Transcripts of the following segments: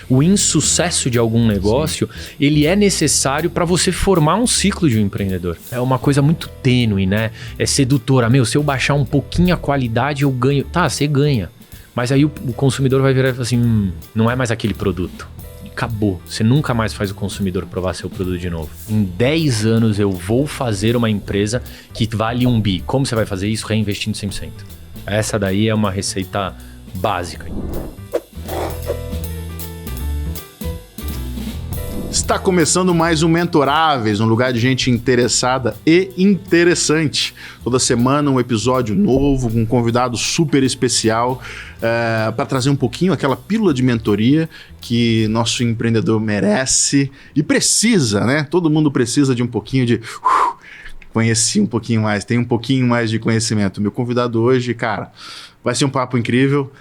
o insucesso de algum negócio, ele é necessário para você formar um ciclo de um empreendedor. É uma coisa muito tênue, né? É sedutora. Se eu baixar um pouquinho a qualidade, eu ganho. Tá, você ganha. Mas aí o consumidor vai virar e falar assim, não é mais aquele produto. Acabou. Você nunca mais faz o consumidor provar seu produto de novo. Em 10 anos eu vou fazer uma empresa que vale 1 bi. Como você vai fazer isso? Reinvestindo 100%. Essa daí é uma receita básica. Está começando mais um Mentoráveis, um lugar de gente interessada e interessante. Toda semana um episódio novo, com um convidado super especial, para trazer um pouquinho aquela pílula de mentoria que nosso empreendedor merece e precisa, né? Todo mundo precisa de um pouquinho de... conheci um pouquinho mais, tem um pouquinho mais de conhecimento. Meu convidado hoje, cara, vai ser um papo incrível.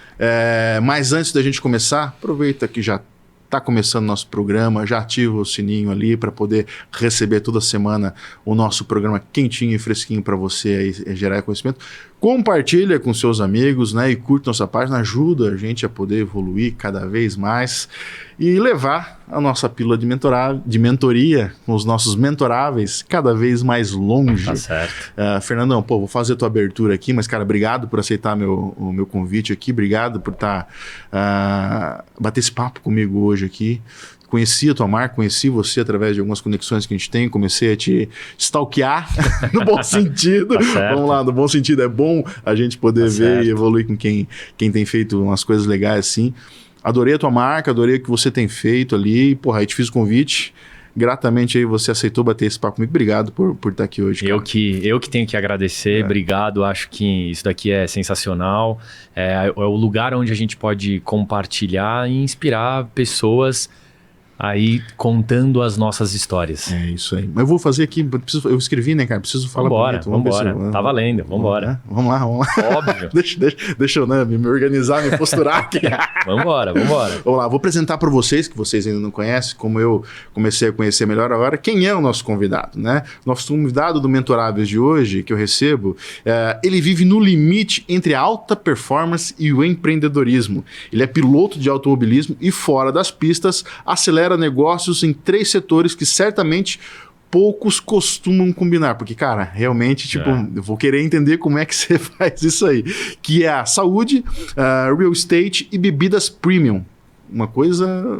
Mas antes da gente começar, aproveita que já está começando o nosso programa, já ativa o sininho ali para poder receber toda semana o nosso programa quentinho e fresquinho para você aí gerar conhecimento. Compartilha com seus amigos, né? E curte nossa página, ajuda a gente a poder evoluir cada vez mais e levar a nossa pílula de mentoria com os nossos mentoráveis cada vez mais longe. Tá certo. Fernandão, vou fazer a tua abertura aqui, mas, cara, obrigado por aceitar o meu convite aqui, obrigado por bater esse papo comigo hoje aqui. Conheci a tua marca, conheci você através de algumas conexões que a gente tem, comecei a te stalkear no bom sentido. Tá. Vamos lá, no bom sentido, é bom a gente poder ver certo. E evoluir com quem tem feito umas coisas legais assim. Adorei a tua marca, adorei o que você tem feito ali, aí te fiz o convite. Gratamente aí você aceitou bater esse papo comigo. Obrigado por estar aqui hoje, cara. Eu que tenho que agradecer, obrigado. Acho que isso daqui é sensacional. É o lugar onde a gente pode compartilhar e inspirar pessoas aí contando as nossas histórias. É isso aí. Mas eu vou fazer aqui, eu escrevi, né, cara? Preciso falar bonito. Vambora. Tá valendo, vambora. Vamos lá. Óbvio. deixa eu me organizar, me posturar aqui. Vambora. Vamos lá, vou apresentar para vocês, que vocês ainda não conhecem, como eu comecei a conhecer melhor agora, quem é o nosso convidado, né? Nosso convidado do Mentoráveis de hoje, que eu recebo, ele vive no limite entre a alta performance e o empreendedorismo. Ele é piloto de automobilismo e fora das pistas, acelera negócios em 3 setores que certamente poucos costumam combinar, porque, cara, realmente, eu vou querer entender como é que você faz isso aí, que é a saúde, real estate e bebidas premium. Uma coisa...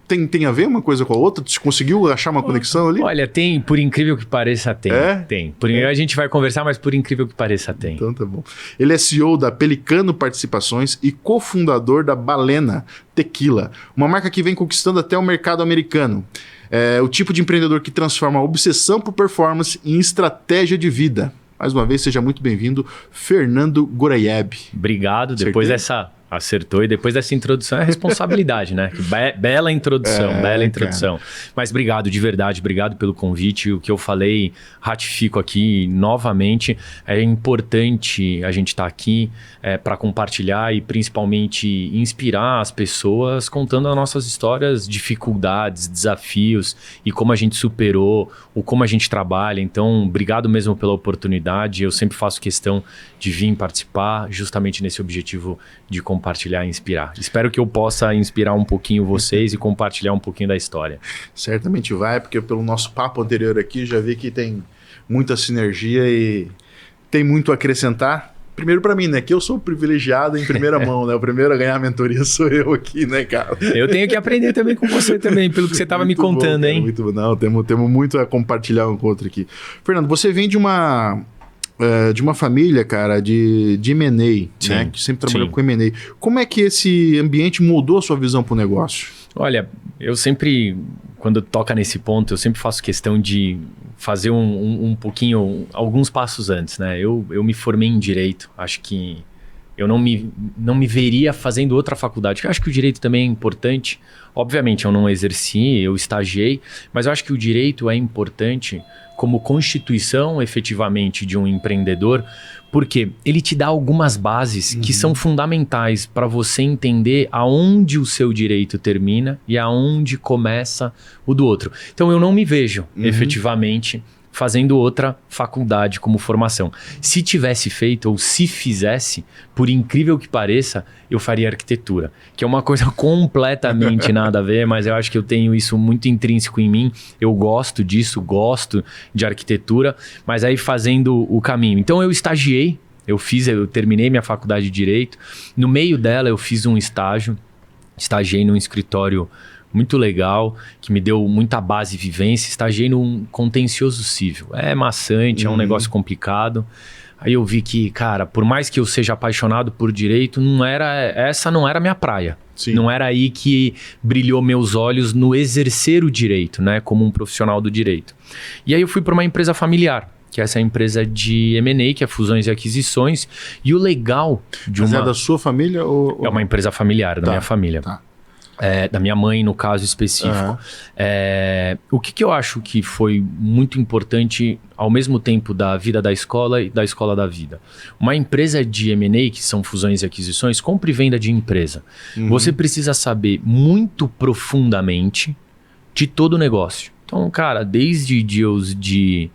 Tem a ver uma coisa com a outra? Você conseguiu achar uma conexão ali? Olha, tem, por incrível que pareça, tem. Tem. A gente vai conversar, mas por incrível que pareça, tem. Então tá bom. Ele é CEO da Pelicano Participações e cofundador da Balena Tequila, uma marca que vem conquistando até o mercado americano. É o tipo de empreendedor que transforma a obsessão por performance em estratégia de vida. Mais uma vez, seja muito bem-vindo, Fernando Goraieb. Obrigado. Depois dessa... Acertou, e depois dessa introdução é a responsabilidade, né? Bela introdução. Cara. Mas obrigado, de verdade, obrigado pelo convite. O que eu falei, ratifico aqui novamente. É importante a gente estar aqui para compartilhar e principalmente inspirar as pessoas contando as nossas histórias, dificuldades, desafios e como a gente superou, ou como a gente trabalha. Então, obrigado mesmo pela oportunidade. Eu sempre faço questão de vir participar justamente nesse objetivo de compartilhar e inspirar. Espero que eu possa inspirar um pouquinho vocês e compartilhar um pouquinho da história. Certamente vai, porque pelo nosso papo anterior aqui já vi que tem muita sinergia e tem muito a acrescentar. Primeiro para mim, né? Que eu sou privilegiado em primeira mão, né? O primeiro a ganhar a mentoria sou eu aqui, né, cara? Eu tenho que aprender também com você também, pelo que você estava me contando, bom, cara, hein? Muito bom. Não, temos muito a compartilhar um com o outro aqui. Fernando, você vem de uma família, cara, de M&A, né? Que sempre trabalhou com M&A. Como é que esse ambiente mudou a sua visão para o negócio? Olha, eu sempre, quando toca nesse ponto, eu sempre faço questão de fazer um pouquinho, alguns passos antes, né? Eu me formei em Direito, acho que eu não me veria fazendo outra faculdade. Eu acho que o Direito também é importante. Obviamente, eu não exerci, eu estagiei, mas eu acho que o Direito é importante como constituição, efetivamente, de um empreendedor, porque ele te dá algumas bases que são fundamentais para você entender aonde o seu direito termina e aonde começa o do outro. Então, eu não me vejo, efetivamente, fazendo outra faculdade como formação. Se tivesse feito, ou se fizesse, por incrível que pareça, eu faria arquitetura, que é uma coisa completamente nada a ver, mas eu acho que eu tenho isso muito intrínseco em mim. Eu gosto disso, gosto de arquitetura, mas aí fazendo o caminho. Então eu estagiei, eu terminei minha faculdade de Direito. No meio dela eu fiz um estágio, estagiei num escritório muito legal, que me deu muita base e vivência. Estagiei num contencioso civil. É maçante, é um negócio complicado. Aí eu vi que, cara, por mais que eu seja apaixonado por direito, essa não era a minha praia. Sim. Não era aí que brilhou meus olhos no exercer o direito, né? Como um profissional do direito. E aí eu fui para uma empresa familiar, que é essa empresa de M&A, que é fusões e aquisições. E o legal de Mas é da sua família ou... É uma empresa familiar, da minha família. Tá. Da minha mãe, no caso específico. O que eu acho que foi muito importante ao mesmo tempo da vida da escola e da escola da vida? Uma empresa de M&A, que são fusões e aquisições, compra e venda de empresa. Você precisa saber muito profundamente de todo o negócio. Então, cara, desde deals de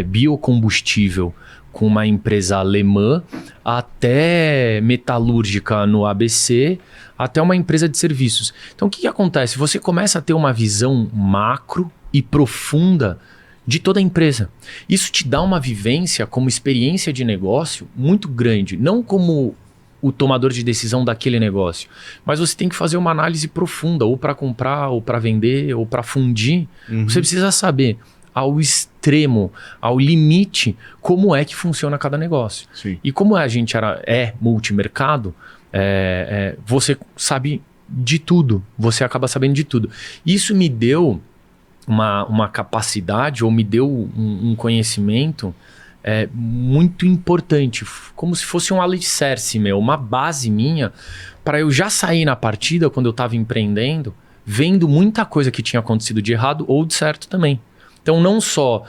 biocombustível com uma empresa alemã, até metalúrgica no ABC, até uma empresa de serviços. Então, o que acontece? Você começa a ter uma visão macro e profunda de toda a empresa. Isso te dá uma vivência como experiência de negócio muito grande, não como o tomador de decisão daquele negócio, mas você tem que fazer uma análise profunda, ou para comprar, ou para vender, ou para fundir. Você precisa saber ao extremo, ao limite, como é que funciona cada negócio. Sim. E como a gente é multimercado, você sabe de tudo, você acaba sabendo de tudo. Isso me deu uma capacidade, ou me deu um conhecimento muito importante, como se fosse um alicerce meu, uma base minha, para eu já sair na partida, quando eu estava empreendendo, vendo muita coisa que tinha acontecido de errado ou de certo também. Então, não só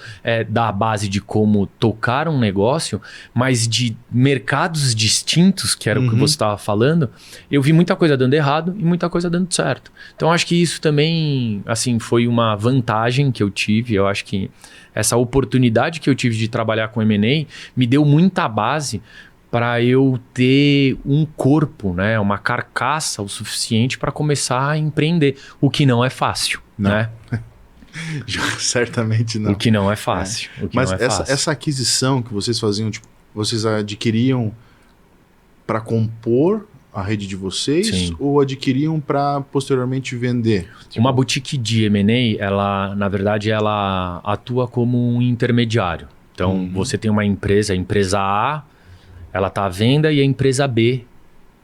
da base de como tocar um negócio, mas de mercados distintos, que era o que você estava falando, eu vi muita coisa dando errado e muita coisa dando certo. Então, acho que isso também assim, foi uma vantagem que eu tive. Eu acho que essa oportunidade que eu tive de trabalhar com M&A me deu muita base para eu ter um corpo, né, uma carcaça o suficiente para começar a empreender, o que não é fácil, né? Certamente não. O que não é fácil. Mas essa aquisição que vocês faziam, tipo, vocês adquiriam para compor a rede de vocês? Sim. Ou adquiriam para posteriormente vender? Tipo... Uma boutique de M&A, ela, na verdade, ela atua como um intermediário. Então, você tem uma empresa, a empresa A, ela está à venda, e a empresa B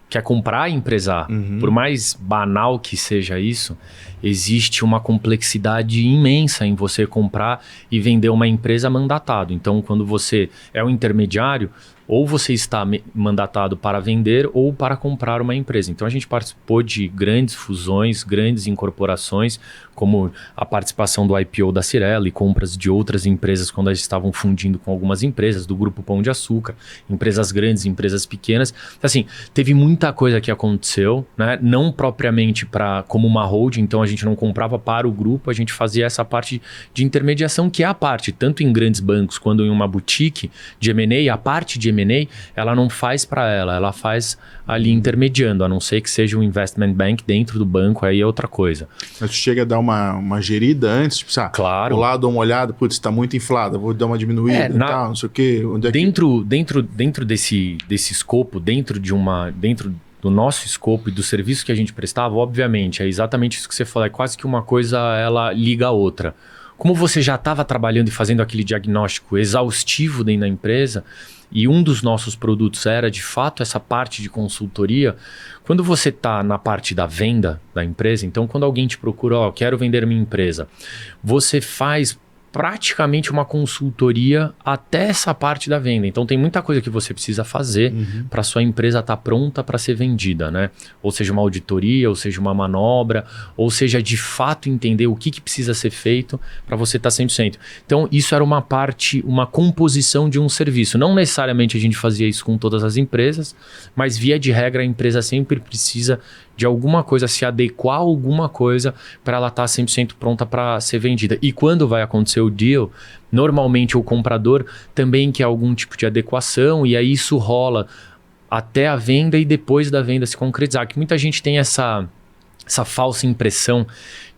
quer comprar a empresa A. Por mais banal que seja isso, existe uma complexidade imensa em você comprar e vender uma empresa mandatado. Então, quando você é um intermediário, ou você está mandatado para vender ou para comprar uma empresa. Então, a gente participou de grandes fusões, grandes incorporações, como a participação do IPO da Cirela e compras de outras empresas quando elas estavam fundindo com algumas empresas, do Grupo Pão de Açúcar, empresas grandes, empresas pequenas. Assim, teve muita coisa que aconteceu, né? Não propriamente como uma holding, então a gente não comprava para o grupo, a gente fazia essa parte de intermediação, que é a parte, tanto em grandes bancos quanto em uma boutique de M&A, a parte de M&A, ela não faz para ela faz ali intermediando, a não ser que seja um investment bank dentro do banco, aí é outra coisa. Mas tu chega a dar uma gerida antes, tipo, claro. Vou lá, dou uma olhada, putz, está muito inflada, vou dar uma diminuída e tal, não sei o quê. Onde é dentro desse escopo, dentro do nosso escopo e do serviço que a gente prestava, obviamente, é exatamente isso que você falou, é quase que uma coisa, ela liga a outra. Como você já estava trabalhando e fazendo aquele diagnóstico exaustivo dentro da empresa, e um dos nossos produtos era, de fato, essa parte de consultoria, quando você está na parte da venda da empresa, então quando alguém te procura, quero vender minha empresa, você faz praticamente uma consultoria até essa parte da venda. Então tem muita coisa que você precisa fazer para sua empresa estar pronta para ser vendida, né? Ou seja, uma auditoria, ou seja, uma manobra, ou seja, de fato entender o que precisa ser feito para você estar 100%. Então isso era uma parte, uma composição de um serviço. Não necessariamente a gente fazia isso com todas as empresas, mas via de regra a empresa sempre precisa de alguma coisa, se adequar a alguma coisa para ela estar 100% pronta para ser vendida. E quando vai acontecer o deal, normalmente o comprador também quer algum tipo de adequação e aí isso rola até a venda e depois da venda se concretizar. Que muita gente tem essa falsa impressão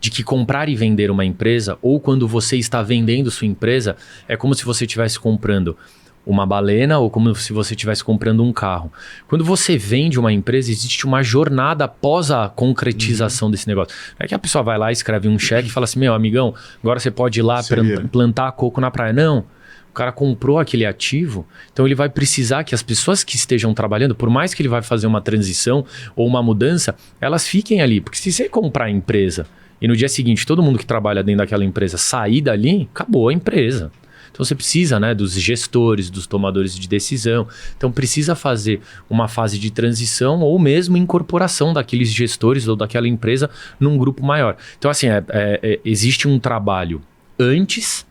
de que comprar e vender uma empresa, ou quando você está vendendo sua empresa, é como se você estivesse comprando uma balena ou como se você estivesse comprando um carro. Quando você vende uma empresa, existe uma jornada após a concretização desse negócio. Não é que a pessoa vai lá, escreve um cheque e fala assim, meu amigão, agora você pode ir lá plantar coco na praia. Não. O cara comprou aquele ativo, então ele vai precisar que as pessoas que estejam trabalhando, por mais que ele vai fazer uma transição ou uma mudança, elas fiquem ali. Porque se você comprar a empresa e no dia seguinte todo mundo que trabalha dentro daquela empresa sair dali, acabou a empresa. Então você precisa, né, dos gestores, dos tomadores de decisão. Então precisa fazer uma fase de transição ou mesmo incorporação daqueles gestores ou daquela empresa num grupo maior. Então assim, existe um trabalho antes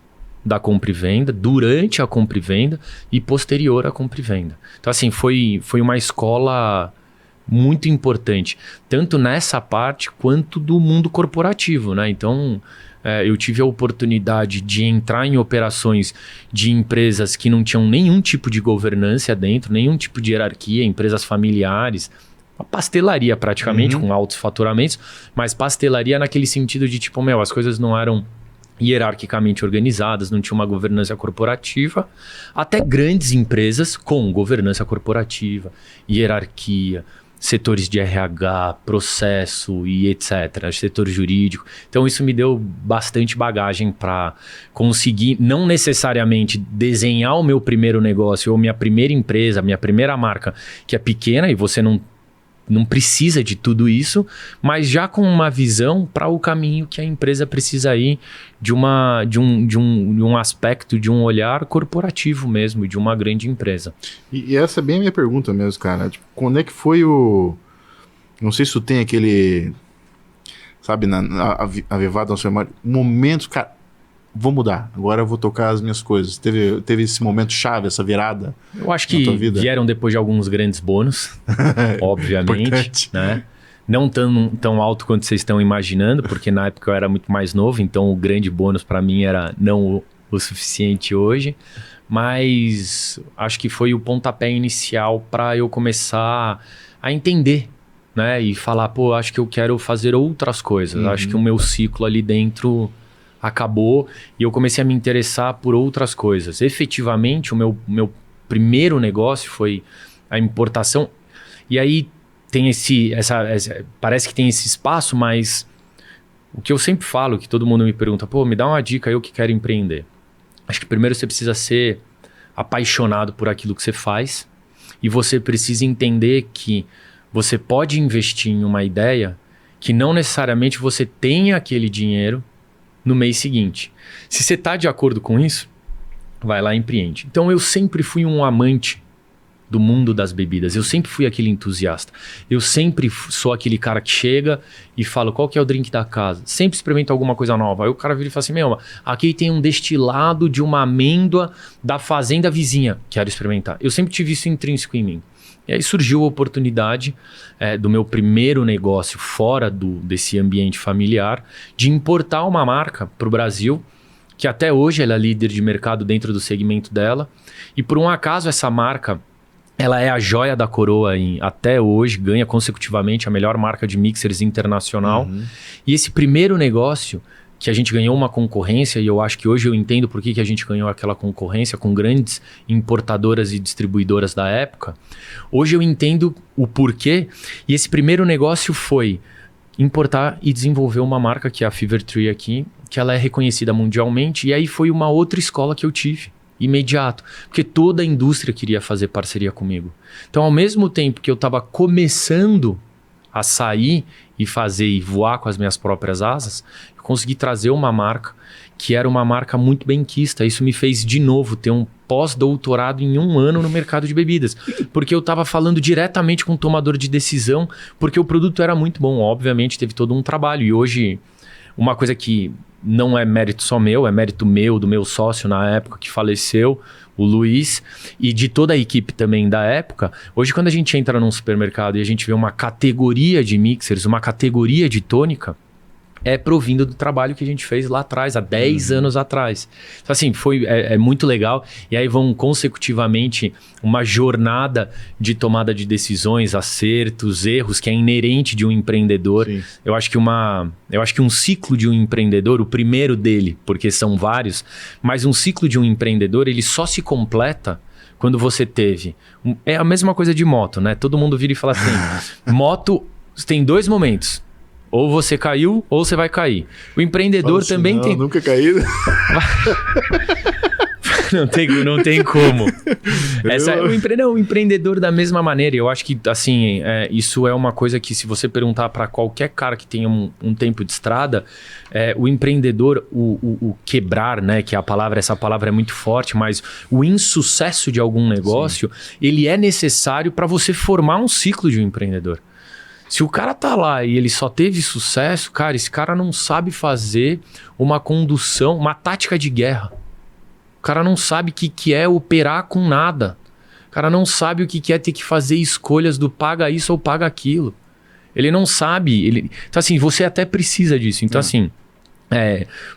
da compra e venda, durante a compra e venda e posterior à compra e venda. Então assim, foi uma escola muito importante, tanto nessa parte quanto do mundo corporativo, né? Então eu tive a oportunidade de entrar em operações de empresas que não tinham nenhum tipo de governança dentro, nenhum tipo de hierarquia, empresas familiares, uma pastelaria praticamente, com altos faturamentos, mas pastelaria naquele sentido de tipo, as coisas não eram hierarquicamente organizadas, não tinha uma governança corporativa, até grandes empresas com governança corporativa, hierarquia, setores de RH, processo e etc., setor jurídico. Então isso me deu bastante bagagem para conseguir não necessariamente desenhar o meu primeiro negócio ou minha primeira empresa, minha primeira marca, que é pequena e você não precisa de tudo isso, mas já com uma visão para o caminho que a empresa precisa ir de um aspecto, de um olhar corporativo mesmo, de uma grande empresa. E essa é bem a minha pergunta mesmo, cara. Tipo, quando é que foi o... Não sei se tu tem aquele... Sabe, avivado na sua memória. Momentos, cara, vou mudar. Agora eu vou tocar as minhas coisas. Teve esse momento chave, essa virada? Eu acho que vieram depois de alguns grandes bônus, obviamente, né? Não tão alto quanto vocês estão imaginando, porque na época eu era muito mais novo, então o grande bônus para mim era não o suficiente hoje. Mas acho que foi o pontapé inicial para eu começar a entender, né? E falar, acho que eu quero fazer outras coisas. Acho que o meu ciclo ali dentro acabou e eu comecei a me interessar por outras coisas. Efetivamente, o meu primeiro negócio foi a importação. E aí tem parece que tem esse espaço, mas o que eu sempre falo, que todo mundo me pergunta, me dá uma dica, eu que quero empreender. Acho que primeiro você precisa ser apaixonado por aquilo que você faz e você precisa entender que você pode investir em uma ideia que não necessariamente você tenha aquele dinheiro no mês seguinte. Se você está de acordo com isso, vai lá e empreende. Então eu sempre fui um amante do mundo das bebidas. Eu sempre fui aquele entusiasta. Eu sempre sou aquele cara que chega e fala, qual que é o drink da casa? Sempre experimento alguma coisa nova. Aí o cara vira e fala assim, aqui tem um destilado de uma amêndoa da fazenda vizinha. Quero experimentar. Eu sempre tive isso intrínseco em mim. E aí surgiu a oportunidade do meu primeiro negócio fora desse ambiente familiar de importar uma marca para o Brasil, que até hoje ela é líder de mercado dentro do segmento dela. E por um acaso essa marca, ela é a joia da coroa até hoje, ganha consecutivamente a melhor marca de mixers internacional. E esse primeiro negócio, que a gente ganhou uma concorrência, e eu acho que hoje eu entendo por que a gente ganhou aquela concorrência com grandes importadoras e distribuidoras da época. Hoje eu entendo o porquê, e esse primeiro negócio foi importar e desenvolver uma marca que é a Fever Tree aqui, que ela é reconhecida mundialmente, e aí foi uma outra escola que eu tive. Imediato, porque toda a indústria queria fazer parceria comigo. Então, ao mesmo tempo que eu estava começando a sair e fazer e voar com as minhas próprias asas, eu consegui trazer uma marca que era uma marca muito benquista. Isso me fez, de novo, ter um pós-doutorado em 1 ano no mercado de bebidas, porque eu estava falando diretamente com o tomador de decisão, porque o produto era muito bom. Obviamente, teve todo um trabalho. E hoje, uma coisa que não é mérito só meu, é mérito meu, do meu sócio na época que faleceu, o Luiz, e de toda a equipe também da época. Hoje, quando a gente entra num supermercado e a gente vê uma categoria de mixers, uma categoria de tônica, é provindo do trabalho que a gente fez lá atrás, há 10 anos atrás. Então, assim, é muito legal. E aí vão consecutivamente uma jornada de tomada de decisões, acertos, erros, que é inerente de um empreendedor. Sim. Eu acho que um ciclo de um empreendedor, o primeiro dele, porque são vários, mas um ciclo de um empreendedor, ele só se completa quando você teve... É a mesma coisa de moto, né? Todo mundo vira e fala assim, moto tem 2 momentos. Ou você caiu, ou você vai cair. O empreendedor assim, também tem... Nunca caí. não tem como. O empreendedor da mesma maneira. Eu acho que, assim, isso é uma coisa que, se você perguntar para qualquer cara que tenha um tempo de estrada, o empreendedor, o quebrar, né? Que essa palavra é muito forte, mas o insucesso de algum negócio, ele é necessário para você formar um ciclo de um empreendedor. Se o cara tá lá e ele só teve sucesso, cara, esse cara não sabe fazer uma condução, uma tática de guerra. O cara não sabe o que é operar com nada. O cara não sabe o que é ter que fazer escolhas do paga isso ou paga aquilo. Ele não sabe. Então, assim, você até precisa disso. Então, assim...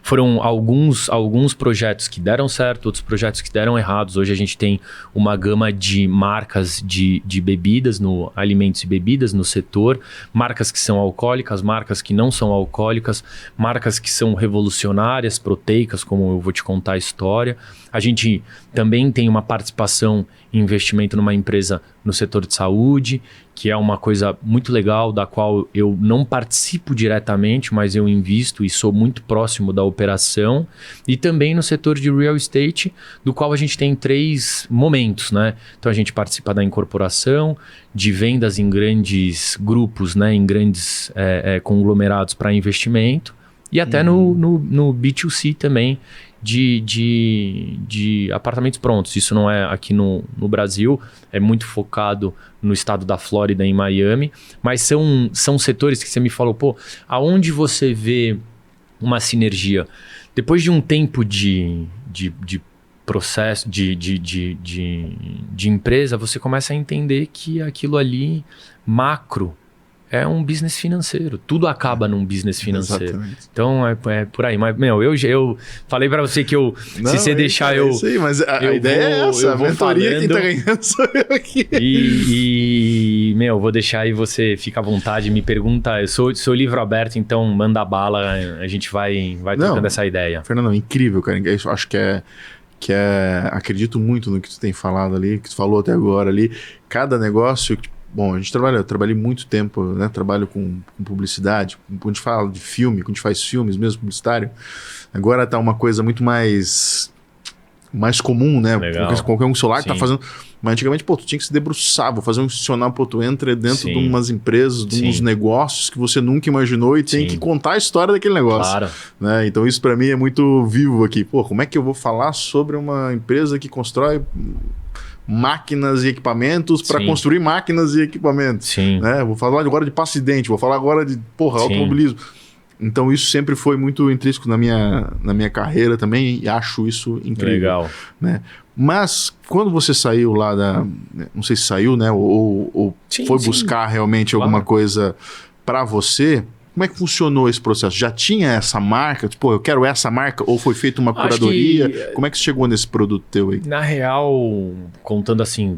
foram alguns projetos que deram certo, outros projetos que deram errados. Hoje a gente tem uma gama de marcas de bebidas, no alimentos e bebidas no setor, marcas que são alcoólicas, marcas que não são alcoólicas, marcas que são revolucionárias, proteicas, como eu vou te contar a história. A gente também tem uma participação em investimento numa empresa no setor de saúde, que é uma coisa muito legal, da qual eu não participo diretamente, mas eu invisto e sou muito próximo da operação. E também no setor de real estate, do qual a gente tem 3 momentos, né? Então a gente participa da incorporação, de vendas em grandes grupos, né? Em grandes conglomerados para investimento, e até no B2C também, de apartamentos prontos. Isso não é aqui no Brasil, é muito focado no estado da Flórida, em Miami, mas são setores que você me falou, aonde você vê uma sinergia? Depois de um tempo de processo, de empresa, você começa a entender que aquilo ali, macro, é um business financeiro. Tudo acaba num business financeiro. Exatamente. Então, é por aí. Mas, eu falei pra você que se você deixar eu... Isso aí, mas a ideia é essa. A mentoria que tá ganhando sou eu aqui. Vou deixar aí, você fica à vontade, me pergunta. Eu sou livro aberto, então manda bala. A gente vai trocando essa ideia. Fernando, incrível, cara. Eu acho que acredito muito no que tu tem falado ali, que tu falou até agora ali. Cada negócio... Bom, eu trabalhei muito tempo, né? Trabalho com publicidade, quando a gente fala de filme, quando a gente faz filmes mesmo, publicitário, agora tá uma coisa muito mais comum, né? Qualquer um celular tá fazendo... Mas antigamente, tu tinha que se debruçar, vou fazer um institucional, tu entra dentro de umas empresas, de uns negócios que você nunca imaginou e tem que contar a história daquele negócio. Claro. Né? Então isso para mim é muito vivo aqui. Como é que eu vou falar sobre uma empresa que constrói máquinas e equipamentos para construir máquinas e equipamentos? Né? Vou falar agora de acidente, vou falar agora de automobilismo. Então isso sempre foi muito intrínseco na minha carreira também, e acho isso incrível. Legal. Né? Mas quando você saiu lá não sei se saiu, né? Ou foi buscar realmente alguma coisa para você, como é que funcionou esse processo? Já tinha essa marca? Tipo, eu quero essa marca? Ou foi feita uma curadoria? Como é que você chegou nesse produto teu aí? Na real, contando assim,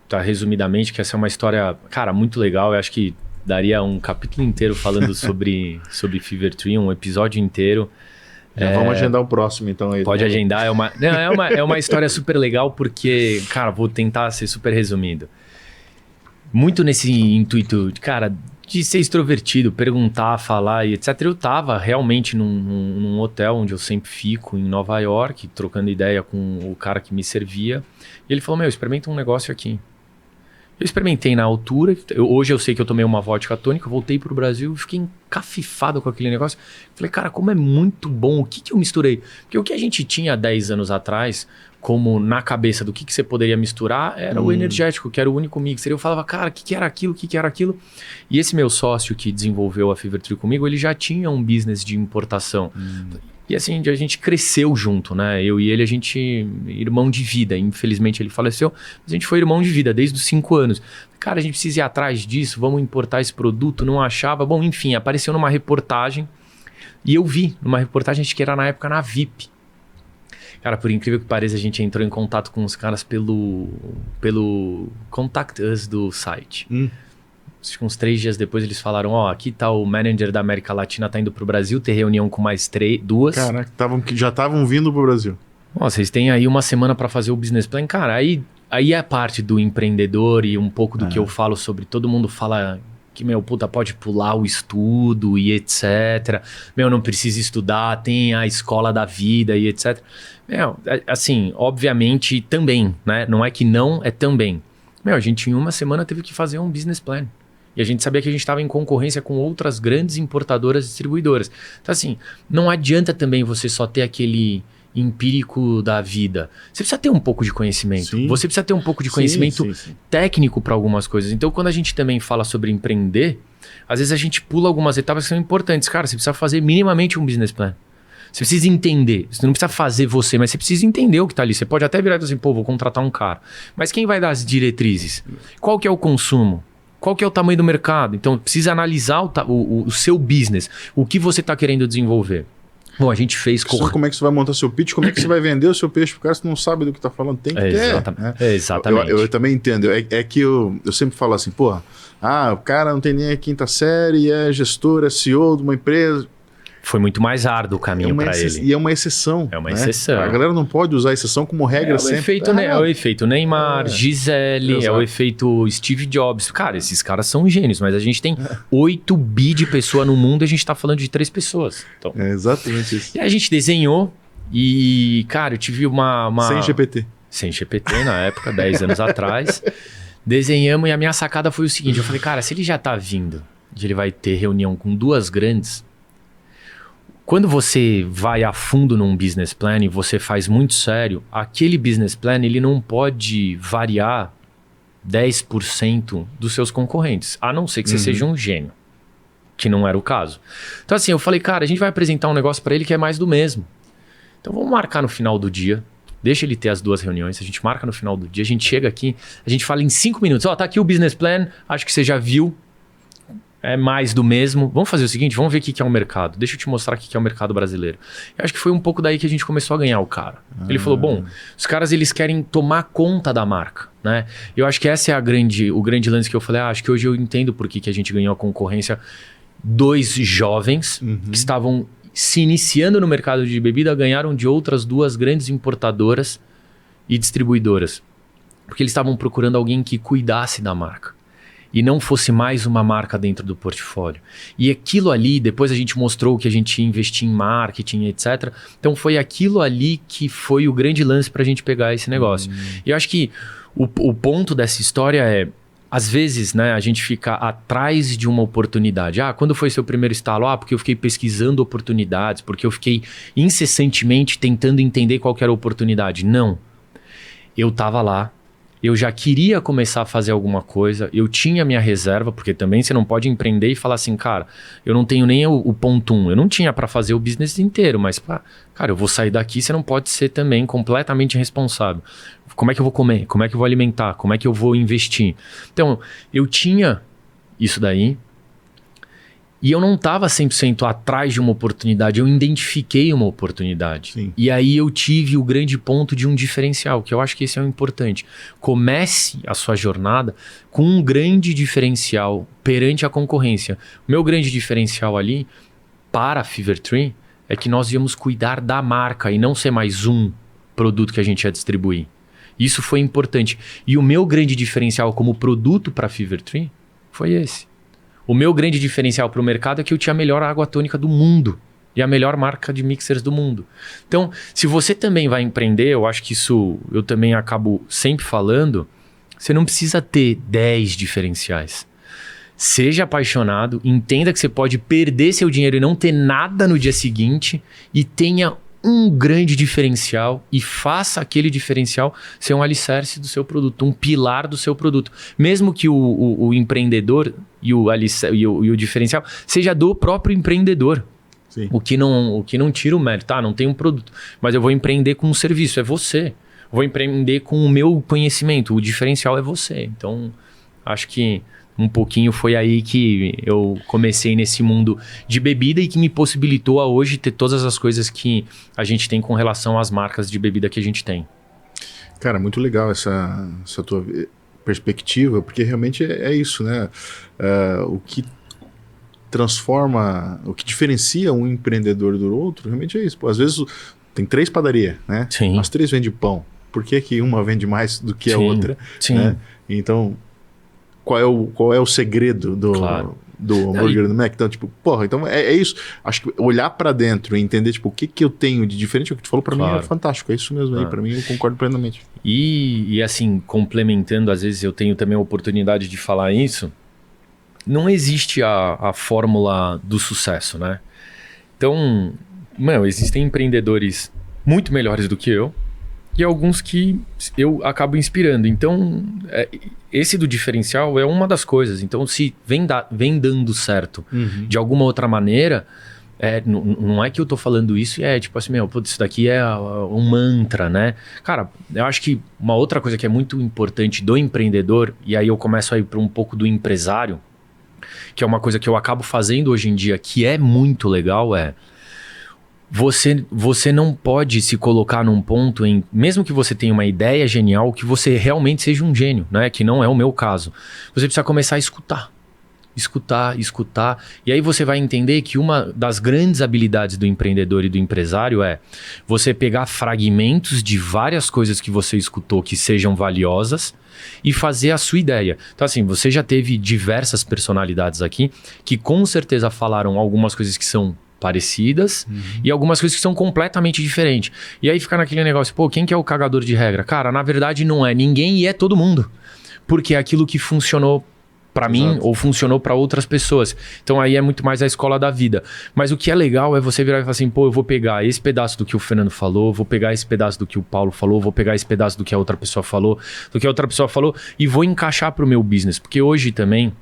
resumidamente, que essa é uma história, cara, muito legal. Eu acho que daria um capítulo inteiro falando sobre Fever Tree, um episódio inteiro. Vamos agendar o próximo, então. Aí, pode agendar. É uma história super legal, porque, cara, vou tentar ser super resumido. Muito nesse intuito, cara, de ser extrovertido, perguntar, falar e etc. Eu tava realmente num hotel onde eu sempre fico, em Nova York, trocando ideia com o cara que me servia. E ele falou, experimenta um negócio aqui. Eu experimentei na altura, hoje eu sei que eu tomei uma vodka tônica, voltei pro Brasil, fiquei encafifado com aquele negócio. Falei, cara, como é muito bom, o que eu misturei? Porque o que a gente tinha 10 anos atrás, como na cabeça do que você poderia misturar, era o energético, que era o único mixer. Eu falava, cara, o que era aquilo, o que era aquilo? E esse meu sócio que desenvolveu a Fever Tree comigo, ele já tinha um business de importação. E assim, a gente cresceu junto, né? Eu e ele, a gente, irmão de vida. Infelizmente ele faleceu, mas a gente foi irmão de vida desde os 5 anos. Cara, a gente precisa ir atrás disso, vamos importar esse produto, não achava. Bom, enfim, apareceu numa reportagem e eu vi numa reportagem, acho que era na época na VIP. Cara, por incrível que pareça, a gente entrou em contato com os caras pelo Contact Us do site. Acho que uns 3 dias depois eles falaram, aqui tá o manager da América Latina, tá indo pro Brasil, ter reunião com mais 2. Caraca, já estavam vindo pro Brasil. Vocês têm aí uma semana para fazer o business plan. Cara, aí é parte do empreendedor e um pouco do que eu falo sobre... Todo mundo fala que, pode pular o estudo e etc. Não precisa estudar, tem a escola da vida e etc. Assim, obviamente também, né? Não é que não, é também. A gente em uma semana teve que fazer um business plan. E a gente sabia que a gente estava em concorrência com outras grandes importadoras e distribuidoras. Então assim, não adianta também você só ter aquele empírico da vida. Você precisa ter um pouco de conhecimento. Sim. Você precisa ter um pouco de conhecimento técnico para algumas coisas. Então quando a gente também fala sobre empreender, às vezes a gente pula algumas etapas que são importantes. Cara, você precisa fazer minimamente um business plan. Você precisa entender. Você não precisa fazer você, mas você precisa entender o que está ali. Você pode até virar e dizer assim, vou contratar um cara. Mas quem vai dar as diretrizes? Qual que é o consumo? Qual que é o tamanho do mercado? Então, precisa analisar o seu business. O que você está querendo desenvolver. Bom, a gente fez... Como é que você vai montar seu pitch? Como é que você vai vender o seu peixe para o cara se não sabe do que está falando? Tem que ter. Exatamente. Eu também entendo. É que eu sempre falo assim, o cara não tem nem a 5ª série, é gestor, é CEO de uma empresa... Foi muito mais árduo o caminho para ele. E é uma exceção. É uma exceção. A galera não pode usar a exceção como regra sempre. É o efeito Neymar, Gisele, é o efeito Steve Jobs. Cara, esses caras são gênios, mas a gente tem 8 bi de pessoa no mundo e a gente tá falando de 3 pessoas. Então, é exatamente isso. E a gente desenhou e, cara, eu tive uma... Sem GPT. Sem GPT na época, 10 anos atrás. Desenhamos e a minha sacada foi o seguinte. Eu falei, cara, se ele já tá vindo, ele vai ter reunião com 2 grandes... Quando você vai a fundo num business plan e você faz muito sério, aquele business plan ele não pode variar 10% dos seus concorrentes, a não ser que você seja um gênio, que não era o caso. Então assim, eu falei, cara, a gente vai apresentar um negócio para ele que é mais do mesmo. Então vamos marcar no final do dia, deixa ele ter as 2 reuniões, a gente marca no final do dia, a gente chega aqui, a gente fala em 5 minutos, tá aqui o business plan, acho que você já viu. É mais do mesmo. Vamos fazer o seguinte, vamos ver o que é o mercado. Deixa eu te mostrar o que é o mercado brasileiro. Eu acho que foi um pouco daí que a gente começou a ganhar o cara. Ele falou, bom, os caras eles querem tomar conta da marca, né? Eu acho que esse é o grande lance que eu falei, acho que hoje eu entendo por que a gente ganhou a concorrência. 2 jovens que estavam se iniciando no mercado de bebida ganharam de outras 2 grandes importadoras e distribuidoras. Porque eles estavam procurando alguém que cuidasse da marca. E não fosse mais uma marca dentro do portfólio. E aquilo ali, depois a gente mostrou que a gente investia em marketing, etc. Então foi aquilo ali que foi o grande lance para a gente pegar esse negócio. E eu acho que o ponto dessa história é, às vezes, né, a gente fica atrás de uma oportunidade. Quando foi seu primeiro estalo? Porque eu fiquei pesquisando oportunidades, porque eu fiquei incessantemente tentando entender qual que era a oportunidade. Não. Eu estava lá. Eu já queria começar a fazer alguma coisa, eu tinha minha reserva, porque também você não pode empreender e falar assim, cara, eu não tenho nem o ponto 1, eu não tinha para fazer o business inteiro, mas, cara, eu vou sair daqui, você não pode ser também completamente irresponsável. Como é que eu vou comer? Como é que eu vou alimentar? Como é que eu vou investir? Então, eu tinha isso daí, e eu não estava 100% atrás de uma oportunidade, eu identifiquei uma oportunidade. Sim. E aí eu tive o grande ponto de um diferencial, que eu acho que esse é o importante. Comece a sua jornada com um grande diferencial perante a concorrência. O meu grande diferencial ali, para a Fever Tree, é que nós íamos cuidar da marca e não ser mais um produto que a gente ia distribuir. Isso foi importante. E o meu grande diferencial como produto para a Fever Tree foi esse. O meu grande diferencial para o mercado é que eu tinha a melhor água tônica do mundo e a melhor marca de mixers do mundo. Então, se você também vai empreender, eu acho que isso eu também acabo sempre falando, você não precisa ter 10 diferenciais. Seja apaixonado, entenda que você pode perder seu dinheiro e não ter nada no dia seguinte e tenha um grande diferencial e faça aquele diferencial ser um alicerce do seu produto, um pilar do seu produto. Mesmo que o empreendedor e o diferencial seja do próprio empreendedor. Sim. O que não tira o mérito, tá? Não tem um produto, mas eu vou empreender com um serviço, é você. Vou empreender com o meu conhecimento, o diferencial é você. Então, acho que um pouquinho foi aí que eu comecei nesse mundo de bebida e que me possibilitou a hoje ter todas as coisas que a gente tem com relação às marcas de bebida que a gente tem. Cara, muito legal essa tua perspectiva, porque realmente é isso, né? O que transforma, o que diferencia um empreendedor do outro, realmente é isso. Pô, às vezes tem 3 padarias, né? Sim. As 3 vendem pão. Por que uma vende mais do que a Sim, outra? sim. Né? Então, qual é o segredo do hambúrguer do Mac? Então, tipo, então é isso. Acho que olhar pra dentro e entender, tipo, o que eu tenho de diferente, o que tu falou pra mim é fantástico. É isso mesmo aí, pra mim eu concordo plenamente. E assim, complementando, às vezes eu tenho também a oportunidade de falar isso, não existe a fórmula do sucesso, né? Então, existem empreendedores muito melhores do que eu e alguns que eu acabo inspirando. Então, esse do diferencial é uma das coisas. Então, se vem dando certo de alguma outra maneira, não é que eu tô falando isso e tipo assim, isso daqui é um mantra, né? Cara, eu acho que uma outra coisa que é muito importante do empreendedor, e aí eu começo a ir para um pouco do empresário, que é uma coisa que eu acabo fazendo hoje em dia, que é muito legal, você não pode se colocar num ponto mesmo que você tenha uma ideia genial, que você realmente seja um gênio, né? Que não é o meu caso. Você precisa começar a escutar. Escutar. E aí você vai entender que uma das grandes habilidades do empreendedor e do empresário é você pegar fragmentos de várias coisas que você escutou que sejam valiosas e fazer a sua ideia. Então assim, você já teve diversas personalidades aqui que com certeza falaram algumas coisas que são parecidas e algumas coisas que são completamente diferentes. E aí fica naquele negócio, quem que é o cagador de regra? Cara, na verdade não é ninguém e é todo mundo. Porque é aquilo que funcionou para mim ou funcionou para outras pessoas. Então aí é muito mais a escola da vida. Mas o que é legal é você virar e falar assim, eu vou pegar esse pedaço do que o Fernando falou, vou pegar esse pedaço do que o Paulo falou, vou pegar esse pedaço do que a outra pessoa falou, e vou encaixar para o meu business. Porque hoje também,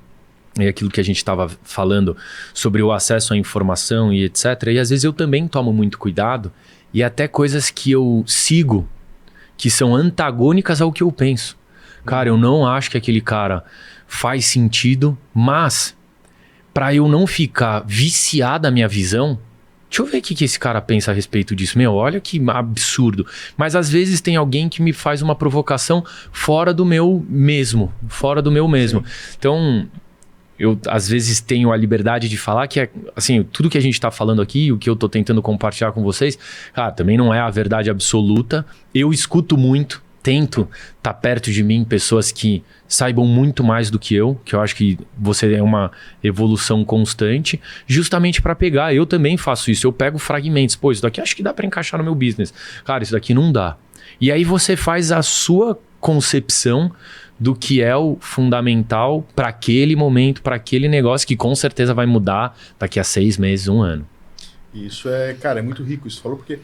é aquilo que a gente estava falando sobre o acesso à informação e etc. E às vezes eu também tomo muito cuidado e até coisas que eu sigo que são antagônicas ao que eu penso. Cara, eu não acho que aquele cara faz sentido, mas para eu não ficar viciado na minha visão, deixa eu ver o que esse cara pensa a respeito disso. Olha que absurdo. Mas às vezes tem alguém que me faz uma provocação fora do meu mesmo. Sim. Então, eu às vezes tenho a liberdade de falar que assim, tudo que a gente está falando aqui, o que eu estou tentando compartilhar com vocês, também não é a verdade absoluta. Eu escuto muito, tento estar perto de mim pessoas que saibam muito mais do que eu acho que você é uma evolução constante, justamente para pegar. Eu também faço isso, eu pego fragmentos. Isso daqui acho que dá para encaixar no meu business. Cara, isso daqui não dá. E aí você faz a sua concepção do que é o fundamental para aquele momento, para aquele negócio que com certeza vai mudar daqui a 6 meses, 1 ano. Isso é muito rico, isso falou, porque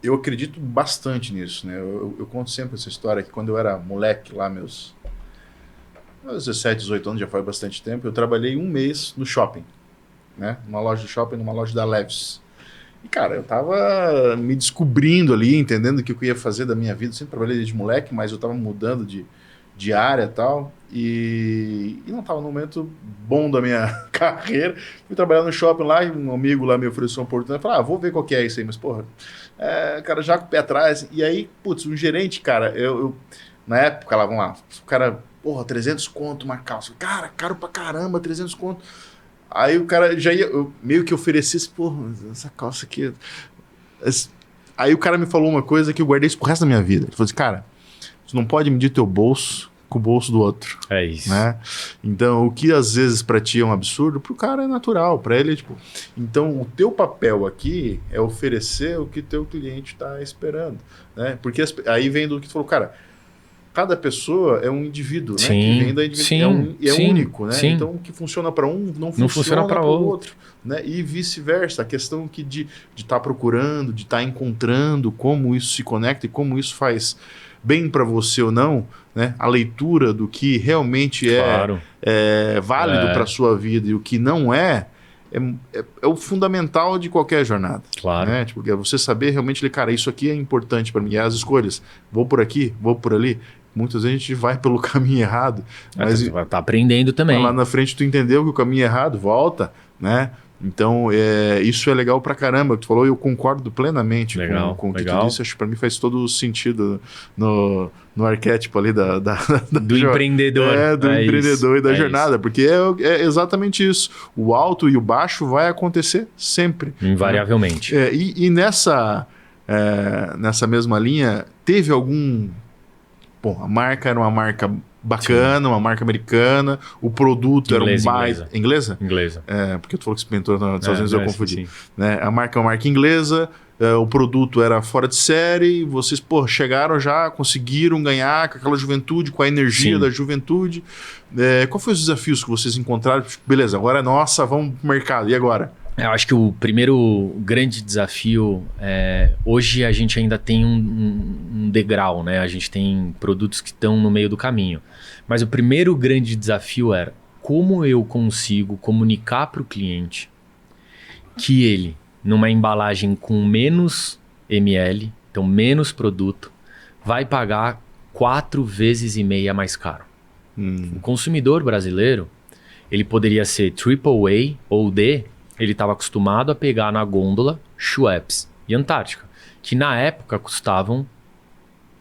eu acredito bastante nisso, né? Eu conto sempre essa história que quando eu era moleque lá, meus 17, 18 anos, já faz bastante tempo, eu trabalhei 1 mês no shopping, né? Numa loja de shopping, numa loja da Levi's. E, cara, eu tava me descobrindo ali, entendendo o que eu ia fazer da minha vida. Eu sempre trabalhei desde moleque, mas eu tava mudando de área e tal, e não tava num momento bom da minha carreira. Fui trabalhar no shopping lá e um amigo lá me ofereceu uma oportunidade. Falei, vou ver qual que é isso aí, mas cara, já com o pé atrás. E aí, um gerente, cara, eu na época, lá, vamos lá, o cara, 300 conto uma calça. Cara, caro pra caramba, 300 conto. Aí o cara já ia, meio que oferecesse, essa calça aqui. Aí o cara me falou uma coisa que eu guardei isso pro resto da minha vida. Ele falou assim, cara, você não pode medir teu bolso com o bolso do outro. É isso. Né? Então, o que às vezes pra ti é um absurdo, pro cara é natural. Pra ele é Então, o teu papel aqui é oferecer o que teu cliente tá esperando. Né? Porque aí vem do que tu falou, cara, cada pessoa é um indivíduo, né? Que vem da indivíduo, único, né? Sim. Então, o que funciona para um não funciona para o outro, né? E vice-versa. A questão de estar procurando, de estar encontrando como isso se conecta e como isso faz bem para você ou não, né? A leitura do que realmente é válido para sua vida e o que não é é o fundamental de qualquer jornada. Claro. Né? Tipo, é você saber realmente, cara, isso aqui é importante para mim. E as escolhas, vou por aqui, vou por ali. Muitas vezes a gente vai pelo caminho errado. Mas Você tá aprendendo também. lá na frente tu entendeu que o caminho é errado, volta, né? Então, isso é legal pra caramba. Tu falou, eu concordo plenamente com o que tu disse. Acho que pra mim faz todo sentido no arquétipo ali do empreendedor. Do empreendedor e da jornada. Porque é exatamente isso. O alto e o baixo vai acontecer sempre. Invariavelmente. Né? E nessa mesma linha, teve algum... Bom, a marca era uma marca bacana, uma marca americana, o produto era um baita... Inglesa? Inglesa. Porque tu falou que experimentou nos Estados Unidos, eu confundi. Sim. Né? A marca é uma marca inglesa, o produto era fora de série, vocês chegaram já, conseguiram ganhar com aquela juventude, com a energia da juventude. Qual foi os desafios que vocês encontraram? Beleza, agora é nossa, vamos pro mercado, e agora? Eu acho que o primeiro grande desafio hoje a gente ainda tem um degrau, né? A gente tem produtos que estão no meio do caminho. Mas o primeiro grande desafio era como eu consigo comunicar para o cliente que ele, numa embalagem com menos ml, então menos produto, vai pagar 4,5 vezes mais caro. O consumidor brasileiro, ele poderia ser AAA ou D, ele estava acostumado a pegar na gôndola Schweppes e Antártica, que na época custavam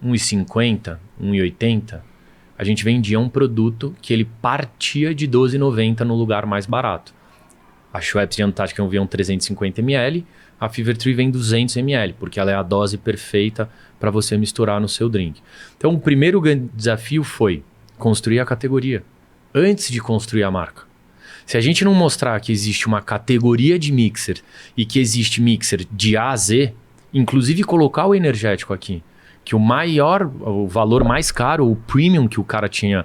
R$1,50, R$1,80. A gente vendia um produto que ele partia de R$12,90 no lugar mais barato. A Schweppes e a Antártica vinham 350 ml, a Fever Tree vem 200 ml, porque ela é a dose perfeita para você misturar no seu drink. Então o primeiro grande desafio foi construir a categoria, antes de construir a marca. Se a gente não mostrar que existe uma categoria de mixer e que existe mixer de A a Z, inclusive colocar o energético aqui, que o valor mais caro, o premium que o cara tinha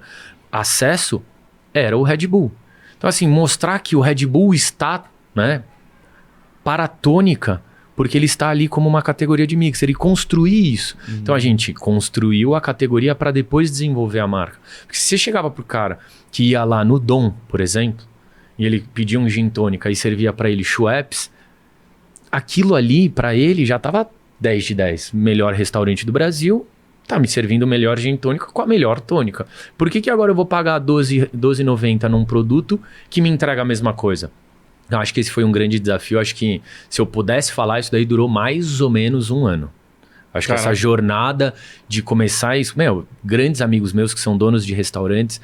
acesso, era o Red Bull. Então assim, mostrar que o Red Bull está, né, para a tônica, porque ele está ali como uma categoria de mixer e construir isso. Então a gente construiu a categoria para depois desenvolver a marca. Porque se você chegava pro cara que ia lá no Dom, por exemplo, e ele pedia um gin tônica e servia para ele Schweppes, aquilo ali, para ele, já estava 10 de 10. Melhor restaurante do Brasil, tá me servindo o melhor gin tônica com a melhor tônica. Por que agora eu vou pagar R$12,90 num produto que me entrega a mesma coisa? Eu acho que esse foi um grande desafio. Eu acho que se eu pudesse falar, isso daí durou mais ou menos 1 ano. Acho que essa jornada de começar isso... grandes amigos meus que são donos de restaurantes,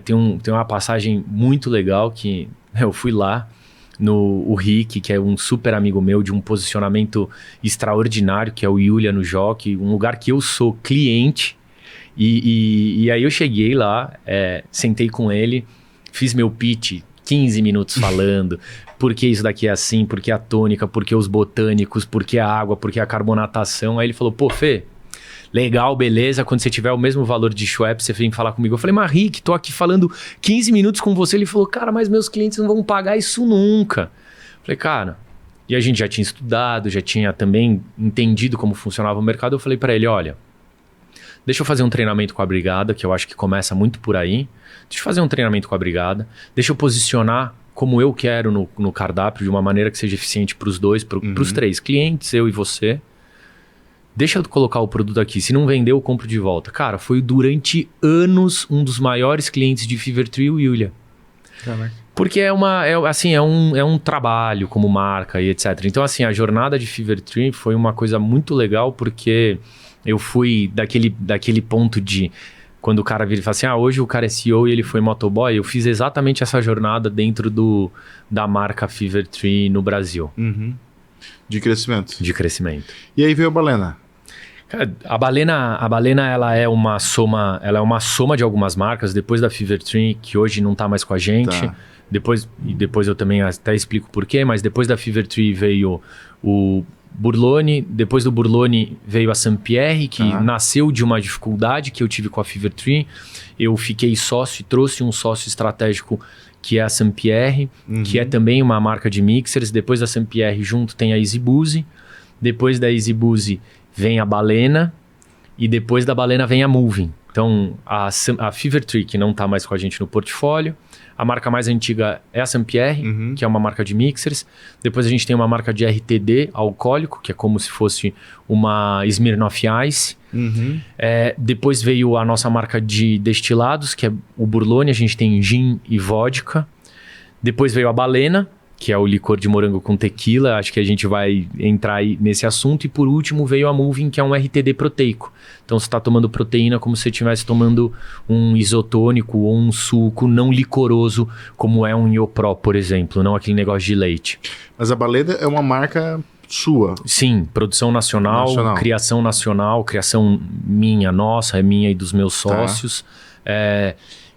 tem uma passagem muito legal que eu fui lá no Rick, que é um super amigo meu, de um posicionamento extraordinário, que é o Yulia no Jockey, um lugar que eu sou cliente. E aí eu cheguei lá, sentei com ele, fiz meu pitch, 15 minutos falando, por que isso daqui é assim, por que a tônica, por que os botânicos, por que a água, por que a carbonatação. Aí ele falou, pô, Fê, legal, beleza, quando você tiver o mesmo valor de Schweppes, você vem falar comigo. Eu falei, mas Rick, tô aqui falando 15 minutos com você. Ele falou, cara, mas meus clientes não vão pagar isso nunca. Eu falei, cara, e a gente já tinha estudado, já tinha também entendido como funcionava o mercado. Eu falei para ele, olha, deixa eu fazer um treinamento com a Brigada, que eu acho que começa muito por aí. Deixa eu fazer um treinamento com a Brigada, deixa eu posicionar como eu quero no cardápio, de uma maneira que seja eficiente para os dois, para os 3 clientes, eu e você. Deixa eu colocar o produto aqui. Se não vender, eu compro de volta. Cara, foi durante anos um dos maiores clientes de Fever Tree, o Yulia. Porque é um trabalho como marca e etc. Então, assim, a jornada de Fever Tree foi uma coisa muito legal, porque eu fui daquele ponto de... Quando o cara vira e fala assim, hoje o cara é CEO e ele foi motoboy, eu fiz exatamente essa jornada dentro da marca Fever Tree no Brasil. De crescimento. De crescimento. E aí veio a Balena. Cara, a Balena ela é uma soma de algumas marcas, depois da Fever Tree, que hoje não está mais com a gente. Tá. Depois eu também até explico por quê, mas depois da Fever Tree veio o Burlone, depois do Burlone veio a Saint-Pierre, que nasceu de uma dificuldade que eu tive com a Fever Tree. Eu fiquei sócio e trouxe um sócio estratégico que é a Saint-Pierre, que é também uma marca de mixers. Depois da Saint-Pierre junto tem a Easy Boozy. Depois da Easy Boozy vem a Balena e depois da Balena vem a Moving. Então a Fever Tree, que não está mais com a gente no portfólio, A marca mais antiga é a Saint-Pierre, que é uma marca de mixers. Depois a gente tem uma marca de RTD alcoólico, que é como se fosse uma Smirnoff Ice. Depois veio a nossa marca de destilados, que é o Burlone. A gente tem gin e vodka. Depois veio a Balena, que é o licor de morango com tequila. Acho que a gente vai entrar aí nesse assunto. E por último veio a Moving, que é um RTD proteico. Então você está tomando proteína como se você estivesse tomando um isotônico ou um suco não licoroso, como é um Iopro, por exemplo. Não aquele negócio de leite. Mas a Balena é uma marca sua? Sim, produção nacional. Criação nacional, criação minha, nossa, é minha e dos meus sócios.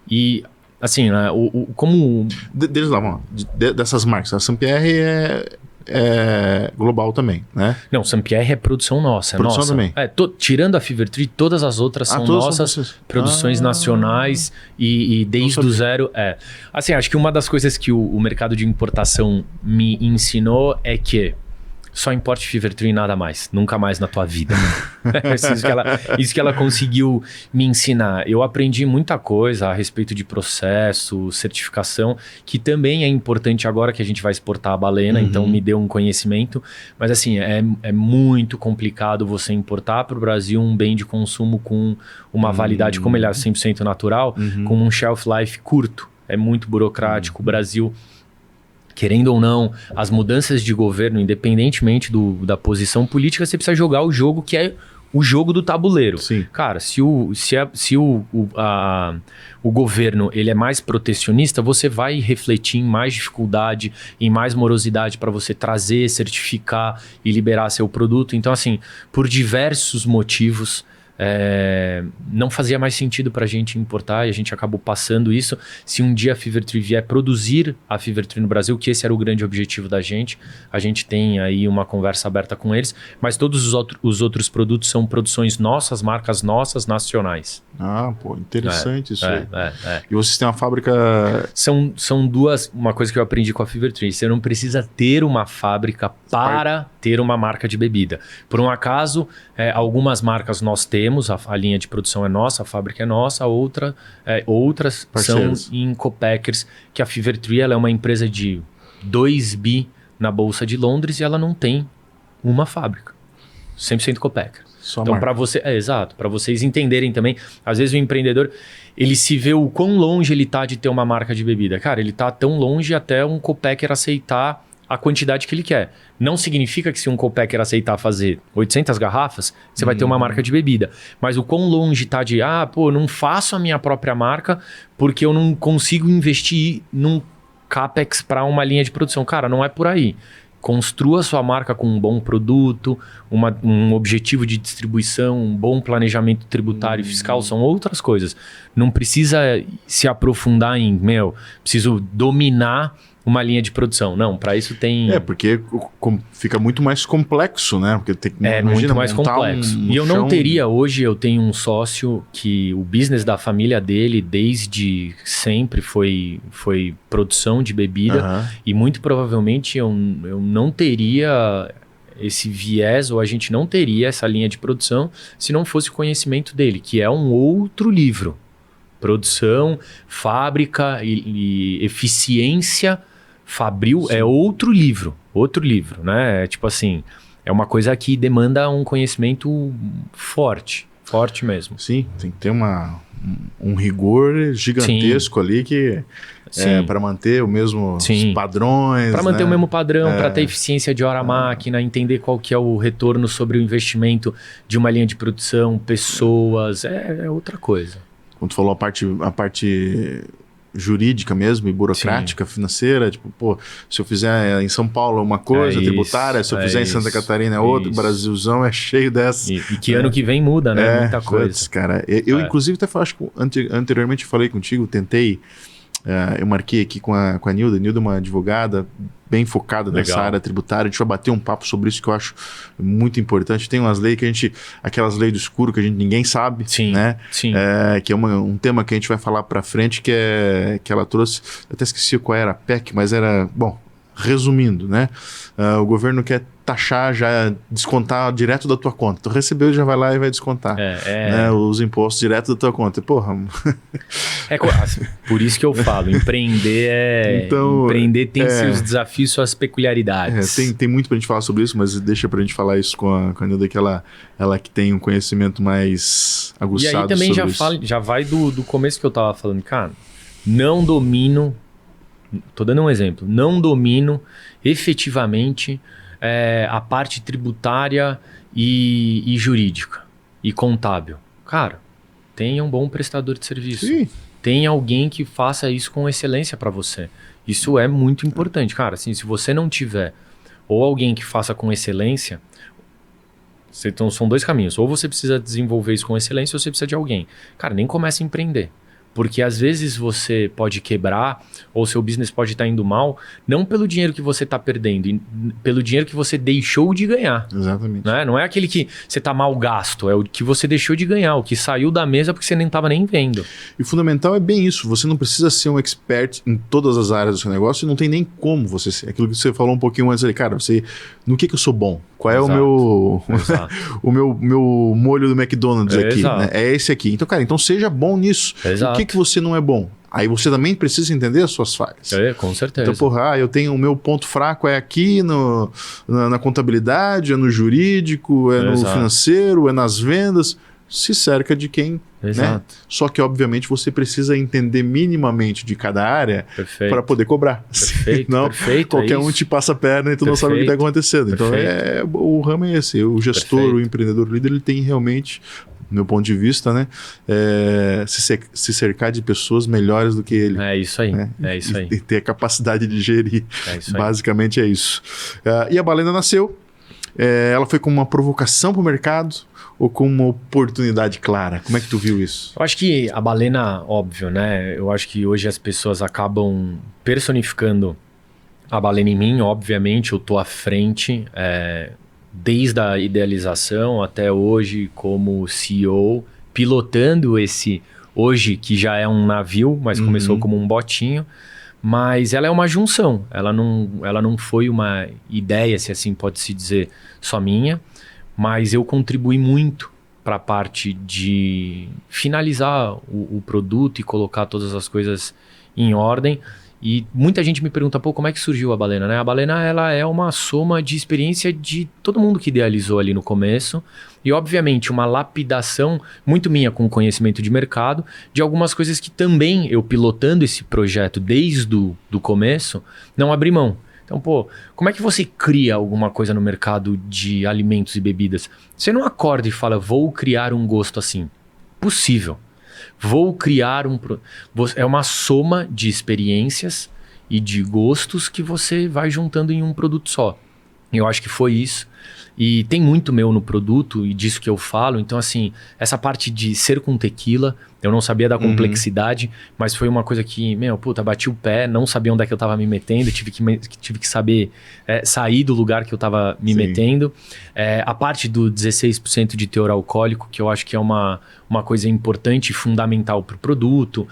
E... assim, né, como... Deles lá, vamos lá. Dessas marcas, a Saint-Pierre é global também, né? Não, Saint-Pierre é produção nossa. Produção nossa. também. Tirando a Fever Tree, todas as outras são nossas produções nacionais e desde o zero. Assim, acho que uma das coisas que o mercado de importação me ensinou é que só importe Fever Tree e nada mais. Nunca mais na tua vida. Isso que ela conseguiu me ensinar. Eu aprendi muita coisa a respeito de processo, certificação, que também é importante agora que a gente vai exportar a Balena, então me deu um conhecimento. Mas assim, é muito complicado você importar para o Brasil um bem de consumo com uma validade, como ele é 100% natural, com um shelf life curto. É muito burocrático. O Brasil... querendo ou não, as mudanças de governo, independentemente da posição política, você precisa jogar o jogo que é o jogo do tabuleiro. Sim. Cara, se o governo ele é mais protecionista, você vai refletir em mais dificuldade, em mais morosidade para você trazer, certificar e liberar seu produto. Então, assim, por diversos motivos... não fazia mais sentido para a gente importar e a gente acabou passando isso. Se um dia a Fever Tree vier produzir a Fever Tree no Brasil, que esse era o grande objetivo da gente, a gente tem aí uma conversa aberta com eles, mas todos os outros produtos são produções nossas, marcas nossas, nacionais. Interessante isso aí. E vocês têm uma fábrica... São duas... Uma coisa que eu aprendi com a Fever Tree, você não precisa ter uma fábrica para ter uma marca de bebida. Por um acaso, algumas marcas nós temos, a linha de produção é nossa, a fábrica é nossa, outras parceiros. São em co-packers, que a Fever Tree ela é uma empresa de 2 bi na Bolsa de Londres e ela não tem uma fábrica. 100% co-packer. Então, para você, exato, para vocês entenderem também, às vezes o empreendedor, ele se vê o quão longe ele tá de ter uma marca de bebida. Cara, ele tá tão longe até um co-packer aceitar a quantidade que ele quer. Não significa que se um co-packer aceitar fazer 800 garrafas, você vai ter uma marca de bebida. Mas o quão longe tá de, não faço a minha própria marca porque eu não consigo investir num capex para uma linha de produção. Cara, não é por aí. Construa sua marca com um bom produto, um objetivo de distribuição, um bom planejamento tributário e fiscal, são outras coisas. Não precisa se aprofundar em, preciso dominar uma linha de produção. Não, para isso tem... porque fica muito mais complexo, né? Porque tem que, muito mais complexo. E eu não teria, hoje eu tenho um sócio que o business da família dele, desde sempre, foi produção de bebida. E muito provavelmente eu não teria esse viés, ou a gente não teria essa linha de produção, se não fosse o conhecimento dele, que é um outro livro. Produção, fábrica e eficiência fabril. Sim. É outro livro, né? Tipo assim, é uma coisa que demanda um conhecimento forte mesmo. Sim, tem que ter um rigor gigantesco ali que para manter o mesmo padrões. Para manter o mesmo padrão, para ter eficiência de hora-máquina, entender qual que é o retorno sobre o investimento de uma linha de produção, pessoas, é outra coisa. Quando tu falou a parte jurídica mesmo e burocrática, financeira, tipo, se eu fizer em São Paulo uma coisa tributária, se eu fizer em Santa Catarina é outra, o Brasilzão é cheio dessas. E que ano que vem muda, né? Muita coisa. Cara, eu inclusive até acho que anteriormente falei contigo, tentei, eu marquei aqui com a Nilda. Nilda é uma advogada bem focada nessa área tributária. A gente vai bater um papo sobre isso que eu acho muito importante. Tem umas leis que aquelas leis do escuro que ninguém sabe, né? Sim. Que é um tema que a gente vai falar para frente, que ela trouxe, eu até esqueci qual era a PEC, mas era, bom, resumindo, né? O governo quer taxar, já descontar direto da tua conta. Tu recebeu, já vai lá e vai descontar. Né, os impostos direto da tua conta. Porra. Por isso que eu falo, empreender empreender tem seus desafios, suas peculiaridades. Tem muito pra gente falar sobre isso, mas deixa pra gente falar isso com a Nilda, que ela que tem um conhecimento mais aguçado. E aí também já vai do começo que eu tava falando, cara, não domino, tô dando um exemplo, não domino efetivamente a parte tributária e jurídica e contábil. Cara, tenha um bom prestador de serviço. Sim. Tenha alguém que faça isso com excelência para você. Isso é muito importante. Cara, assim, se você não tiver ou alguém que faça com excelência, então são dois caminhos. Ou você precisa desenvolver isso com excelência ou você precisa de alguém. Cara, nem comece a empreender. Porque às vezes você pode quebrar ou seu business pode estar indo mal, não pelo dinheiro que você está perdendo, pelo dinheiro que você deixou de ganhar. Exatamente. Né? Não é aquele que você está mal gasto, é o que você deixou de ganhar, o que saiu da mesa porque você nem estava nem vendo. E o fundamental é bem isso, você não precisa ser um expert em todas as áreas do seu negócio e não tem nem como você ser. Aquilo que você falou um pouquinho antes ali, cara, no que eu sou bom? Qual é o meu meu molho do McDonald's aqui? Né? É esse aqui. Então, cara, seja bom nisso. Exato. O que você não é bom? Aí você também precisa entender as suas falhas. Com certeza. Então, eu tenho o meu ponto fraco é aqui na contabilidade, é no jurídico, é no financeiro, é nas vendas. Se cerca de quem, né? Só que, obviamente, você precisa entender minimamente de cada área para poder cobrar. Perfeito, Não, perfeito, qualquer um te passa a perna e tu não sabe o que está acontecendo. Então, o ramo é esse. O gestor, o empreendedor líder, ele tem realmente, do meu ponto de vista, né, se cercar de pessoas melhores do que ele. É isso aí. Né? É isso aí. E ter a capacidade de gerir. Basicamente é isso. E a Balena nasceu. Ela foi com uma provocação para o mercado ou com uma oportunidade clara? Como é que tu viu isso? Eu acho que a Balena, óbvio, né? Eu acho que hoje as pessoas acabam personificando a Balena em mim. Obviamente, eu tô à frente, desde a idealização até hoje como CEO, pilotando esse, hoje que já é um navio, mas começou como um botinho. Mas ela é uma junção, ela não foi uma ideia, se assim pode se dizer, só minha, mas eu contribuí muito para a parte de finalizar o produto e colocar todas as coisas em ordem. E muita gente me pergunta, como é que surgiu a Balena, né? A Balena, ela é uma soma de experiência de todo mundo que idealizou ali no começo e, obviamente, uma lapidação muito minha com conhecimento de mercado de algumas coisas que também eu, pilotando esse projeto desde o começo, não abri mão. Então, como é que você cria alguma coisa no mercado de alimentos e bebidas? Você não acorda e fala, vou criar um gosto assim. Possível. Vou criar é uma soma de experiências e de gostos que você vai juntando em um produto só. Eu acho que foi isso. E tem muito meu no produto e disso que eu falo. Então, assim, essa parte de ser com tequila, eu não sabia da complexidade, mas foi uma coisa que, bati o pé, não sabia onde é que eu tava me metendo, tive que saber sair do lugar que eu tava me metendo. A parte do 16% de teor alcoólico, que eu acho que é uma coisa importante e fundamental para o produto.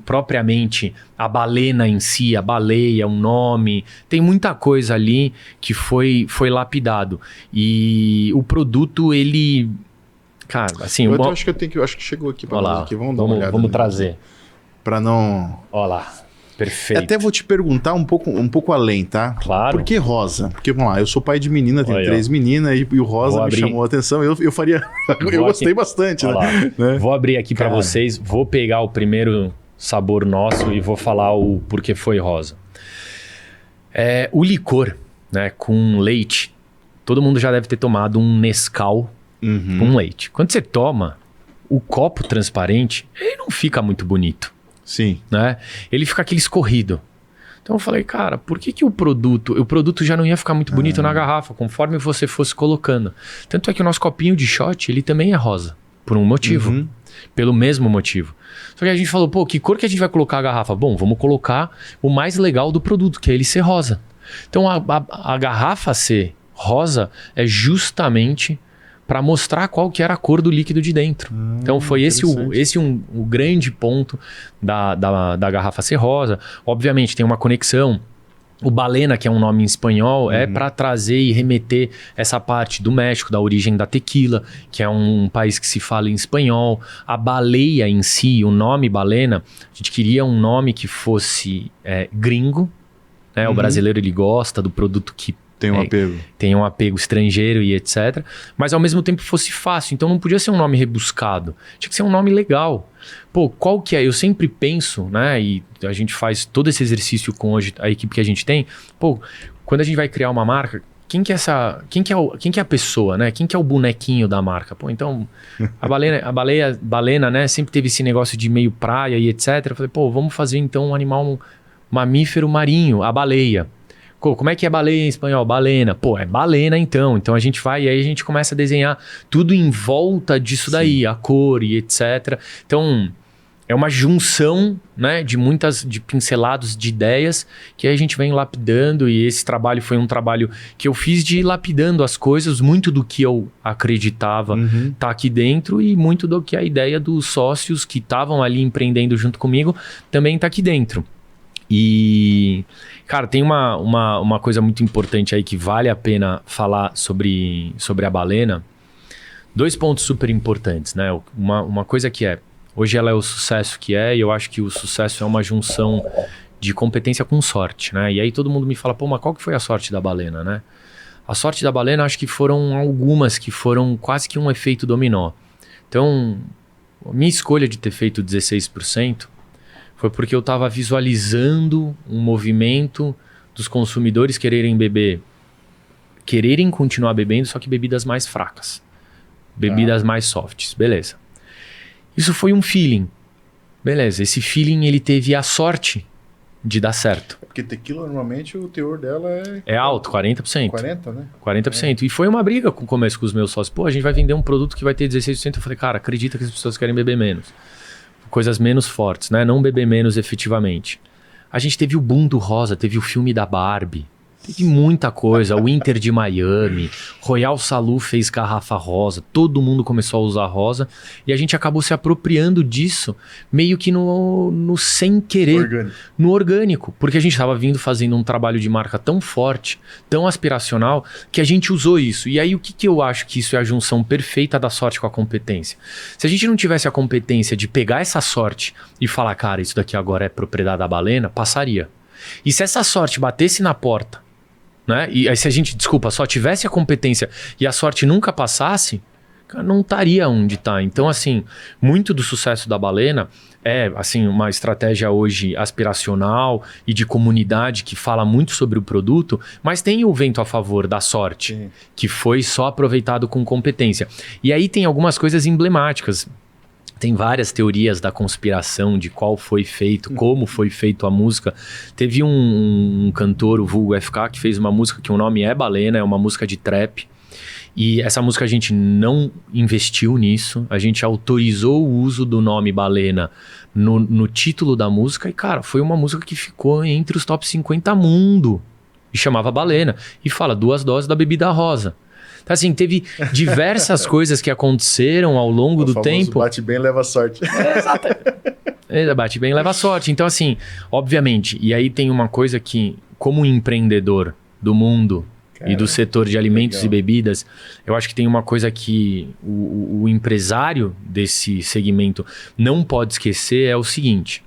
Propriamente, a balena em si, a baleia, um nome, tem muita coisa ali que foi lapidado. E o produto, ele... Cara, assim... Eu acho que chegou aqui para nós aqui. Vamos dar uma olhada. Vamos trazer. Para não... Olha lá. Perfeito. Até vou te perguntar um pouco além, tá? Claro. Por que rosa? Porque, vamos lá, eu sou pai de menina, tenho 3 meninas e o rosa me chamou a atenção. Eu faria... eu gostei bastante, né? Vou abrir aqui para vocês, vou pegar o primeiro sabor nosso e vou falar o porquê foi rosa. O licor, né, com leite. Todo mundo já deve ter tomado um Nescau com leite. Quando você toma, o copo transparente, ele não fica muito bonito. Sim. Né? Ele fica aquele escorrido. Então eu falei, cara, por que o produto já não ia ficar muito bonito na garrafa, conforme você fosse colocando? Tanto é que o nosso copinho de shot, ele também é rosa, por um motivo. Pelo mesmo motivo. Só que a gente falou, que cor que a gente vai colocar a garrafa? Bom, vamos colocar o mais legal do produto, que é ele ser rosa. Então a garrafa ser rosa é justamente para mostrar qual que era a cor do líquido de dentro. Então foi esse o grande ponto da garrafa ser rosa. Obviamente tem uma conexão O Balena, que é um nome em espanhol, é para trazer e remeter essa parte do México, da origem da tequila, que é um país que se fala em espanhol. A baleia em si, o nome Balena, a gente queria um nome que fosse gringo, né? O brasileiro ele gosta do produto que tem um apego. Tem um apego estrangeiro e etc. Mas ao mesmo tempo fosse fácil. Então não podia ser um nome rebuscado. Tinha que ser um nome legal. Pô, qual que é? Eu sempre penso, né? E a gente faz todo esse exercício com hoje a equipe que a gente tem. Pô, quando a gente vai criar uma marca, quem que é a pessoa, né? Quem que é o bonequinho da marca? Pô, então a balena, né? Sempre teve esse negócio de meio praia e etc. Eu falei, pô, vamos fazer então um animal, um mamífero marinho, a baleia. Como é que é baleia em espanhol? Balena. Pô, é balena então. Então a gente vai e aí a gente começa a desenhar tudo em volta disso daí, a cor e etc. Então é uma junção, né, de pincelados de ideias que a gente vem lapidando, e esse trabalho foi um trabalho que eu fiz de ir lapidando as coisas. Muito do que eu acreditava tá aqui dentro, e muito do que a ideia dos sócios que estavam ali empreendendo junto comigo também tá aqui dentro. E, cara, tem uma coisa muito importante aí que vale a pena falar sobre a Balena. 2 pontos super importantes, né? Uma coisa que hoje ela é o sucesso que é, e eu acho que o sucesso é uma junção de competência com sorte, né? E aí todo mundo me fala, pô, mas qual que foi a sorte da Balena, né? A sorte da Balena, acho que foram algumas que foram quase que um efeito dominó. Então, a minha escolha de ter feito 16%, foi porque eu estava visualizando um movimento dos consumidores quererem continuar bebendo, só que bebidas mais fracas. Bebidas mais softs, beleza. Isso foi um feeling. Beleza, esse feeling ele teve a sorte de dar certo. Porque tequila, normalmente, o teor dela é alto, 40%. 40%, né? 40%. E foi uma briga com o começo com os meus sócios. Pô, a gente vai vender um produto que vai ter 16%. Eu falei, cara, acredita que as pessoas querem beber menos. Coisas menos fortes, né? Não beber menos efetivamente. A gente teve o boom do rosa, teve o filme da Barbie. Teve muita coisa, o Inter de Miami, Royal Salud fez garrafa rosa, todo mundo começou a usar rosa e a gente acabou se apropriando disso meio que no sem querer, no orgânico, porque a gente estava fazendo um trabalho de marca tão forte, tão aspiracional, que a gente usou isso. E aí o que eu acho que isso é a junção perfeita da sorte com a competência? Se a gente não tivesse a competência de pegar essa sorte e falar, cara, isso daqui agora é propriedade da Balena, passaria. E se essa sorte batesse na porta, né? E aí se a gente, só tivesse a competência e a sorte nunca passasse, cara, não estaria onde está. Então, assim, muito do sucesso da Balena é, assim, uma estratégia hoje aspiracional e de comunidade que fala muito sobre o produto, mas tem o vento a favor da sorte, que foi só aproveitado com competência. E aí tem algumas coisas emblemáticas. Tem várias teorias da conspiração de qual foi feito, como foi feito a música. Teve um cantor, o vulgo FK, que fez uma música que o nome é Balena, é uma música de trap. E essa música a gente não investiu nisso, a gente autorizou o uso do nome Balena no título da música. E, cara, foi uma música que ficou entre os top 50 mundo. E chamava Balena. E fala 2 doses da bebida rosa. Então, assim, teve diversas coisas que aconteceram ao longo do tempo. Bate bem, leva sorte. Exato. Bate bem, leva sorte. Então, assim, obviamente, e aí tem uma coisa que, como empreendedor do mundo e do setor de alimentos e bebidas, eu acho que tem uma coisa que o empresário desse segmento não pode esquecer, é o seguinte: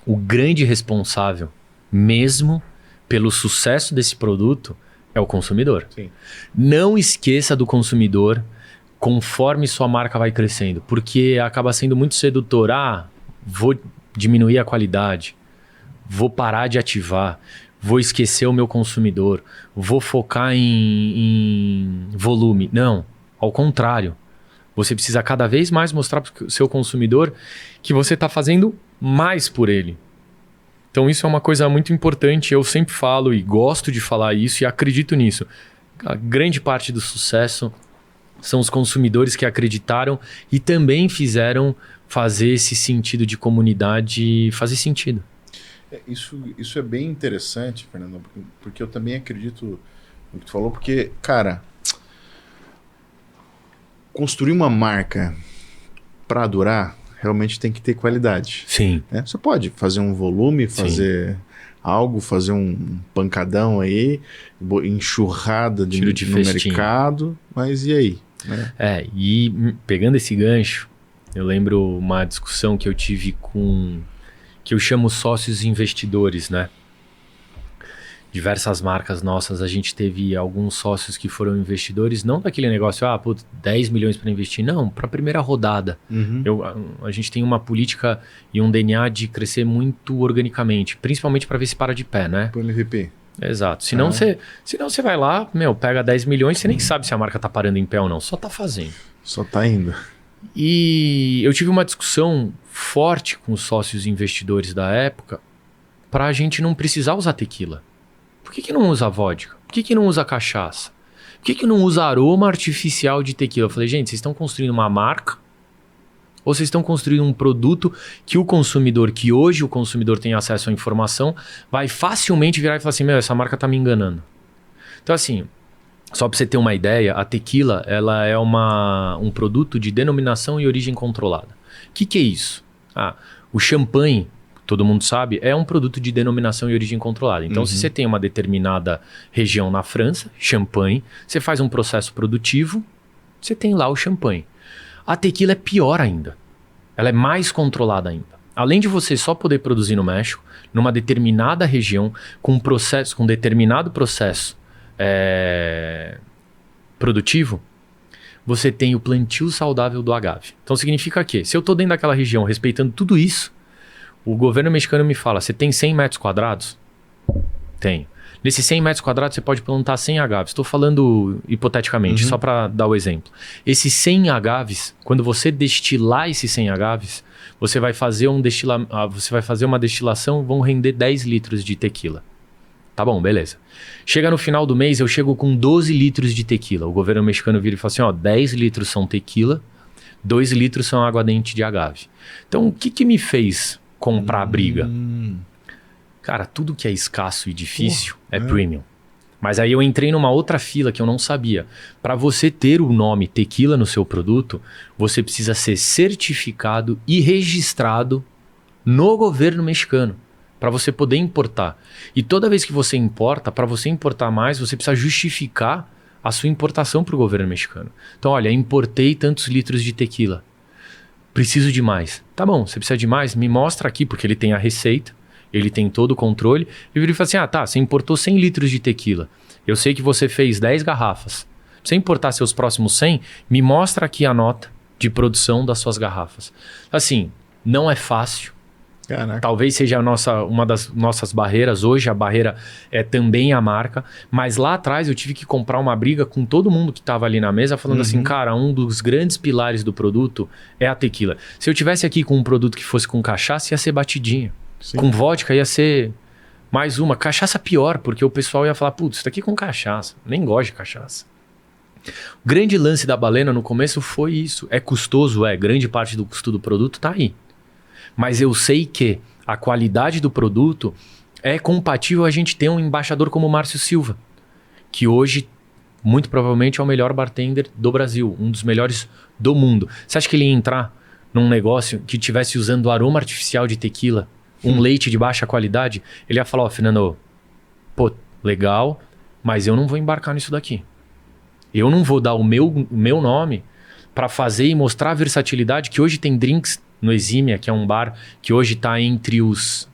o grande responsável mesmo pelo sucesso desse produto é o consumidor. Sim. Não esqueça do consumidor conforme sua marca vai crescendo, porque acaba sendo muito sedutor. Vou diminuir a qualidade, vou parar de ativar, vou esquecer o meu consumidor, vou focar em volume. Não, ao contrário. Você precisa cada vez mais mostrar para o seu consumidor que você está fazendo mais por ele. Então isso é uma coisa muito importante, eu sempre falo e gosto de falar isso e acredito nisso. A grande parte do sucesso são os consumidores que acreditaram e também fizeram fazer esse sentido de comunidade fazer sentido. Isso é bem interessante, Fernando, porque eu também acredito no que tu falou, porque, cara, construir uma marca para durar realmente tem que ter qualidade. Sim. Né? Você pode fazer um volume, fazer algo, fazer um pancadão aí, enxurrada no festim. mercado, mas e aí? Né? E pegando esse gancho, eu lembro uma discussão que eu tive que eu chamo sócios investidores, né? Diversas marcas nossas, a gente teve alguns sócios que foram investidores, não daquele negócio, 10 milhões para investir, não, para a primeira rodada. A gente tem uma política e um DNA de crescer muito organicamente, principalmente para ver se para de pé, né? Pro MVP. Exato. Senão você vai lá, pega 10 milhões, você nem sabe se a marca tá parando em pé ou não, só tá fazendo. Só tá indo. E eu tive uma discussão forte com os sócios investidores da época para a gente não precisar usar tequila. Por que não usa vodka? Por que não usa cachaça? Por que não usa aroma artificial de tequila? Eu falei, gente, vocês estão construindo uma marca ou vocês estão construindo um produto que que hoje o consumidor tem acesso à informação, vai facilmente virar e falar assim, essa marca tá me enganando. Então assim, só para você ter uma ideia, a tequila ela é um produto de denominação e origem controlada. O que é isso? O champanhe, todo mundo sabe, é um produto de denominação e origem controlada. Então, se você tem uma determinada região na França, champanhe, você faz um processo produtivo, você tem lá o champanhe. A tequila é pior ainda. Ela é mais controlada ainda. Além de você só poder produzir no México, numa determinada região, com determinado processo produtivo, você tem o plantio saudável do agave. Então, significa que, se eu estou dentro daquela região respeitando tudo isso, o governo mexicano me fala, você tem 100 metros quadrados? Tenho. Nesses 100 metros quadrados você pode plantar 100 agaves. Estou falando hipoteticamente, só para dar o exemplo. Esses 100 agaves, quando você destilar esses 100 agaves, você vai fazer uma destilação, vão render 10 litros de tequila. Tá bom, beleza. Chega no final do mês, eu chego com 12 litros de tequila. O governo mexicano vira e fala assim, 10 litros são tequila, 2 litros são aguardente de agave. Então, o que me fez comprar a briga? Cara, tudo que é escasso e difícil é premium. Mas aí eu entrei numa outra fila que eu não sabia. Para você ter o nome tequila no seu produto, você precisa ser certificado e registrado no governo mexicano para você poder importar. E toda vez que você importa, para você importar mais, você precisa justificar a sua importação para o governo mexicano. Então, olha, importei tantos litros de tequila. Preciso de mais. Tá bom, você precisa de mais? Me mostra aqui, porque ele tem a receita, ele tem todo o controle. E ele fala assim, você importou 100 litros de tequila. Eu sei que você fez 10 garrafas. Pra você importar seus próximos 100, me mostra aqui a nota de produção das suas garrafas. Assim, não é fácil. Caraca. Talvez seja uma das nossas barreiras. Hoje a barreira é também a marca. Mas lá atrás eu tive que comprar uma briga com todo mundo que estava ali na mesa, falando assim, cara, um dos grandes pilares do produto é a tequila. Se eu tivesse aqui com um produto que fosse com cachaça, ia ser batidinha. Sim. Com vodka ia ser mais uma. Cachaça pior, porque o pessoal ia falar, putz, isso daqui com cachaça. Nem gosto de cachaça. O grande lance da Balena no começo foi isso. É custoso, grande parte do custo do produto tá aí. Mas eu sei que a qualidade do produto é compatível a gente ter um embaixador como o Márcio Silva, que hoje, muito provavelmente, é o melhor bartender do Brasil, um dos melhores do mundo. Você acha que ele ia entrar num negócio que estivesse usando aroma artificial de tequila, um leite de baixa qualidade? Ele ia falar, Fernando, legal, mas eu não vou embarcar nisso daqui. Eu não vou dar o meu nome para fazer e mostrar a versatilidade que hoje tem drinks no Exímia, que é um bar que hoje está entre os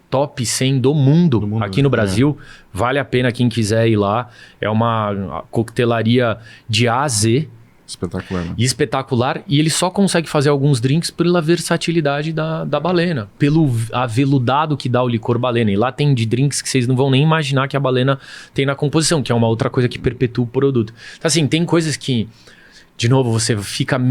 top 100 do mundo aqui no Brasil. Vale a pena quem quiser ir lá. É uma coquetelaria de A a Z. Espetacular, né? Espetacular. E ele só consegue fazer alguns drinks pela versatilidade da Balena. Pelo aveludado que dá o licor Balena. E lá tem de drinks que vocês não vão nem imaginar que a Balena tem na composição, que é uma outra coisa que perpetua o produto. Então, assim, tem coisas que... De novo, você fica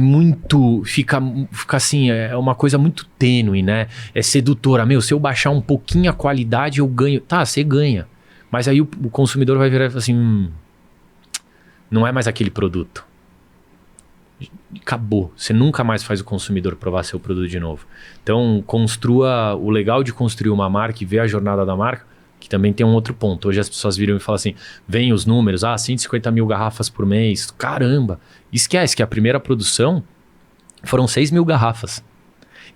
assim, é uma coisa muito tênue, né? É sedutora. Se eu baixar um pouquinho a qualidade, eu ganho. Tá, você ganha. Mas aí o consumidor vai virar e falar assim, não é mais aquele produto. Acabou. Você nunca mais faz o consumidor provar seu produto de novo. Então, construa... O legal de construir uma marca e ver a jornada da marca, que também tem um outro ponto. Hoje as pessoas viram e falam assim, vem os números, 150 mil garrafas por mês. Caramba! Esquece que a primeira produção foram 6 mil garrafas.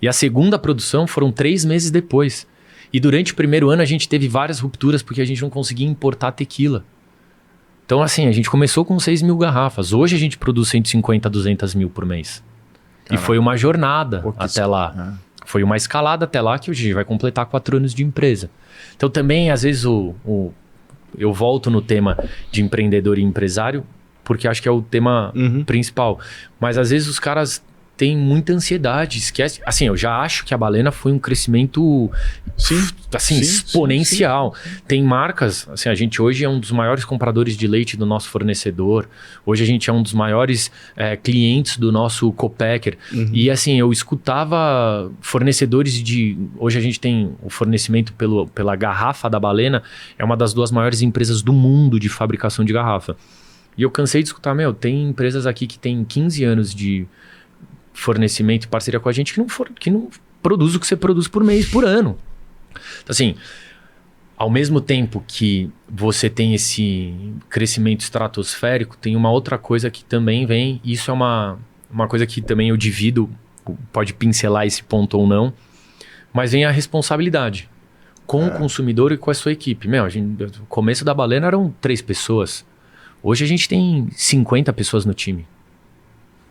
E a segunda produção foram 3 meses depois. E durante o primeiro ano a gente teve várias rupturas porque a gente não conseguia importar tequila. Então assim, a gente começou com 6 mil garrafas. Hoje a gente produz 150 a 200 mil por mês. Caramba. E foi uma jornada até lá. Foi uma escalada até lá que a gente vai completar 4 anos de empresa. Então também, às vezes, eu volto no tema de empreendedor e empresário, porque acho que é o tema principal. Mas às vezes os caras têm muita ansiedade, esquece. Assim, eu já acho que a Balena foi um crescimento exponencial. Sim. Tem marcas, assim, a gente hoje é um dos maiores compradores de leite do nosso fornecedor. Hoje a gente é um dos maiores clientes do nosso co-packer. E assim, eu escutava fornecedores de... Hoje a gente tem o fornecimento pela garrafa da Balena, é uma das 2 maiores empresas do mundo de fabricação de garrafa. E eu cansei de escutar, tem empresas aqui que tem 15 anos de fornecimento e parceria com a gente que não produz o que você produz por mês, por ano. Então, assim, ao mesmo tempo que você tem esse crescimento estratosférico, tem uma outra coisa que também vem, e isso é uma coisa que também eu divido, pode pincelar esse ponto ou não, mas vem a responsabilidade com o consumidor e com a sua equipe. No começo da Balena eram 3 pessoas. Hoje a gente tem 50 pessoas no time.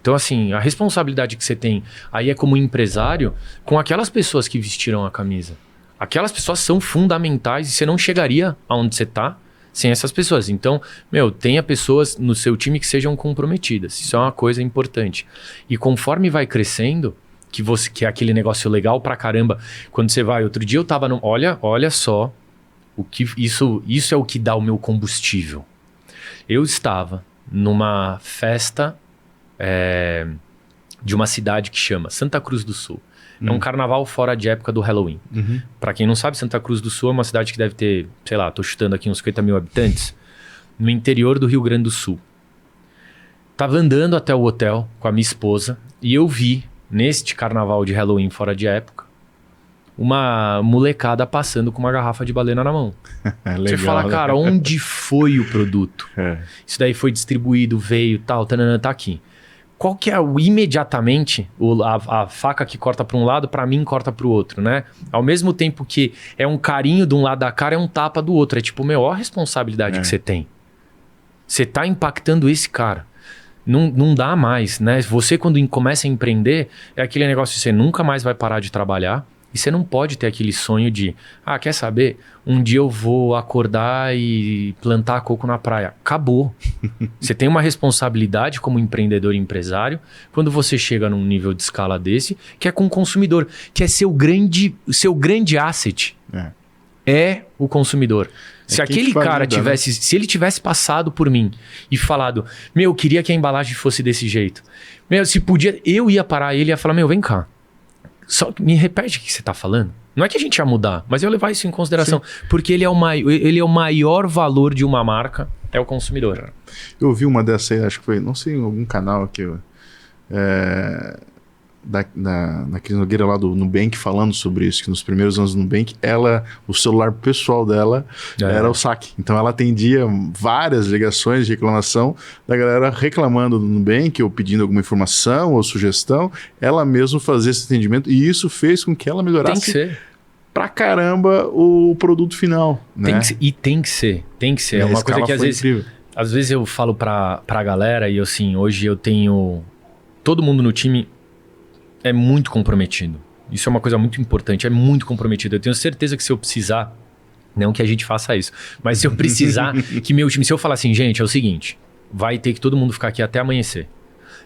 Então, assim, a responsabilidade que você tem aí é como empresário com aquelas pessoas que vestiram a camisa. Aquelas pessoas são fundamentais e você não chegaria aonde você está sem essas pessoas. Então, tenha pessoas no seu time que sejam comprometidas. Isso é uma coisa importante. E conforme vai crescendo, que é aquele negócio legal pra caramba, quando você vai... Outro dia eu tava no... Olha só, isso é o que dá o meu combustível. Eu estava numa festa... de uma cidade que chama Santa Cruz do Sul. É um carnaval fora de época do Halloween. Pra quem não sabe, Santa Cruz do Sul é uma cidade que deve ter, sei lá, tô chutando aqui uns 50 mil habitantes, no interior do Rio Grande do Sul. Tava andando até o hotel com a minha esposa e eu vi, neste carnaval de Halloween fora de época, uma molecada passando com uma garrafa de Balena na mão. Legal, você fala, cara, onde foi o produto? Isso daí foi distribuído, veio, tal, tá aqui. Qual que é imediatamente a faca que corta para um lado, para mim corta para o outro, né? Ao mesmo tempo que é um carinho de um lado da cara, é um tapa do outro. É tipo, a responsabilidade que você tem. Você tá impactando esse cara. Não dá mais, né? Você quando começa a empreender, é aquele negócio que você nunca mais vai parar de trabalhar. E você não pode ter aquele sonho de, quer saber? Um dia eu vou acordar e plantar coco na praia. Acabou. Você tem uma responsabilidade como empreendedor e empresário quando você chega num nível de escala desse, que é com o consumidor, que é seu grande asset. É o consumidor. Se aquele cara tivesse, se ele tivesse passado por mim e falado, eu queria que a embalagem fosse desse jeito. Se podia, eu ia parar ele e ia falar, vem cá. Só me repete o que você está falando. Não é que a gente ia mudar, mas eu levar isso em consideração. Sim. Porque ele é o maior valor de uma marca, é o consumidor. Eu ouvi uma dessa aí, acho que foi, não sei, em algum canal aqui, da Cris Nogueira lá do Nubank falando sobre isso, que nos primeiros anos do Nubank, o celular pessoal dela era o saque. Então ela atendia várias ligações de reclamação da galera reclamando do Nubank ou pedindo alguma informação ou sugestão. Ela mesma fazia esse atendimento e isso fez com que ela melhorasse pra caramba o produto final. Né? Tem que ser. É uma coisa que às vezes eu falo pra galera e assim, hoje eu tenho todo mundo no time é muito comprometido. Isso é uma coisa muito importante, é muito comprometido. Eu tenho certeza que se eu precisar, não que a gente faça isso, mas se eu precisar que meu time, se eu falar assim, gente, é o seguinte, vai ter que todo mundo ficar aqui até amanhecer.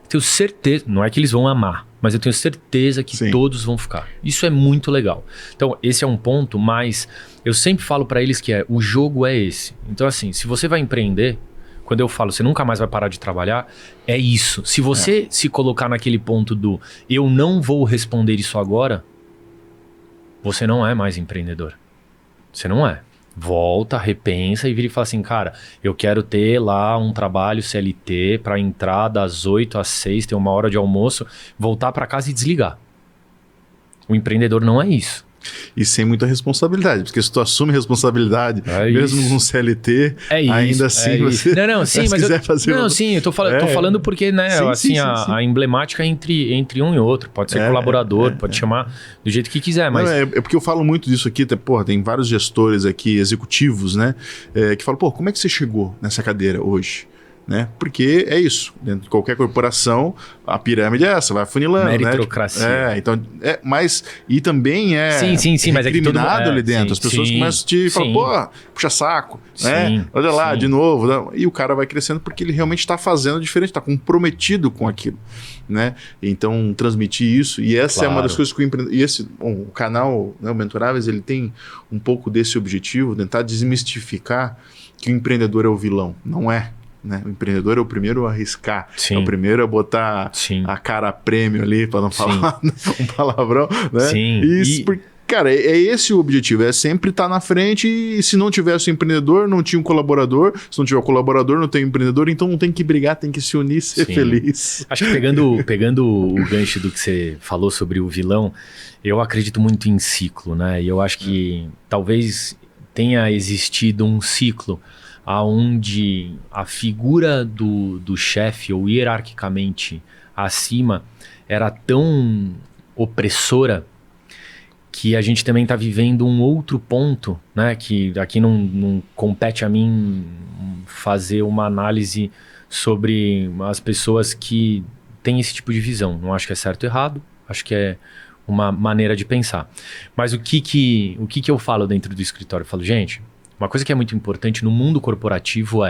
Eu tenho certeza, não é que eles vão amar, mas eu tenho certeza que todos vão ficar. Isso é muito legal. Então, esse é um ponto, mas eu sempre falo para eles que o jogo é esse. Então, assim, se você vai empreender, quando eu falo, você nunca mais vai parar de trabalhar, é isso. Se você se colocar naquele ponto do eu não vou responder isso agora, você não é mais empreendedor. Você não é. Volta, repensa e vira e fala assim, cara, eu quero ter lá um trabalho CLT para entrar das 8 às 6, ter 1 hora de almoço, voltar para casa e desligar. O empreendedor não é isso. E sem muita responsabilidade, porque se tu assume responsabilidade, mesmo com CLT, ainda assim você... Não, sim, mas quiser fazer... Não, sim, eu tô falando porque, né, sim. A emblemática é entre um e outro. Pode ser colaborador, pode chamar do jeito que quiser, mas... Não, é porque eu falo muito disso aqui, tem vários gestores aqui, executivos, né, que falam, como é que você chegou nessa cadeira hoje? Né? Porque é isso, dentro de qualquer corporação a pirâmide é essa, vai afunilando, meritocracia, né? Então, mas e também é sim, mas é que todo mundo, ali dentro, as pessoas começam a te falar, puxa saco, né? Olha lá, de novo, e o cara vai crescendo porque ele realmente está fazendo diferente, está comprometido com aquilo, né? Então transmitir isso, e essa é uma das coisas que o canal, né, o Mentoráveis, ele tem um pouco desse objetivo, tentar desmistificar que o empreendedor é o vilão, não é. Né? O empreendedor é o primeiro a arriscar, é o primeiro a botar a cara a prêmio ali, para não falar um palavrão, né? Cara, é esse o objetivo, é sempre estar na frente, e se não tivesse um empreendedor, não tinha um colaborador, se não tiver um colaborador, não tem um empreendedor, então não tem que brigar, tem que se unir, ser feliz. Acho que pegando o gancho do que você falou sobre o vilão, eu acredito muito em ciclo, né? E eu acho que talvez tenha existido um ciclo aonde a figura do chefe, ou hierarquicamente acima, era tão opressora que a gente também está vivendo um outro ponto, né? Que aqui não compete a mim fazer uma análise sobre as pessoas que têm esse tipo de visão. Não acho que é certo ou errado, acho que é uma maneira de pensar. Mas o que eu falo dentro do escritório? Eu falo, gente... Uma coisa que é muito importante no mundo corporativo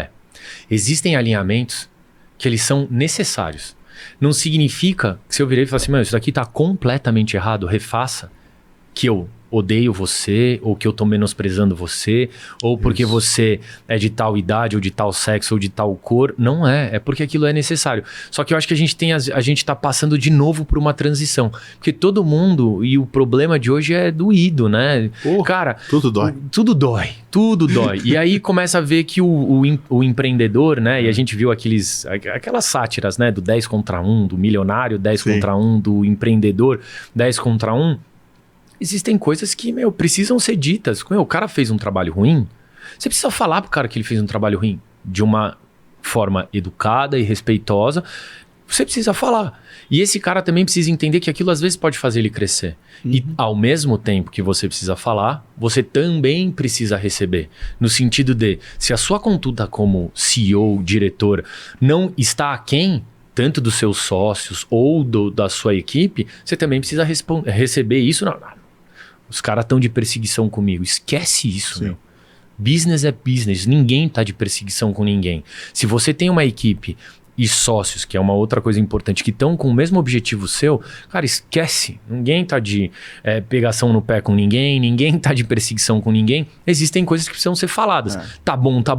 existem alinhamentos que eles são necessários. Não significa que se eu virei e falar assim, isso daqui está completamente errado, refaça, que eu odeio você, ou que eu tô menosprezando você, ou porque você é de tal idade, ou de tal sexo, ou de tal cor. Não é porque aquilo é necessário. Só que eu acho que a gente tá passando de novo por uma transição. Porque todo mundo, e o problema de hoje é doído, né? Cara, tudo dói. Tudo dói. E aí começa a ver que o empreendedor, né? E a gente viu aquelas sátiras, né? Do 10 contra 1, do milionário 10 contra 1, do empreendedor 10 contra 1. Existem coisas que, precisam ser ditas. O cara fez um trabalho ruim, você precisa falar pro cara que ele fez um trabalho ruim de uma forma educada e respeitosa. Você precisa falar. E esse cara também precisa entender que aquilo às vezes pode fazer ele crescer. E ao mesmo tempo que você precisa falar, você também precisa receber. No sentido de, se a sua conduta como CEO, diretor, não está aquém, tanto dos seus sócios ou da sua equipe, você também precisa receber isso. Os caras estão de perseguição comigo. Esquece isso, meu. Business é business. Ninguém está de perseguição com ninguém. Se você tem uma equipe e sócios, que é uma outra coisa importante, que estão com o mesmo objetivo seu, cara, esquece. Ninguém tá de pegação no pé com ninguém tá de perseguição com ninguém. Existem coisas que precisam ser faladas. Tá bom, tá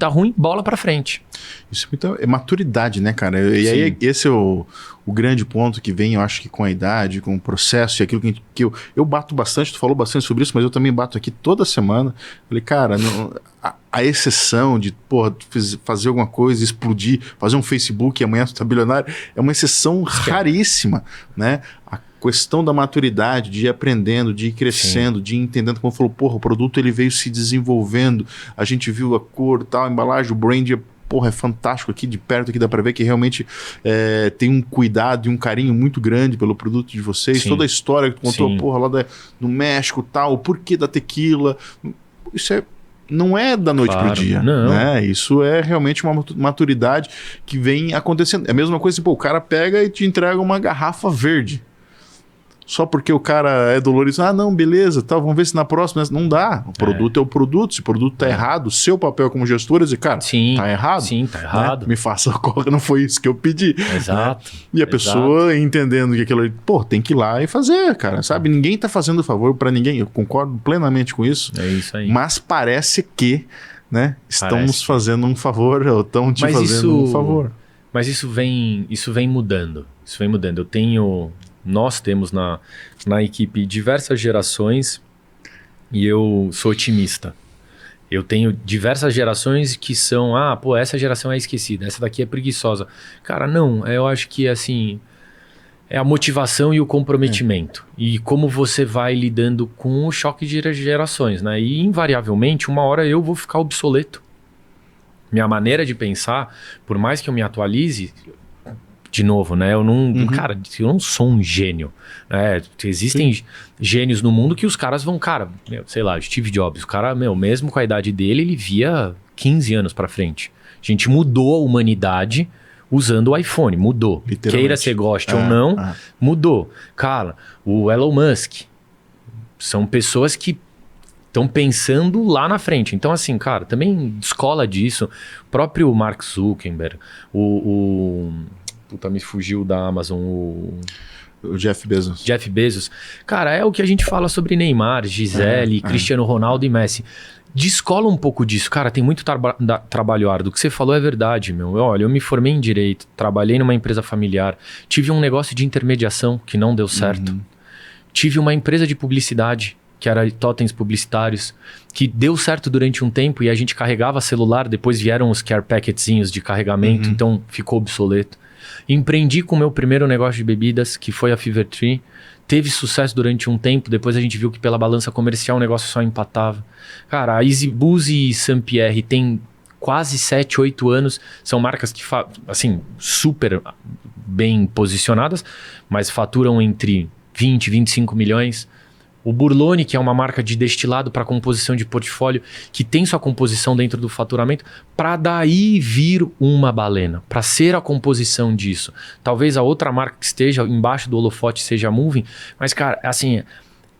ruim, bola pra frente. Isso é maturidade, né, cara? E aí esse é o grande ponto que vem, eu acho que com a idade, com o processo, e aquilo que eu bato bastante, tu falou bastante sobre isso, mas eu também bato aqui toda semana. Falei, cara, a exceção de, fazer alguma coisa, explodir, fazer um Facebook e amanhã tu tá bilionário, é uma exceção raríssima, né? A questão da maturidade, de ir aprendendo, de ir crescendo, de ir entendendo, como falou, o produto ele veio se desenvolvendo, a gente viu a cor, tal, a embalagem, o brand é fantástico aqui, de perto aqui dá pra ver que realmente tem um cuidado e um carinho muito grande pelo produto de vocês. Toda a história que tu contou, lá no México, tal, o porquê da tequila, isso não é da noite pro dia, né? Isso é realmente uma maturidade que vem acontecendo. É a mesma coisa, o cara pega e te entrega uma garrafa verde. Só porque o cara é dolorido, não, beleza, vamos ver se na próxima... Não dá, o produto é o produto, se o produto tá errado, o seu papel como gestor é dizer, cara, tá errado. Sim, tá errado. Né? Me faça a coca, não foi isso que eu pedi. Exato. Né? E a pessoa entendendo que aquilo ali, tem que ir lá e fazer, cara, sabe? Ninguém tá fazendo favor pra ninguém, eu concordo plenamente com isso. É isso aí. Mas parece que, né, estamos fazendo um favor, ou estão te fazendo um favor. Mas isso vem mudando, Nós temos na equipe diversas gerações e eu sou otimista. Eu tenho diversas gerações que são, essa geração é esquecida, essa daqui é preguiçosa. Cara, não, eu acho que assim, É a motivação e o comprometimento. E como você vai lidando com o choque de gerações, né? E invariavelmente, uma hora eu vou ficar obsoleto. Minha maneira de pensar, por mais que eu me atualize, de novo, né? Eu não, cara, eu não sou um gênio. Né? Existem gênios no mundo que os caras vão, cara, sei lá, Steve Jobs, o cara, mesmo com a idade dele, ele via 15 anos pra frente. A gente mudou a humanidade usando o iPhone, mudou. Queira você goste ou não, mudou. Cara, o Elon Musk são pessoas que estão pensando lá na frente. Então, assim, cara, também escola disso. O próprio Mark Zuckerberg, puta, me fugiu da Amazon, o Jeff Bezos. Jeff Bezos. Cara, é o que a gente fala sobre Neymar, Gisele, Cristiano Ronaldo e Messi. Descola um pouco disso. Cara, tem muito trabalho árduo. O que você falou é verdade, meu. Olha, eu me formei em Direito, trabalhei numa empresa familiar, tive um negócio de intermediação que não deu certo. Tive uma empresa de publicidade, que era totens publicitários, que deu certo durante um tempo e a gente carregava celular, depois vieram os care packetzinhos de carregamento, então ficou obsoleto. Empreendi com o meu primeiro negócio de bebidas, que foi a Fever Tree. Teve sucesso durante um tempo, depois a gente viu que pela balança comercial o negócio só empatava. Cara, a Easy Booze e Saint-Pierre tem quase 7, 8 anos. São marcas que, assim, super bem posicionadas, mas faturam entre 20 e 25 milhões. O Burlone, que é uma marca de destilado para composição de portfólio, que tem sua composição dentro do faturamento, para daí vir uma balena, para ser a composição disso. Talvez a outra marca que esteja embaixo do holofote seja a Moving, mas, cara, assim,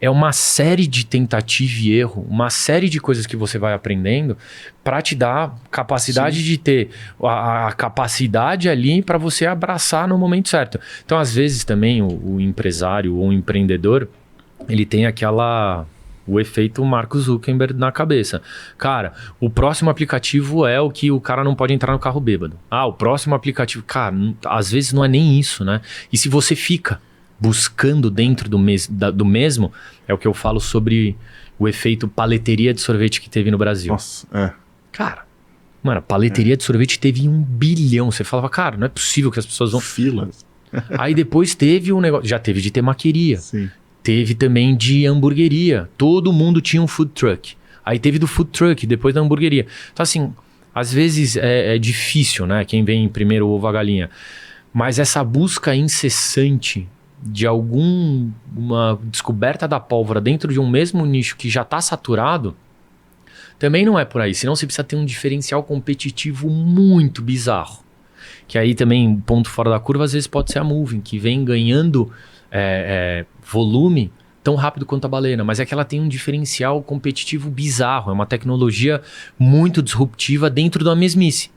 é uma série de tentativa e erro, uma série de coisas que você vai aprendendo para te dar capacidade de ter a capacidade ali para você abraçar no momento certo. Então, às vezes também o empresário ou o empreendedor, ele tem o efeito Mark Zuckerberg na cabeça. Cara, o próximo aplicativo é o que o cara não pode entrar no carro bêbado. O próximo aplicativo... Cara, às vezes não é nem isso, né? E se você fica buscando dentro do mesmo, é o que eu falo sobre o efeito paleteria de sorvete que teve no Brasil. Nossa, Cara, mano, a paleteria de sorvete teve 1 bilhão. Você falava, cara, não é possível que as pessoas vão... Filas. Aí depois teve um negócio... Já teve de temaqueria. Sim. Teve também de hamburgueria. Todo mundo tinha um food truck. Aí teve do food truck, depois da hamburgueria. Então, assim, às vezes é difícil, né? Quem vem primeiro o ovo a galinha. Mas essa busca incessante de uma descoberta da pólvora dentro de um mesmo nicho que já está saturado, também não é por aí. Senão você precisa ter um diferencial competitivo muito bizarro. Que aí também, ponto fora da curva, às vezes pode ser a Moving, que vem ganhando... volume tão rápido quanto a balena, mas é que ela tem um diferencial competitivo bizarro, é uma tecnologia muito disruptiva dentro da mesmice,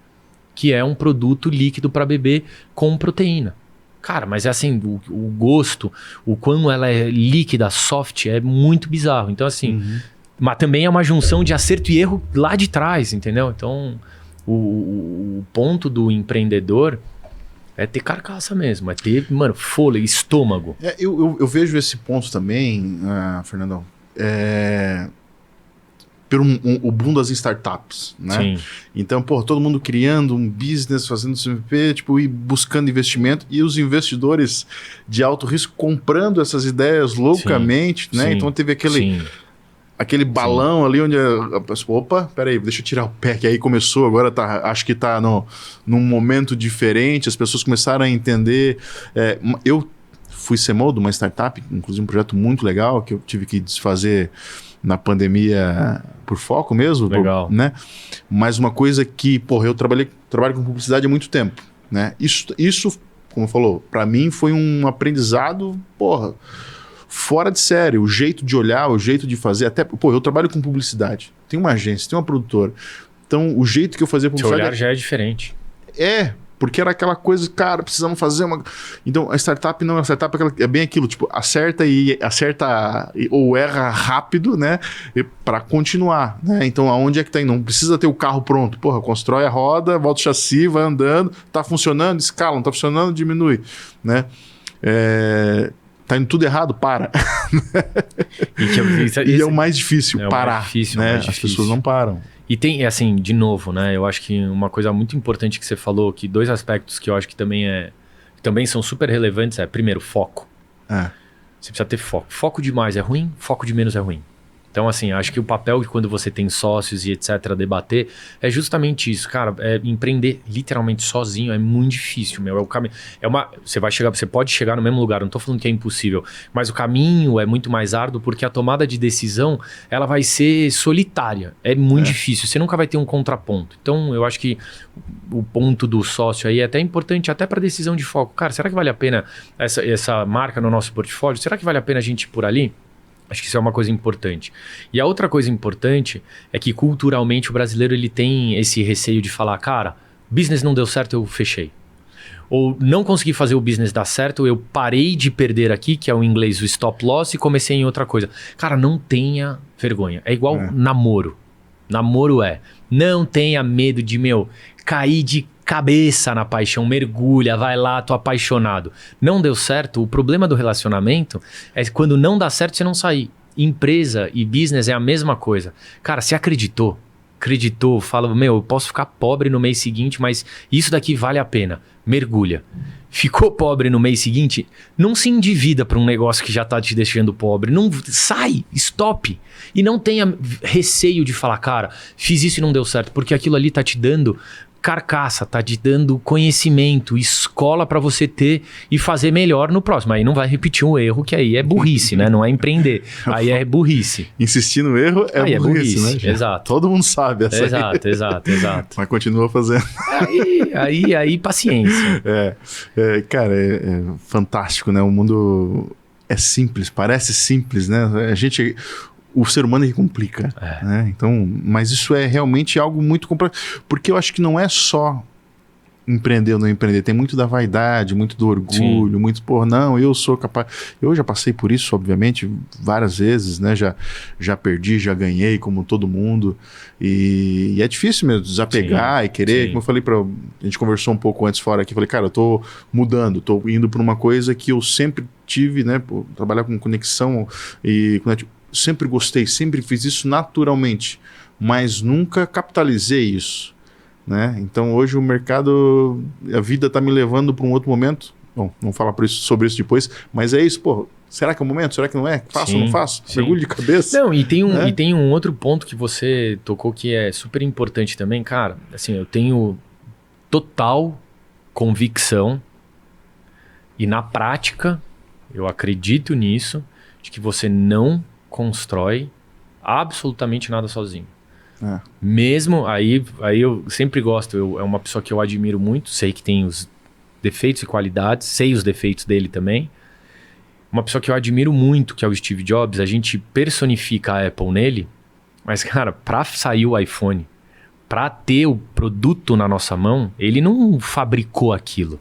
que é um produto líquido para beber com proteína. Cara, mas é assim, o gosto, o quão ela é líquida, soft, é muito bizarro. Então assim, mas também é uma junção de acerto e erro lá de trás, entendeu? Então o ponto do empreendedor é ter carcaça mesmo, é ter, mano, fôlego, estômago. Eu vejo esse ponto também, Fernandão, pelo o boom das startups, né? Sim. Então, todo mundo criando um business, fazendo CMP, e buscando investimento, e os investidores de alto risco comprando essas ideias loucamente, né? Sim. Então teve aquele balão ali onde a pessoa, opa, peraí, deixa eu tirar o pé, que aí começou, agora acho que tá num momento diferente, as pessoas começaram a entender. Eu fui CMO de uma startup, inclusive um projeto muito legal, que eu tive que desfazer na pandemia por foco mesmo. Legal. Né? Mas uma coisa que, eu trabalho com publicidade há muito tempo, né? Isso, como falou, para mim foi um aprendizado, fora de série, o jeito de olhar, o jeito de fazer, até, eu trabalho com publicidade, tem uma agência, tem uma produtora, então o jeito que eu fazia publicidade... Seu olhar já é diferente. Porque era aquela coisa, cara, precisamos fazer uma... Então, a startup não, a startup é bem aquilo, acerta ou erra rápido, né, para continuar, né? Então, aonde é que tá indo? Não precisa ter o carro pronto, constrói a roda, volta o chassi, vai andando, tá funcionando, escala, não tá funcionando, diminui, né? Tá indo tudo errado, para. E é o mais difícil, parar. Mais difícil, né? mais As pessoas não param. E tem, assim, de novo, né? Eu acho que uma coisa muito importante que você falou, que 2 aspectos que eu acho que também também são super relevantes, primeiro, foco. É. Você precisa ter foco. Foco de mais é ruim, foco de menos é ruim. Então, assim, acho que o papel de quando você tem sócios e etc. debater é justamente isso. Cara, empreender literalmente sozinho é muito difícil, meu. É o caminho. Você pode chegar no mesmo lugar, não tô falando que é impossível, mas o caminho é muito mais árduo porque a tomada de decisão, ela vai ser solitária. É muito difícil, você nunca vai ter um contraponto. Então, eu acho que o ponto do sócio aí é até importante, até para decisão de foco. Cara, será que vale a pena essa marca no nosso portfólio? Será que vale a pena a gente ir por ali? Acho que isso é uma coisa importante. E a outra coisa importante é que culturalmente o brasileiro ele tem esse receio de falar, cara, business não deu certo, eu fechei. Ou não consegui fazer o business dar certo, eu parei de perder aqui, que é o inglês, o stop loss, e comecei em outra coisa. Cara, não tenha vergonha. É igual namoro. Namoro não tenha medo de, cair de cabeça na paixão, mergulha, vai lá, tô apaixonado. Não deu certo, o problema do relacionamento é quando não dá certo você não sair. Empresa e business é a mesma coisa. Cara, você acreditou, fala, eu posso ficar pobre no mês seguinte, mas isso daqui vale a pena. Mergulha. Ficou pobre no mês seguinte, não se endivida para um negócio que já tá te deixando pobre. Não sai, stop. E não tenha receio de falar, cara, fiz isso e não deu certo, porque aquilo ali tá te dando carcaça, tá te dando conhecimento, escola para você ter e fazer melhor no próximo. Aí não vai repetir um erro, que aí é burrice, né? Não é empreender. Aí é burrice. Insistir no erro é burrice, né? Exato. Todo mundo sabe essa Exato. Mas continua fazendo. Aí paciência. Cara, é fantástico, né? O mundo é simples, parece simples, né? O ser humano que complica, né? Então, mas isso é realmente algo muito complexo, porque eu acho que não é só empreender ou não empreender, tem muito da vaidade, muito do orgulho, muito, não, eu sou capaz. Eu já passei por isso, obviamente, várias vezes, né? Já perdi, já ganhei, como todo mundo, e é difícil mesmo desapegar e querer, como eu falei, a gente conversou um pouco antes fora aqui, falei, cara, eu tô mudando, tô indo para uma coisa que eu sempre tive, né? Trabalhar com conexão e sempre gostei, sempre fiz isso naturalmente, mas nunca capitalizei isso, né? Então hoje o mercado, a vida está me levando para um outro momento. Bom, vamos falar sobre isso depois, mas é isso, será que é o momento? Será que não é? Faço ou não faço? Mergulho de cabeça? Não, e tem um outro ponto que você tocou que é super importante também, cara. Assim, eu tenho total convicção e na prática eu acredito nisso, de que você não constrói absolutamente nada sozinho. Mesmo, aí eu sempre gosto, é uma pessoa que eu admiro muito, sei que tem os defeitos e qualidades, sei os defeitos dele também. Uma pessoa que eu admiro muito, que é o Steve Jobs, a gente personifica a Apple nele, mas, cara, pra sair o iPhone, pra ter o produto na nossa mão, ele não fabricou aquilo.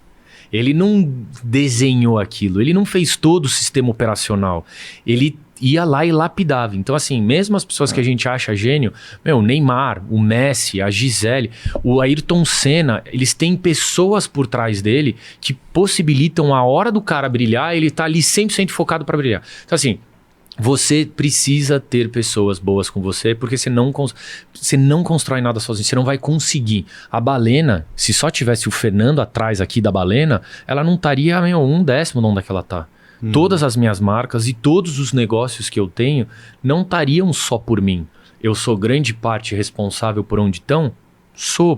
Ele não desenhou aquilo, ele não fez todo o sistema operacional. Ele ia lá e lapidava. Então, assim, mesmo as pessoas que a gente acha gênio, o Neymar, o Messi, a Gisele, o Ayrton Senna, eles têm pessoas por trás dele que possibilitam a hora do cara brilhar, ele tá ali 100% focado para brilhar. Então, assim, você precisa ter pessoas boas com você, porque você não constrói nada sozinho, você não vai conseguir. A Balena, se só tivesse o Fernando atrás aqui da Balena, ela não estaria 1/10 de onde é que ela tá. Todas as minhas marcas e todos os negócios que eu tenho não estariam só por mim. Eu sou grande parte responsável por onde estão?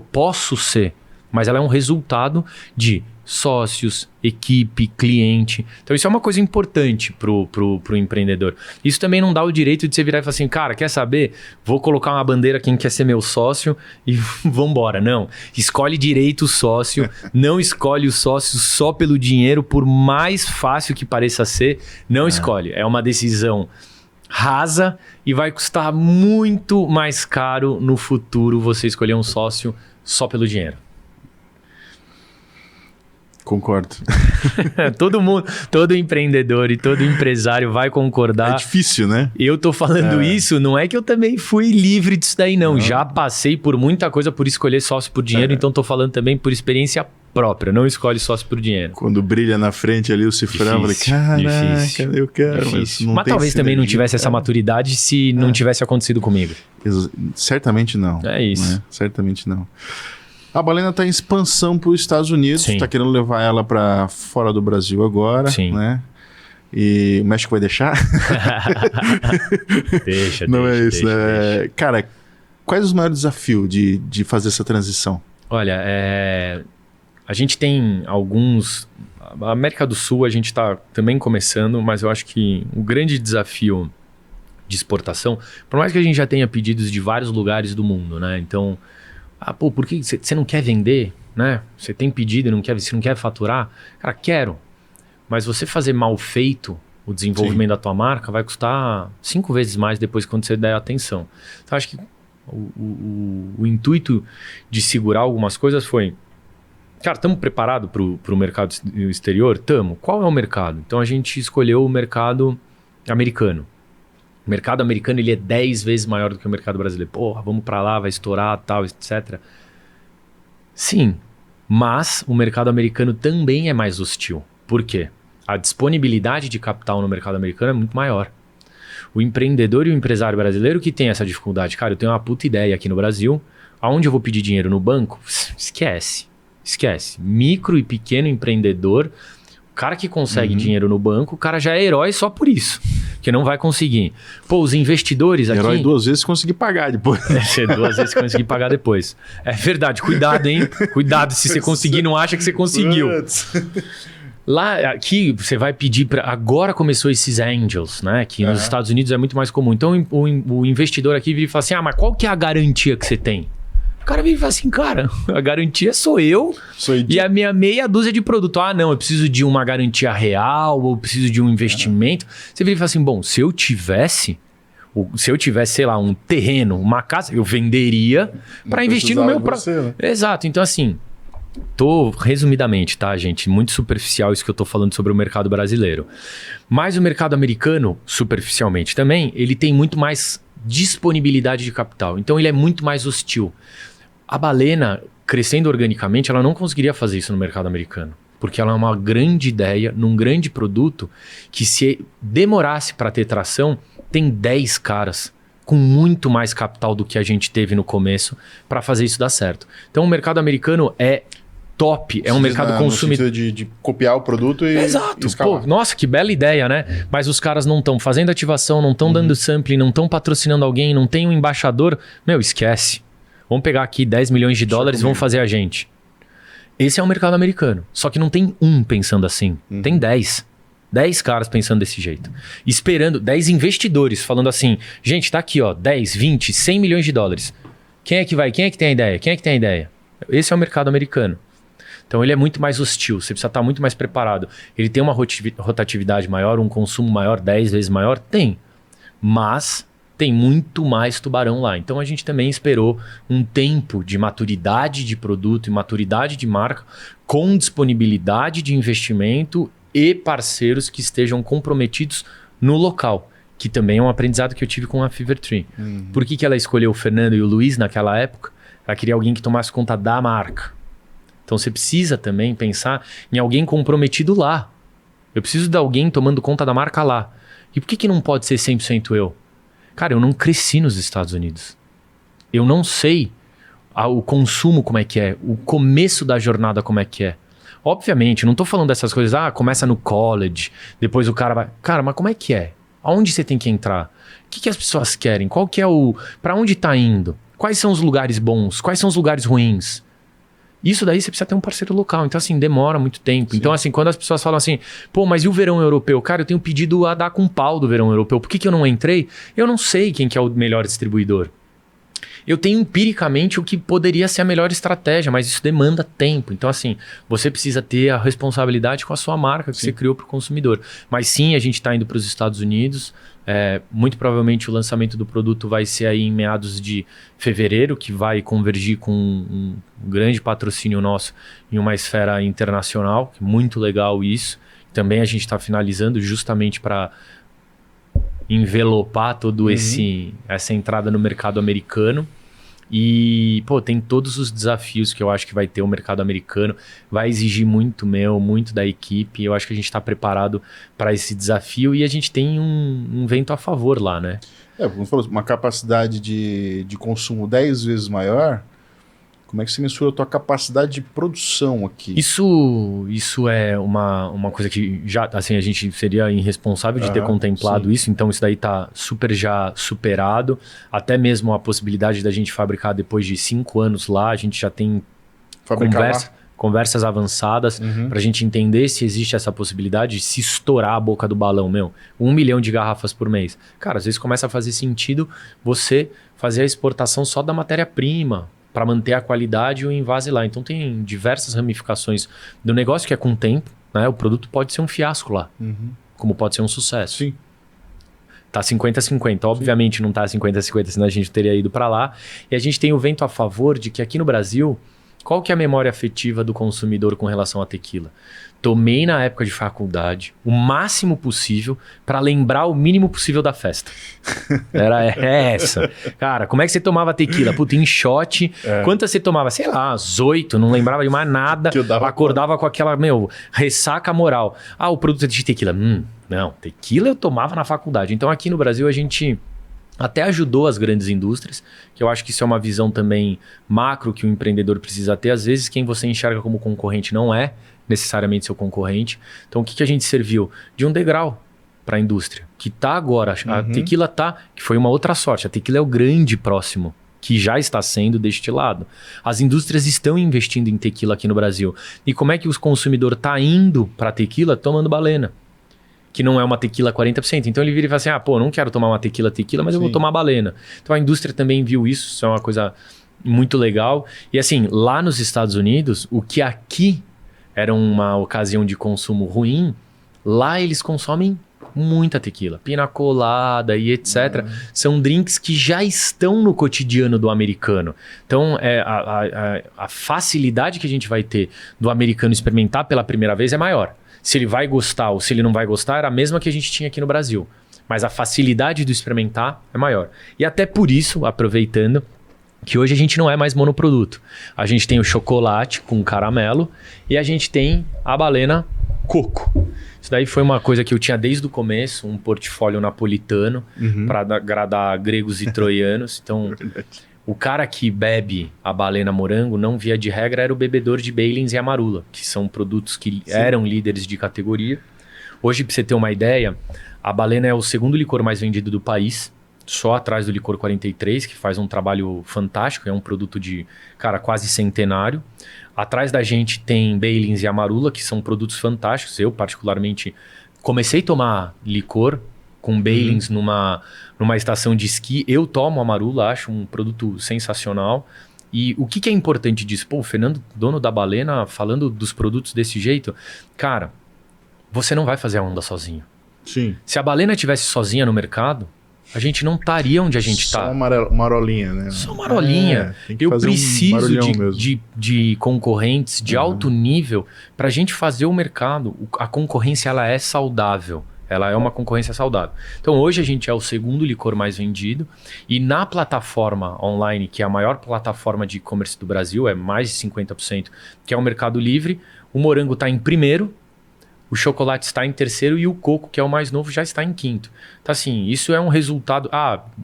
Posso ser. Mas ela é um resultado de sócios, equipe, cliente. Então isso é uma coisa importante pro empreendedor. Isso também não dá o direito de você virar e falar assim, cara, quer saber? Vou colocar uma bandeira quem quer ser meu sócio e vambora. Não. Escolhe direito o sócio, não escolhe o sócio só pelo dinheiro, por mais fácil que pareça ser, não escolhe. É uma decisão rasa e vai custar muito mais caro no futuro você escolher um sócio só pelo dinheiro. Concordo. Todo empreendedor e todo empresário vai concordar. É difícil, né? Eu tô falando isso, não é que eu também fui livre disso daí, não. Já passei por muita coisa por escolher sócio por dinheiro, então tô falando também por experiência própria. Não escolhe sócio por dinheiro. Quando brilha na frente ali o cifrão, eu falei, caraca, eu quero. Mas talvez também não tivesse essa maturidade se não tivesse acontecido comigo. Certamente não. É isso. Né? Certamente não. A Balena está em expansão para os Estados Unidos, está querendo levar ela para fora do Brasil agora, né? E o México vai deixar? Deixa, não deixa, é isso, deixa, né? deixa. Cara, quais os maiores desafios de fazer essa transição? Olha, a gente tem alguns... A América do Sul a gente está também começando, mas eu acho que o grande desafio de exportação, por mais que a gente já tenha pedidos de vários lugares do mundo, né? Então, por que você não quer vender, né? Você tem pedido e você não quer faturar? Cara, quero. Mas você fazer mal feito o desenvolvimento da tua marca vai custar 5 vezes mais depois quando você der atenção. Então, acho que o intuito de segurar algumas coisas foi... Cara, estamos preparados para o mercado exterior? Estamos. Qual é o mercado? Então, a gente escolheu o mercado americano. O mercado americano ele é 10 vezes maior do que o mercado brasileiro. Porra, vamos para lá, vai estourar, tal, etc. Sim, mas o mercado americano também é mais hostil. Por quê? A disponibilidade de capital no mercado americano é muito maior. O empreendedor e o empresário brasileiro que tem essa dificuldade. Cara, eu tenho uma puta ideia aqui no Brasil. Aonde eu vou pedir dinheiro no banco? Esquece. Micro e pequeno empreendedor, o cara que consegue dinheiro no banco, o cara já é herói só por isso. Que não vai conseguir. Pô, os investidores aqui... Herói 2 vezes conseguir pagar depois. 2 vezes conseguir pagar depois. É verdade, cuidado, hein? Cuidado, se você conseguir, não acha que você conseguiu. Lá, aqui, você vai pedir para... Agora começou esses angels, né? Que nos Estados Unidos é muito mais comum. Então, o investidor aqui vira e fala assim, mas qual que é a garantia que você tem? O cara vem e fala assim, cara, a garantia sou eu e a minha meia dúzia de produto. Não, eu preciso de uma garantia real ou preciso de um investimento. Você vem e fala assim, bom, se eu tivesse, sei lá, um terreno, uma casa, eu venderia para investir no meu próprio... Né? Exato, então assim, resumidamente, tá, gente? Muito superficial isso que eu tô falando sobre o mercado brasileiro. Mas o mercado americano, superficialmente também, ele tem muito mais disponibilidade de capital. Então ele é muito mais hostil. A Balena, crescendo organicamente, ela não conseguiria fazer isso no mercado americano. Porque ela é uma grande ideia, num grande produto, que se demorasse para ter tração, tem 10 caras com muito mais capital do que a gente teve no começo para fazer isso dar certo. Então o mercado americano é top, é um mercado consumidor. No sentido de copiar o produto e exato. Escalar. Pô, nossa, que bela ideia, né? Mas os caras não estão fazendo ativação, não estão dando sampling, não estão patrocinando alguém, não tem um embaixador. Meu, esquece. Vamos pegar aqui 10 milhões de dólares e vamos fazer a gente. Esse é o mercado americano. Só que não tem um pensando assim. Tem 10. 10 caras pensando desse jeito. Esperando 10 investidores falando assim, gente, tá aqui, ó, 10, 20, 100 milhões de dólares. Quem é que vai? Quem é que tem a ideia? Quem é que tem a ideia? Esse é o mercado americano. Então ele é muito mais hostil, você precisa estar muito mais preparado. Ele tem uma rotatividade maior, um consumo maior, 10 vezes maior? Tem. Mas tem muito mais tubarão lá. Então a gente também esperou um tempo de maturidade de produto e maturidade de marca com disponibilidade de investimento e parceiros que estejam comprometidos no local. Que também é um aprendizado que eu tive com a Fever Tree. Por que ela escolheu o Fernando e o Luiz naquela época? Ela queria alguém que tomasse conta da marca. Então você precisa também pensar em alguém comprometido lá. Eu preciso de alguém tomando conta da marca lá. E por que não pode ser 100% eu? Cara, eu não cresci nos Estados Unidos. Eu não sei o consumo como é que é, o começo da jornada como é que é. Obviamente, não tô falando dessas coisas, começa no college, depois o cara vai... Cara, mas como é que é? Aonde você tem que entrar? O que as pessoas querem? Qual que é pra onde tá indo? Quais são os lugares bons? Quais são os lugares ruins? Isso daí você precisa ter um parceiro local. Então, assim, demora muito tempo. Sim. Então, assim, quando as pessoas falam assim, pô, mas e o verão europeu? Cara, eu tenho pedido a dar com pau do verão europeu. Por que eu não entrei? Eu não sei quem que é o melhor distribuidor. Eu tenho empiricamente o que poderia ser a melhor estratégia, mas isso demanda tempo. Então, assim, você precisa ter a responsabilidade com a sua marca que você criou para o consumidor. Mas sim, a gente está indo para os Estados Unidos. Muito provavelmente o lançamento do produto vai ser aí em meados de fevereiro, que vai convergir com um grande patrocínio nosso em uma esfera internacional. Muito legal isso. Também a gente está finalizando justamente para envelopar todo essa entrada no mercado americano. E, pô, tem todos os desafios que eu acho que vai ter o mercado americano. Vai exigir muito muito da equipe. Eu acho que a gente está preparado para esse desafio e a gente tem um vento a favor lá, né? Como você falou, uma capacidade de consumo 10 vezes maior. Como é que você mensura a tua capacidade de produção aqui? Isso é uma coisa que já, assim, a gente seria irresponsável de ter contemplado isso, então isso daí tá super já superado. Até mesmo a possibilidade da gente fabricar depois de 5 anos lá, a gente já tem conversas avançadas para a gente entender se existe essa possibilidade de se estourar a boca do balão, 1 milhão de garrafas por mês. Cara, às vezes começa a fazer sentido você fazer a exportação só da matéria-prima, para manter a qualidade e o envase lá. Então tem diversas ramificações do negócio que é com o tempo, né? O produto pode ser um fiasco lá, como pode ser um sucesso. Sim. Tá 50-50. Obviamente não tá 50-50, senão a gente teria ido para lá. E a gente tem o vento a favor de que aqui no Brasil, qual que é a memória afetiva do consumidor com relação à tequila? Tomei na época de faculdade o máximo possível para lembrar o mínimo possível da festa. Era essa. Cara, como é que você tomava tequila? Puta, em shot. Quantas você tomava? Sei lá, as 8, não lembrava de mais nada. Acordava com aquela, ressaca moral. Ah, o produto é de tequila. Não, tequila eu tomava na faculdade. Então aqui no Brasil a gente até ajudou as grandes indústrias, que eu acho que isso é uma visão também macro que o empreendedor precisa ter. Às vezes quem você enxerga como concorrente não é necessariamente seu concorrente. Então o que a gente serviu? De um degrau para a indústria, que tá agora, a tequila tá, que foi uma outra sorte, a tequila é o grande próximo, que já está sendo destilado. As indústrias estão investindo em tequila aqui no Brasil. E como é que o consumidor tá indo para a tequila tomando Balena? Que não é uma tequila 40%. Então ele vira e fala assim, não quero tomar uma tequila, mas eu vou tomar Balena. Então a indústria também viu isso é uma coisa muito legal. E assim, lá nos Estados Unidos, o que aqui era uma ocasião de consumo ruim, lá eles consomem muita tequila. Pina colada e etc. São drinks que já estão no cotidiano do americano. Então a facilidade que a gente vai ter do americano experimentar pela primeira vez é maior. Se ele vai gostar ou se ele não vai gostar, era a mesma que a gente tinha aqui no Brasil. Mas a facilidade do experimentar é maior. E até por isso, aproveitando, que hoje a gente não é mais monoproduto. A gente tem o chocolate com caramelo e a gente tem a Balena coco. Isso daí foi uma coisa que eu tinha desde o começo, um portfólio napolitano para agradar gregos e troianos. Então, o cara que bebe a Balena morango, não via de regra, era o bebedor de Baileys e Amarula, que são produtos que eram líderes de categoria. Hoje, para você ter uma ideia, a Balena é o segundo licor mais vendido do país, só atrás do licor 43, que faz um trabalho fantástico, é um produto de, quase centenário. Atrás da gente tem Baileys e Amarula, que são produtos fantásticos. Eu, particularmente, comecei a tomar licor com Baileys numa estação de esqui. Eu tomo Amarula, acho um produto sensacional. E o que é importante disso? Pô, o Fernando, dono da Balena, falando dos produtos desse jeito. Cara, você não vai fazer a onda sozinho. Sim. Se a Balena estivesse sozinha no mercado, a gente não estaria onde a gente está. Só uma marolinha, né? Só marolinha. Eu preciso de concorrentes de alto nível para a gente fazer o mercado. A concorrência ela é saudável. Ela é uma concorrência saudável. Então hoje a gente é o segundo licor mais vendido. E na plataforma online, que é a maior plataforma de e-commerce do Brasil, é mais de 50%, que é o Mercado Livre, o morango está em primeiro, o chocolate está em terceiro e o coco, que é o mais novo, já está em quinto. Então, assim, isso é um resultado...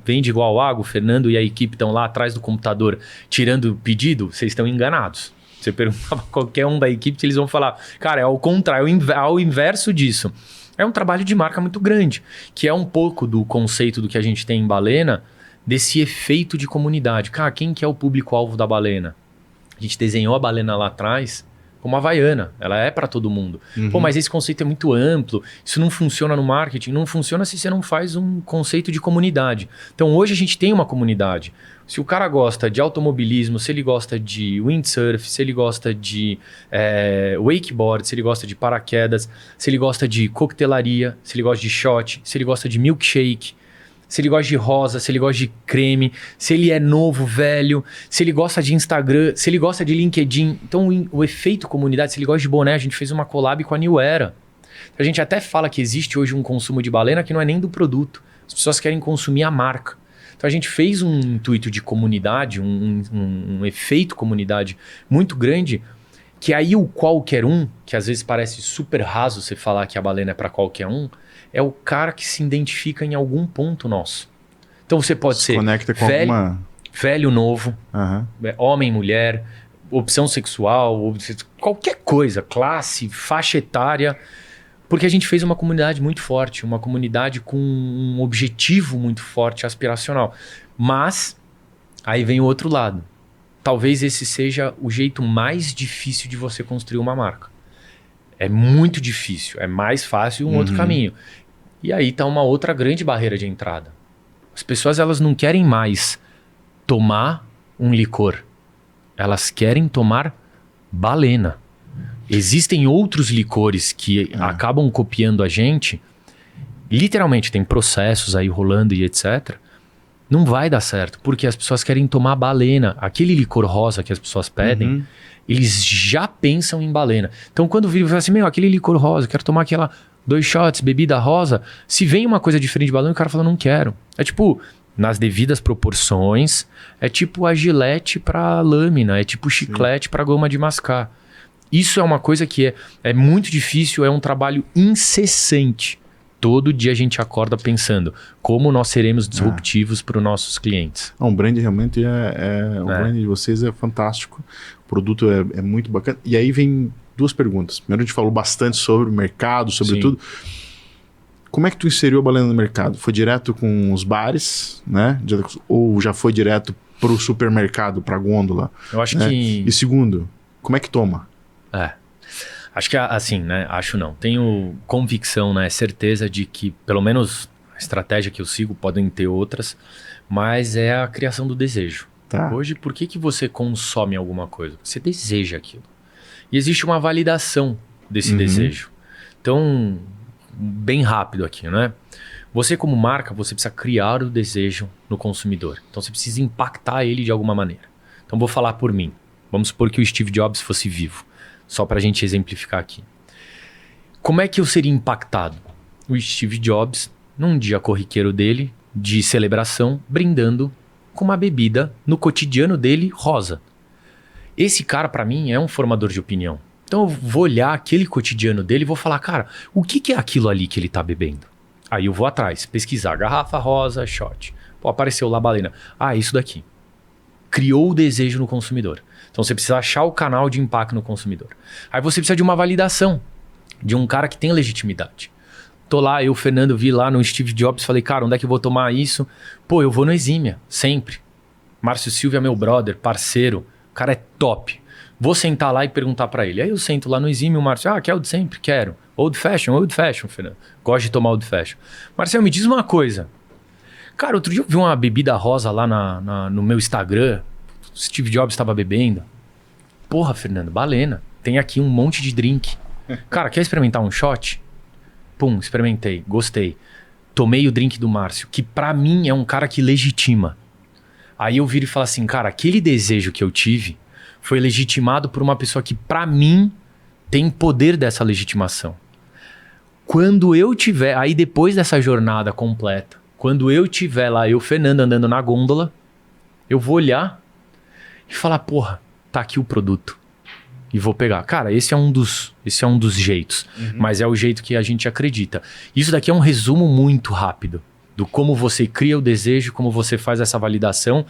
vende igual água, o Fernando e a equipe estão lá atrás do computador tirando o pedido, vocês estão enganados. Você perguntar para qualquer um da equipe, eles vão falar, cara, é ao contrário, ao inverso disso. É um trabalho de marca muito grande, que é um pouco do conceito do que a gente tem em Balena, desse efeito de comunidade. Cara, quem que é o público-alvo da Balena? A gente desenhou a Balena lá atrás como a Havaiana, ela é para todo mundo. Pô, mas esse conceito é muito amplo, isso não funciona no marketing, não funciona se você não faz um conceito de comunidade. Então hoje a gente tem uma comunidade. Se o cara gosta de automobilismo, se ele gosta de windsurf, se ele gosta de wakeboard, se ele gosta de paraquedas, se ele gosta de coquetelaria, se ele gosta de shot, se ele gosta de milkshake, se ele gosta de rosa, se ele gosta de creme, se ele é novo, velho, se ele gosta de Instagram, se ele gosta de LinkedIn. Então, o efeito comunidade, se ele gosta de boné, a gente fez uma collab com a New Era. A gente até fala que existe hoje um consumo de Balena que não é nem do produto. As pessoas querem consumir a marca. Então, a gente fez um intuito de comunidade, um efeito comunidade muito grande, que aí o qualquer um, que às vezes parece super raso você falar que a Balena é para qualquer um, é o cara que se identifica em algum ponto nosso. Então você pode ser conecta com velho, velho, novo, homem, mulher, opção sexual, qualquer coisa, classe, faixa etária, porque a gente fez uma comunidade muito forte, uma comunidade com um objetivo muito forte, aspiracional. Mas aí vem o outro lado. Talvez esse seja o jeito mais difícil de você construir uma marca. É muito difícil, é mais fácil um outro caminho. E aí tá uma outra grande barreira de entrada. As pessoas, elas não querem mais tomar um licor. Elas querem tomar balena. Existem outros licores que acabam copiando a gente. Literalmente, tem processos aí rolando e etc. Não vai dar certo, porque as pessoas querem tomar balena. Aquele licor rosa que as pessoas pedem, eles já pensam em balena. Então, quando vira e fala assim, aquele licor rosa, quero tomar aquela 2 shots, bebida rosa. Se vem uma coisa diferente de balena, o cara fala, não quero. É tipo, nas devidas proporções, é tipo a gilete para lâmina, é tipo chiclete para goma de mascar. Isso é uma coisa que é muito difícil, é um trabalho incessante. Todo dia a gente acorda pensando como nós seremos disruptivos para os nossos clientes. O brand realmente o brand de vocês é fantástico. O produto é muito bacana. E aí vem 2 perguntas. Primeiro, a gente falou bastante sobre o mercado, sobre tudo. Como é que tu inseriu a balena no mercado? Foi direto com os bares, né? Ou já foi direto para o supermercado, para a gôndola? Eu acho que... E segundo, como é que toma? Acho que assim, né? Acho não. Tenho convicção, né? Certeza de que, pelo menos a estratégia que eu sigo, podem ter outras, mas é a criação do desejo. Hoje, por que você consome alguma coisa? Você deseja aquilo. E existe uma validação desse desejo. Então, bem rápido aqui, né? Você como marca, você precisa criar o desejo no consumidor. Então, você precisa impactar ele de alguma maneira. Então, vou falar por mim. Vamos supor que o Steve Jobs fosse vivo. Só para a gente exemplificar aqui. Como é que eu seria impactado? O Steve Jobs, num dia corriqueiro dele, de celebração, brindando com uma bebida no cotidiano dele rosa. Esse cara, para mim, é um formador de opinião. Então eu vou olhar aquele cotidiano dele e vou falar, cara, o que é aquilo ali que ele tá bebendo? Aí eu vou atrás, pesquisar, garrafa rosa, shot. Pô, apareceu lá a balena. Isso daqui. Criou o desejo no consumidor. Então você precisa achar o canal de impacto no consumidor. Aí você precisa de uma validação, de um cara que tem legitimidade. Tô lá, eu, Fernando, vi lá no Steve Jobs, falei, cara, onde é que eu vou tomar isso? Pô, eu vou no Exímia, sempre. Márcio Silva é meu brother, parceiro, o cara é top. Vou sentar lá e perguntar pra ele. Aí eu sento lá no Exímia, o Márcio, quer o de sempre? Quero. Old Fashion, Fernando. Gosto de tomar Old Fashion. Marcelo, me diz uma coisa. Cara, outro dia eu vi uma bebida rosa lá no meu Instagram. Steve Jobs estava bebendo. Porra, Fernando, balena. Tem aqui um monte de drink. Cara, quer experimentar um shot? Pum, experimentei, gostei. Tomei o drink do Márcio, que pra mim é um cara que legitima. Aí eu viro e falo assim, cara, aquele desejo que eu tive foi legitimado por uma pessoa que pra mim tem poder dessa legitimação. Quando eu tiver, aí depois dessa jornada completa, quando eu tiver lá, eu, Fernando, andando na gôndola, eu vou olhar e falar, porra, tá aqui o produto. E vou pegar. Cara, esse é um dos jeitos. Mas é o jeito que a gente acredita. Isso daqui é um resumo muito rápido do como você cria o desejo, como você faz essa validação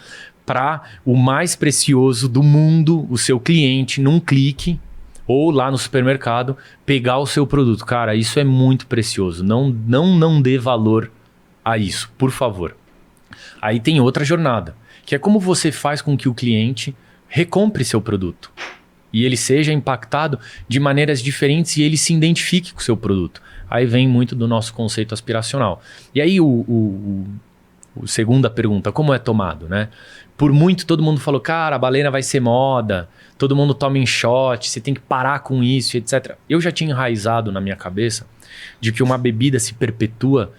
para o mais precioso do mundo, o seu cliente, num clique, ou lá no supermercado, pegar o seu produto. Cara, isso é muito precioso. Não dê valor a isso, por favor. Aí tem outra jornada, que é como você faz com que o cliente recompre seu produto e ele seja impactado de maneiras diferentes e ele se identifique com o seu produto. Aí vem muito do nosso conceito aspiracional. E aí o segunda pergunta, como é tomado, né? Por muito todo mundo falou, cara, a balena vai ser moda, todo mundo toma em shot, você tem que parar com isso, etc. Eu já tinha enraizado na minha cabeça de que uma bebida se perpetua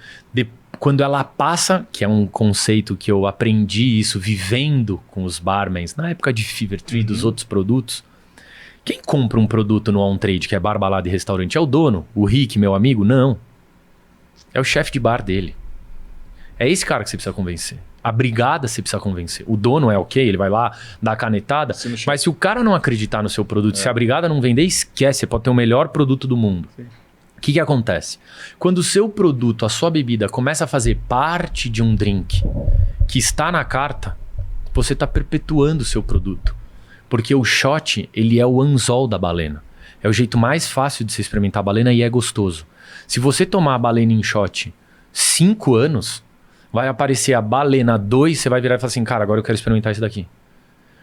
quando ela passa, que é um conceito que eu aprendi isso vivendo com os barmans, na época de Fever Tree, dos outros produtos. Quem compra um produto no on-trade, que é bar, balada e restaurante, é o dono? O Rick, meu amigo? Não. É o chefe de bar dele. É esse cara que você precisa convencer. A brigada você precisa convencer. O dono é ok, ele vai lá dar a canetada, mas se o cara não acreditar no seu produto, se a brigada não vender, esquece, você pode ter o melhor produto do mundo. Sim. O que acontece? Quando o seu produto, a sua bebida, começa a fazer parte de um drink que está na carta, você está perpetuando o seu produto. Porque o shot, ele é o anzol da balena. É o jeito mais fácil de se experimentar a balena e é gostoso. Se você tomar a balena em shot 5 anos, vai aparecer a balena 2, você vai virar e falar assim, cara, agora eu quero experimentar isso daqui.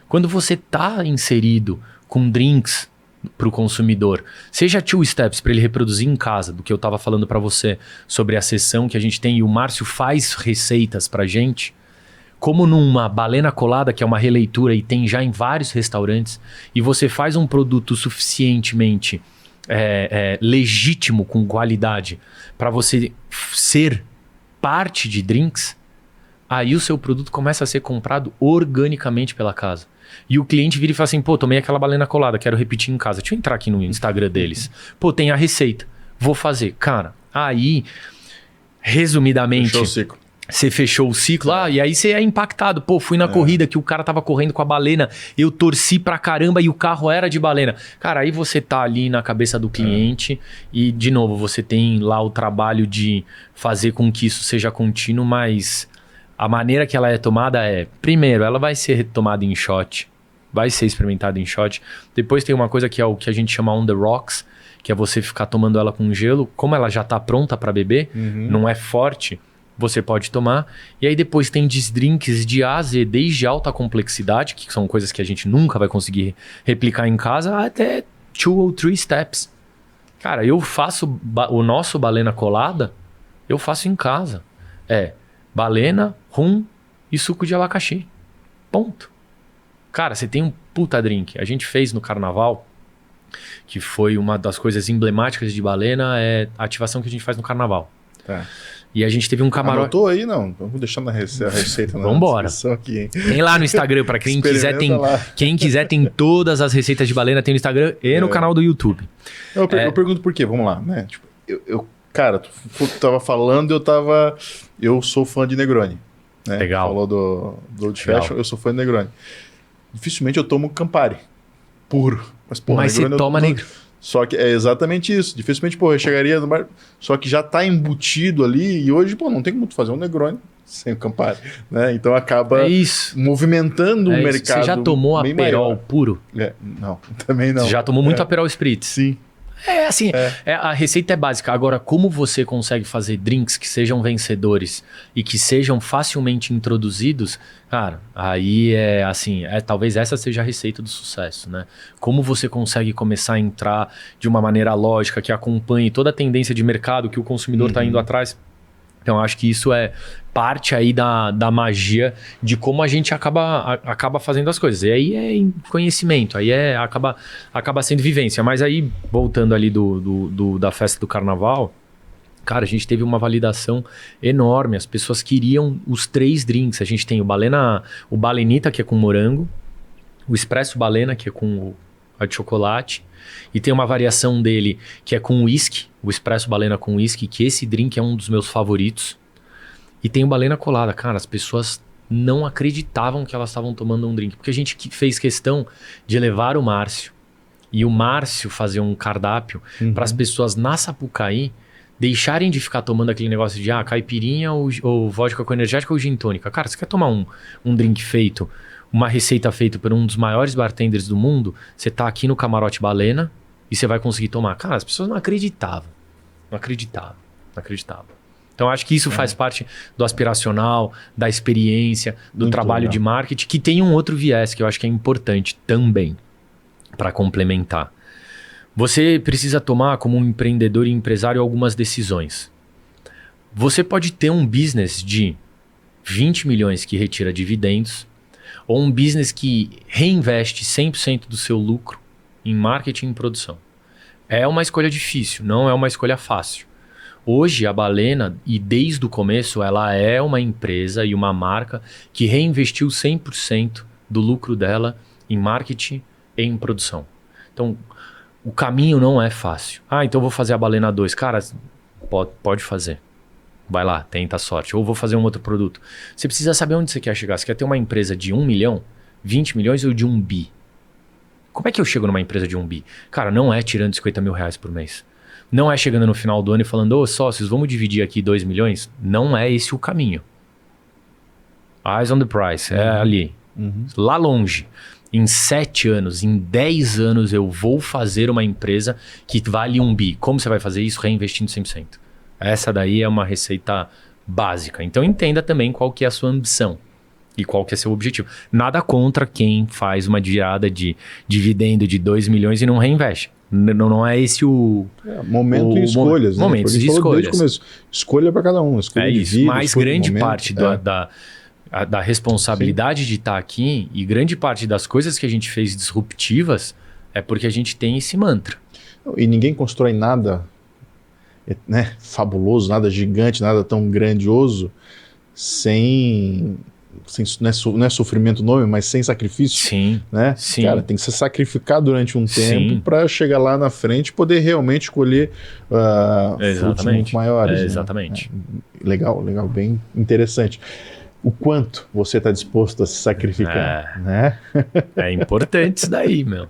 Quando você está inserido com drinks para o consumidor, seja two steps para ele reproduzir em casa, do que eu estava falando para você sobre a sessão que a gente tem e o Márcio faz receitas para gente, como numa balena colada, que é uma releitura e tem já em vários restaurantes, e você faz um produto suficientemente legítimo, com qualidade, para você ser parte de drinks, aí o seu produto começa a ser comprado organicamente pela casa. E o cliente vira e fala assim, pô, tomei aquela balena colada, quero repetir em casa. Deixa eu entrar aqui no Instagram deles. Pô, tem a receita, vou fazer. Cara, aí, resumidamente... Fechou o ciclo. Você fechou o ciclo, e aí você é impactado. Pô, fui na corrida que o cara tava correndo com a balena, eu torci pra caramba e o carro era de balena. Cara, aí você tá ali na cabeça do cliente e, de novo, você tem lá o trabalho de fazer com que isso seja contínuo, mas a maneira que ela é tomada é, primeiro, ela vai ser tomada em shot, vai ser experimentada em shot. Depois tem uma coisa que é o que a gente chama on the rocks, que é você ficar tomando ela com gelo. Como ela já tá pronta pra beber, não é forte, você pode tomar. E aí depois tem drinks de A a Z, desde alta complexidade, que são coisas que a gente nunca vai conseguir replicar em casa, até 2 ou 3 steps. Cara, eu faço o nosso balena colada, eu faço em casa. É balena, rum e suco de abacaxi. Ponto. Cara, você tem um puta drink. A gente fez no carnaval, que foi uma das coisas emblemáticas de balena, é a ativação que a gente faz no carnaval. Tá. E a gente teve um camarote... Anotou aí, não? Vamos deixar a receita na Vambora. descrição aqui, hein? Tem lá no Instagram, para quem quiser, quem quiser tem todas as receitas de balena, tem no Instagram e no canal do YouTube. Eu pergunto por quê, vamos lá, né? Tipo, cara, tu tava falando, eu sou fã de Negroni. Né? Legal. Falou do Old Fashion, eu sou fã de Negroni. Dificilmente eu tomo Campari puro. Mas você toma Negroni. Só que é exatamente isso. Dificilmente, eu chegaria no bar, só que já tá embutido ali e hoje, não tem como tu fazer um Negroni sem o Campari, né? Então acaba movimentando o mercado. Você já tomou Aperol puro? Não, também não. Você já tomou muito Aperol Spritz? Sim. A receita é básica. Agora, como você consegue fazer drinks que sejam vencedores e que sejam facilmente introduzidos, cara, aí talvez essa seja a receita do sucesso, né? Como você consegue começar a entrar de uma maneira lógica, que acompanhe toda a tendência de mercado que o consumidor está indo atrás. Então, acho que isso é parte aí da magia de como a gente acaba fazendo as coisas. E aí é conhecimento, aí acaba sendo vivência. Mas aí, voltando ali da festa do carnaval, cara, a gente teve uma validação enorme. As pessoas queriam os 3 drinks. A gente tem o Balenita, que é com morango, o Espresso Balena, que é com a de chocolate, e tem uma variação dele que é com whisky, o Espresso Balena com whisky, que esse drink é um dos meus favoritos. E tem o Balena colada. Cara, as pessoas não acreditavam que elas estavam tomando um drink, porque a gente fez questão de levar o Márcio e o Márcio fazer um cardápio para as pessoas na Sapucaí deixarem de ficar tomando aquele negócio de caipirinha ou vodka com energética ou gin tônica. Cara, você quer tomar um drink feito, uma receita feita por um dos maiores bartenders do mundo, você tá aqui no Camarote Balena e você vai conseguir tomar. Cara, as pessoas não acreditavam. Não acreditavam. Então, acho que isso faz parte do aspiracional, da experiência, do muito trabalho legal de marketing, que tem um outro viés que eu acho que é importante também para complementar. Você precisa tomar, como um empreendedor e empresário, algumas decisões. Você pode ter um business de 20 milhões que retira dividendos, ou um business que reinveste 100% do seu lucro em marketing e produção. É uma escolha difícil, não é uma escolha fácil. Hoje, a Balena, e desde o começo, ela é uma empresa e uma marca que reinvestiu 100% do lucro dela em marketing e em produção. Então, o caminho não é fácil. Então vou fazer a Balena 2. Cara, pode fazer. Vai lá, tenta a sorte. Ou vou fazer um outro produto. Você precisa saber onde você quer chegar. Você quer ter uma empresa de 1 milhão, 20 milhões ou de 1 bi? Como é que eu chego numa empresa de 1 bi? Cara, não é tirando 50 mil reais por mês. Não é chegando no final do ano e falando, sócios, vamos dividir aqui 2 milhões? Não é esse o caminho. Eyes on the price, é ali. Lá longe. Em 7 anos, em 10 anos, eu vou fazer uma empresa que vale 1 bi. Como você vai fazer isso? Reinvestindo 100%. Essa daí é uma receita básica. Então entenda também qual que é a sua ambição e qual que é seu objetivo. Nada contra quem faz uma virada de dividendo de 2 milhões e não reinveste. Não é esse momento e escolhas. Né? Momentos de escolhas. Desde o começo. Escolha para cada um. Escolha de isso. vida, Mas grande parte da responsabilidade Sim. de estar aqui e grande parte das coisas que a gente fez disruptivas é porque a gente tem esse mantra. E ninguém constrói nada, né, fabuloso, nada gigante, nada tão grandioso sem não é sofrimento o nome, mas sem sacrifício. Sim, né? sim. Cara, tem que se sacrificar durante um Sim. tempo para chegar lá na frente e poder realmente colher frutos muito maiores. Exatamente. Né? Legal, bem interessante. O quanto você está disposto a se sacrificar, né? É importante isso daí, meu.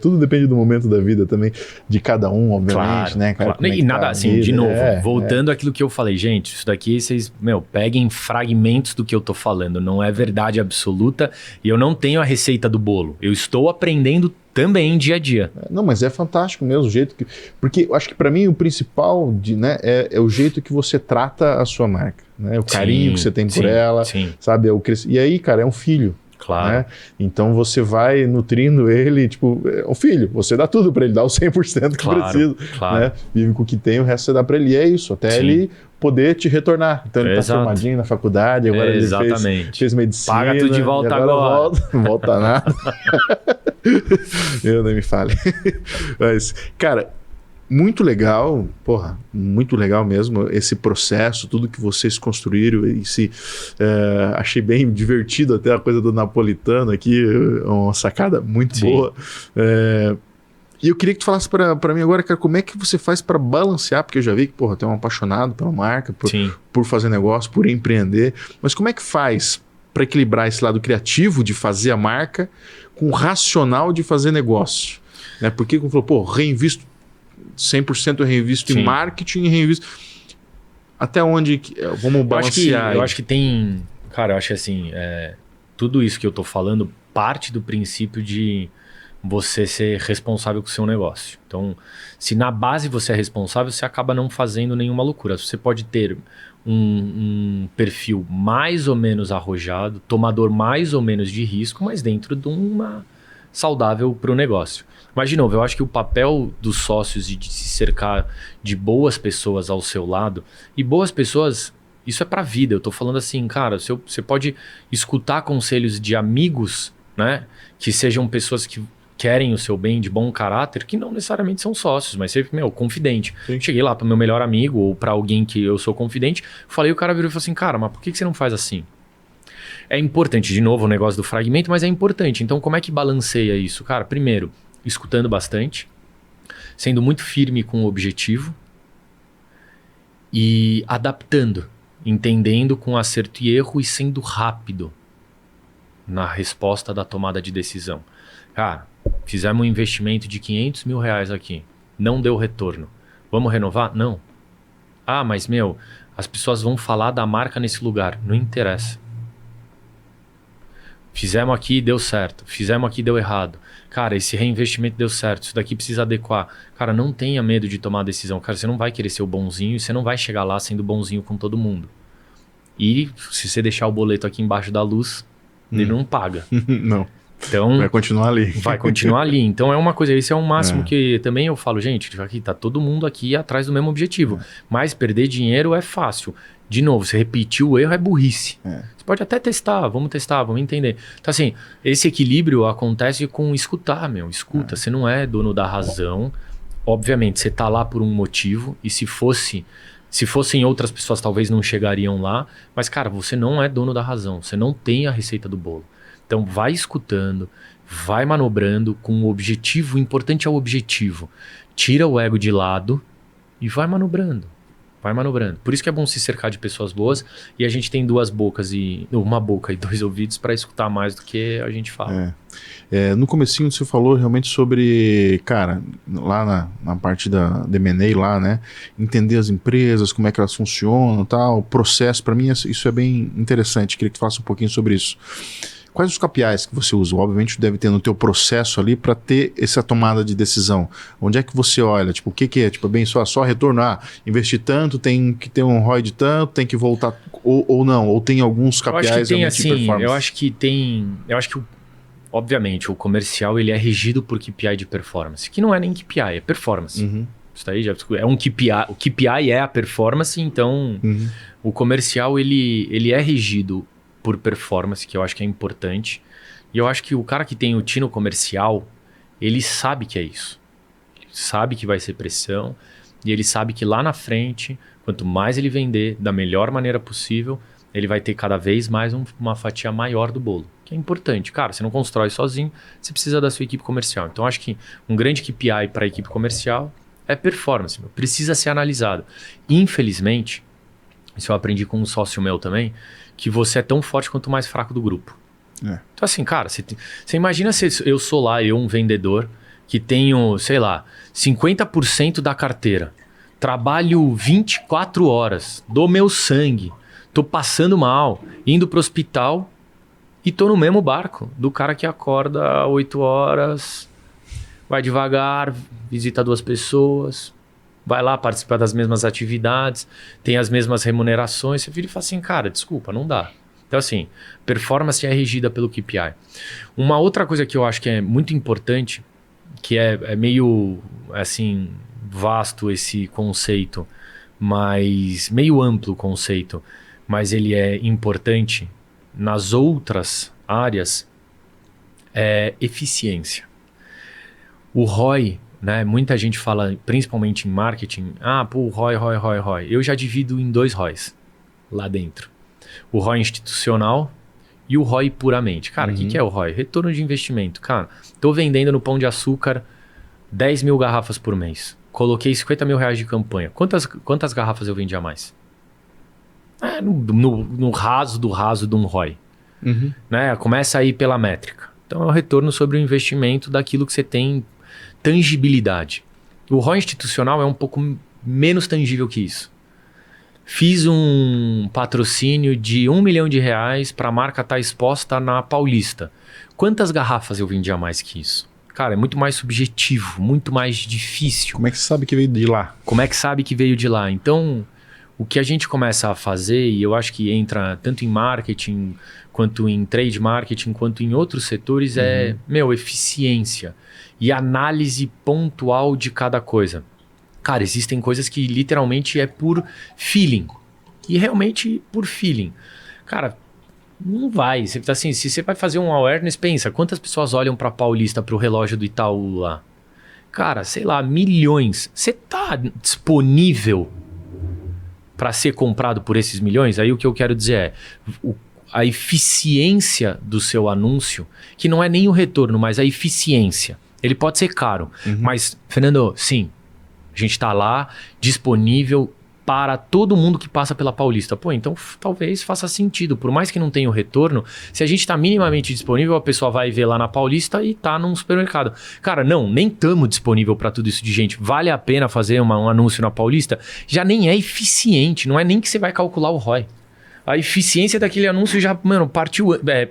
Tudo depende do momento da vida também, de cada um, obviamente, né? Cara, claro. E nada assim, de novo, voltando àquilo que eu falei, gente, isso daqui vocês, peguem fragmentos do que eu tô falando, não é verdade absoluta e eu não tenho a receita do bolo. Eu estou aprendendo também dia a dia. Não, mas é fantástico mesmo o jeito que... Porque eu acho que para mim o principal é o jeito que você trata a sua marca, né? O carinho que você tem por ela, sabe? E aí, cara, é um filho. Claro. Né? Então você vai nutrindo ele, tipo, é um filho, você dá tudo para ele, dá o 100% que precisa. Claro. Né? Vive com o que tem, o resto você dá para ele. E é isso, até ele poder te retornar. Então ele tá formadinho na faculdade, agora ele fez medicina. Paga tudo de volta agora. Não volta nada. Eu nem me fale. Mas, cara, muito legal, muito legal mesmo esse processo, tudo que vocês construíram. Achei bem divertido até a coisa do napolitano aqui, uma sacada muito boa. E eu queria que tu falasse para mim agora, cara, como é que você faz para balancear, porque eu já vi que, tu é um apaixonado pela marca, por fazer negócio, por empreender, mas como é que faz para equilibrar esse lado criativo de fazer a marca com o racional de fazer negócio? Né? Porque, como falou, reinvisto 100% eu reinvisto em marketing e reinvisto... Até onde... Vamos balancear. Eu acho que tem... Cara, eu acho que assim, tudo isso que eu tô falando parte do princípio de você ser responsável com o seu negócio. Então, se na base você é responsável, você acaba não fazendo nenhuma loucura. Você pode ter um perfil mais ou menos arrojado, tomador mais ou menos de risco, mas dentro de uma saudável para o negócio. Mas, de novo, eu acho que o papel dos sócios de se cercar de boas pessoas ao seu lado, e boas pessoas, isso é para a vida. Eu estou falando assim, cara, você pode escutar conselhos de amigos, né, que sejam pessoas que querem o seu bem, de bom caráter, que não necessariamente são sócios, mas ser, confidente. Sim. Cheguei lá para o meu melhor amigo ou para alguém que eu sou confidente, falei, o cara virou e falou assim, cara, mas por que você não faz assim? É importante, de novo, o negócio do fragmento, mas é importante. Então, como é que balanceia isso? Cara, primeiro, escutando bastante, sendo muito firme com o objetivo e adaptando, entendendo com acerto e erro e sendo rápido na resposta da tomada de decisão. Cara, fizemos um investimento de R$500 mil aqui, não deu retorno. Vamos renovar? Não. Ah, mas as pessoas vão falar da marca nesse lugar. Não interessa. Fizemos aqui, deu certo. Fizemos aqui, deu errado. Cara, esse reinvestimento deu certo. Isso daqui precisa adequar. Cara, não tenha medo de tomar a decisão. Cara, você não vai querer ser o bonzinho e você não vai chegar lá sendo bonzinho com todo mundo. E se você deixar o boleto aqui embaixo da luz, ele não paga. Não. Então, vai continuar ali. Vai continuar ali. Então é uma coisa, esse é um máximo que também eu falo, gente, aqui tá todo mundo aqui atrás do mesmo objetivo. Mas perder dinheiro é fácil. De novo, você repetir o erro é burrice. Você pode até testar, vamos entender. Então assim, esse equilíbrio acontece com escutar, escuta. Você não é dono da razão. Obviamente, você tá lá por um motivo e se fossem outras pessoas, talvez não chegariam lá. Mas, cara, você não é dono da razão. Você não tem a receita do bolo. Então, vai escutando, vai manobrando com o objetivo. O importante é o objetivo. Tira o ego de lado e vai manobrando. Vai manobrando. Por isso que é bom se cercar de pessoas boas. E a gente tem uma boca e 2 ouvidos para escutar mais do que a gente fala. No comecinho você falou realmente sobre, cara, lá na parte da M&A lá, né? Entender as empresas, como é que elas funcionam, tal, o processo. Para mim isso é bem interessante. Queria que tu falasse um pouquinho sobre isso. Quais os KPIs que você usa? Obviamente deve ter no teu processo ali para ter essa tomada de decisão. Onde é que você olha? Tipo, o que é? Tipo, bem, só retorno? Investir tanto, tem que ter um ROI de tanto, tem que voltar ou não? Ou tem alguns KPIs eu acho que tem, realmente de performance? Eu acho que obviamente o comercial ele é regido por KPI de performance, que não é nem KPI, é performance. Isso daí já é um KPI, o KPI é a performance, então o comercial ele é regido por performance, que eu acho que é importante. E eu acho que o cara que tem o tino comercial, ele sabe que é isso. Ele sabe que vai ser pressão e ele sabe que lá na frente, quanto mais ele vender da melhor maneira possível, ele vai ter cada vez mais uma fatia maior do bolo. Que é importante. Cara, você não constrói sozinho, você precisa da sua equipe comercial. Então, acho que um grande KPI para a equipe comercial é performance. Precisa ser analisado. Infelizmente, isso eu aprendi com um sócio meu também, que você é tão forte quanto o mais fraco do grupo. Então assim, cara, você imagina se eu sou lá, um vendedor, que tenho, sei lá, 50% da carteira, trabalho 24 horas, dou meu sangue, tô passando mal, indo pro hospital e tô no mesmo barco do cara que acorda 8 horas, vai devagar, visita 2 pessoas, vai lá participar das mesmas atividades, tem as mesmas remunerações. Você vira e fala assim, cara, desculpa, não dá. Então assim, performance é regida pelo KPI. Uma outra coisa que eu acho que é muito importante, que é meio assim vasto esse conceito, mas meio amplo o conceito, mas ele é importante nas outras áreas, é eficiência. O ROI, né? Muita gente fala, principalmente em marketing, ROI. Eu já divido em 2 ROIs lá dentro. O ROI institucional e o ROI puramente. Cara, o que é o ROI? Retorno de investimento. Cara, tô vendendo no Pão de Açúcar 10 mil garrafas por mês. Coloquei 50 mil reais de campanha. Quantas garrafas eu vendi a mais? No raso de um ROI. Né? Começa aí pela métrica. Então é o retorno sobre o investimento daquilo que você tem tangibilidade. O ROI institucional é um pouco menos tangível que isso. Fiz um patrocínio de R$1 milhão para a marca estar exposta na Paulista. Quantas garrafas eu vendi a mais que isso? Cara, é muito mais subjetivo, muito mais difícil. Como é que você sabe que veio de lá? Como é que sabe que veio de lá? Então, o que a gente começa a fazer, e eu acho que entra tanto em marketing, quanto em trade marketing, quanto em outros setores, é, eficiência e análise pontual de cada coisa. Cara, existem coisas que literalmente é por feeling. E realmente por feeling. Cara, não vai. Assim, se você vai fazer um awareness, pensa, quantas pessoas olham para Paulista, para o relógio do Itaú lá? Cara, sei lá, milhões. Você tá disponível para ser comprado por esses milhões? Aí o que eu quero dizer é, a eficiência do seu anúncio, que não é nem o retorno, mas a eficiência. Ele pode ser caro, mas, Fernando, sim, a gente está lá, disponível para todo mundo que passa pela Paulista. Pô, então talvez faça sentido. Por mais que não tenha o retorno, se a gente está minimamente disponível, a pessoa vai ver lá na Paulista e tá num supermercado. Cara, não, nem estamos disponível para tudo isso de gente. Vale a pena fazer um anúncio na Paulista? Já nem é eficiente, não é nem que você vai calcular o ROI. A eficiência daquele anúncio já,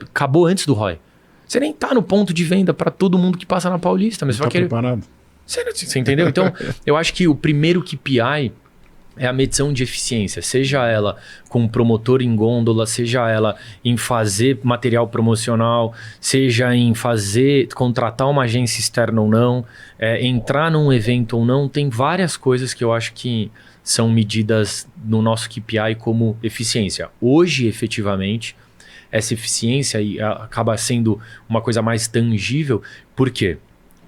acabou antes do ROI. Você nem tá no ponto de venda para todo mundo que passa na Paulista, mas você vai querer... preparado. Você entendeu? Então, eu acho que o primeiro KPI é a medição de eficiência, seja ela com promotor em gôndola, seja ela em fazer material promocional, seja em contratar uma agência externa ou não, entrar num evento ou não. Tem várias coisas que eu acho que são medidas no nosso KPI como eficiência. Hoje, efetivamente, essa eficiência acaba sendo uma coisa mais tangível. Por quê?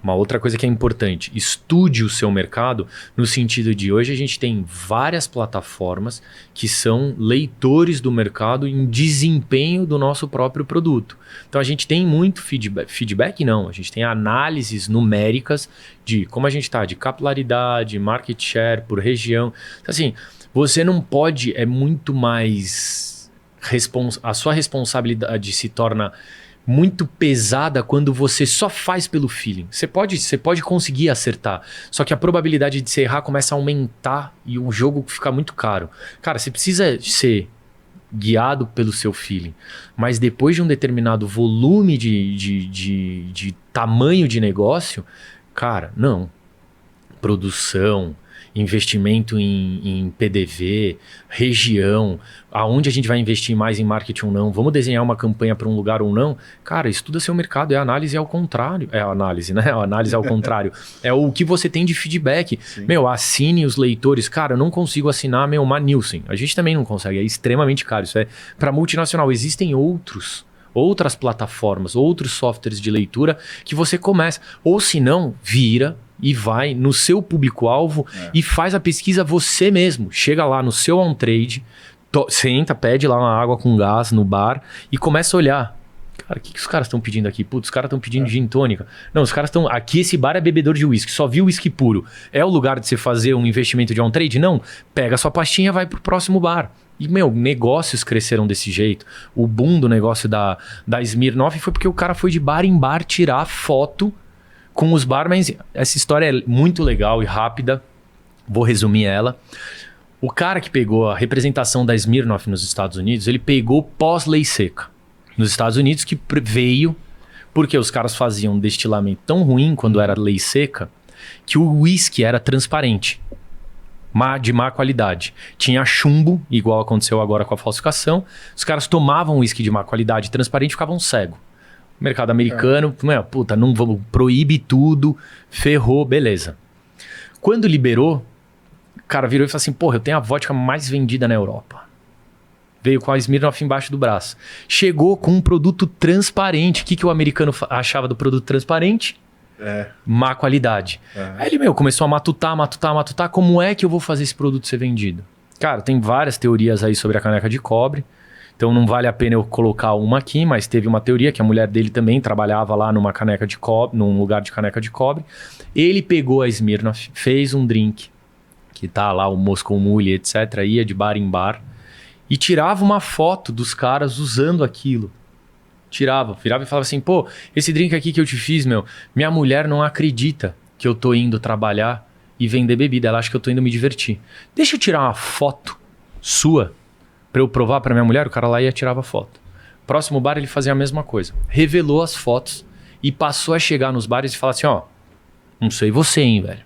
Uma outra coisa que é importante, estude o seu mercado no sentido de hoje a gente tem várias plataformas que são leitores do mercado em desempenho do nosso próprio produto. Então a gente tem muito feedback não, a gente tem análises numéricas de como a gente está, de capilaridade, market share por região. Então, assim, você não pode, é muito mais... a sua responsabilidade se torna muito pesada quando você só faz pelo feeling. Você pode conseguir acertar, só que a probabilidade de você errar começa a aumentar e o jogo fica muito caro. Cara, você precisa ser guiado pelo seu feeling. Mas depois de um determinado volume de tamanho de negócio, cara, não. Produção, investimento em PDV, região, aonde a gente vai investir mais em marketing ou não, vamos desenhar uma campanha para um lugar ou não, cara, estuda seu mercado, é análise ao contrário, é a análise, né? A análise ao contrário, é o que você tem de feedback. Sim. Meu, assine os leitores, cara, eu não consigo assinar, uma Nielsen, a gente também não consegue, é extremamente caro, isso é para multinacional, existem outras plataformas, outros softwares de leitura que você começa, ou se não, vira e vai no seu público-alvo e faz a pesquisa você mesmo. Chega lá no seu on-trade, senta, pede lá uma água com gás no bar e começa a olhar. Cara, o que os caras estão pedindo aqui? Putz, os caras estão pedindo gin tônica. Não, os caras estão... Aqui esse bar é bebedor de uísque, só viu uísque puro. É o lugar de você fazer um investimento de on-trade? Não. Pega a sua pastinha e vai pro próximo bar. E, negócios cresceram desse jeito. O boom do negócio da Smirnoff foi porque o cara foi de bar em bar tirar foto com os barmans. Essa história é muito legal e rápida. Vou resumir ela. O cara que pegou a representação da Smirnoff nos Estados Unidos, ele pegou pós-lei seca. Nos Estados Unidos, que veio porque os caras faziam um destilamento tão ruim quando era lei seca, que o uísque era transparente. De má qualidade. Tinha chumbo, igual aconteceu agora com a falsificação. Os caras tomavam uísque de má qualidade transparente e ficavam cegos. O mercado americano, não vamos, proíbe tudo, ferrou, beleza. Quando liberou, o cara virou e falou assim, eu tenho a vodka mais vendida na Europa. Veio com a Smirnoff embaixo do braço. Chegou com um produto transparente. O que o americano achava do produto transparente? Má qualidade. Aí ele, começou a matutar. Como é que eu vou fazer esse produto ser vendido? Cara, tem várias teorias aí sobre a caneca de cobre. Então não vale a pena eu colocar uma aqui, mas teve uma teoria que a mulher dele também trabalhava lá numa caneca de cobre, num lugar de caneca de cobre. Ele pegou a Smirnoff, fez um drink, que tá lá o Moscow Mule, etc. Ia de bar em bar e tirava uma foto dos caras usando aquilo. Virava e falava assim, esse drink aqui que eu te fiz, minha mulher não acredita que eu tô indo trabalhar e vender bebida. Ela acha que eu tô indo me divertir. Deixa eu tirar uma foto sua pra eu provar pra minha mulher. O cara lá ia e tirava foto. Próximo bar ele fazia a mesma coisa. Revelou as fotos e passou a chegar nos bares e falar assim, não sei você, hein, velho.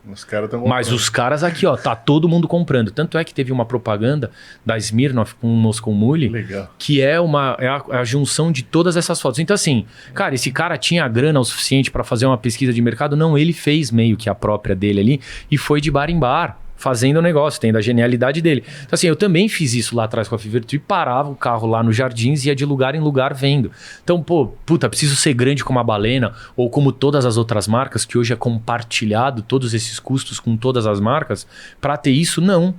Mas os caras aqui, tá todo mundo comprando. Tanto é que teve uma propaganda da Smirnoff com o Moscow Mule, que é a junção de todas essas fotos. Então, assim, cara, esse cara tinha grana o suficiente para fazer uma pesquisa de mercado? Não, ele fez meio que a própria dele ali e foi de bar em bar, fazendo o negócio, tendo a genialidade dele. Então, assim, eu também fiz isso lá atrás com a Fever Tree, parava o carro lá nos jardins e ia de lugar em lugar vendo. Então, preciso ser grande como a Balena ou como todas as outras marcas, que hoje é compartilhado todos esses custos com todas as marcas, para ter isso? Não.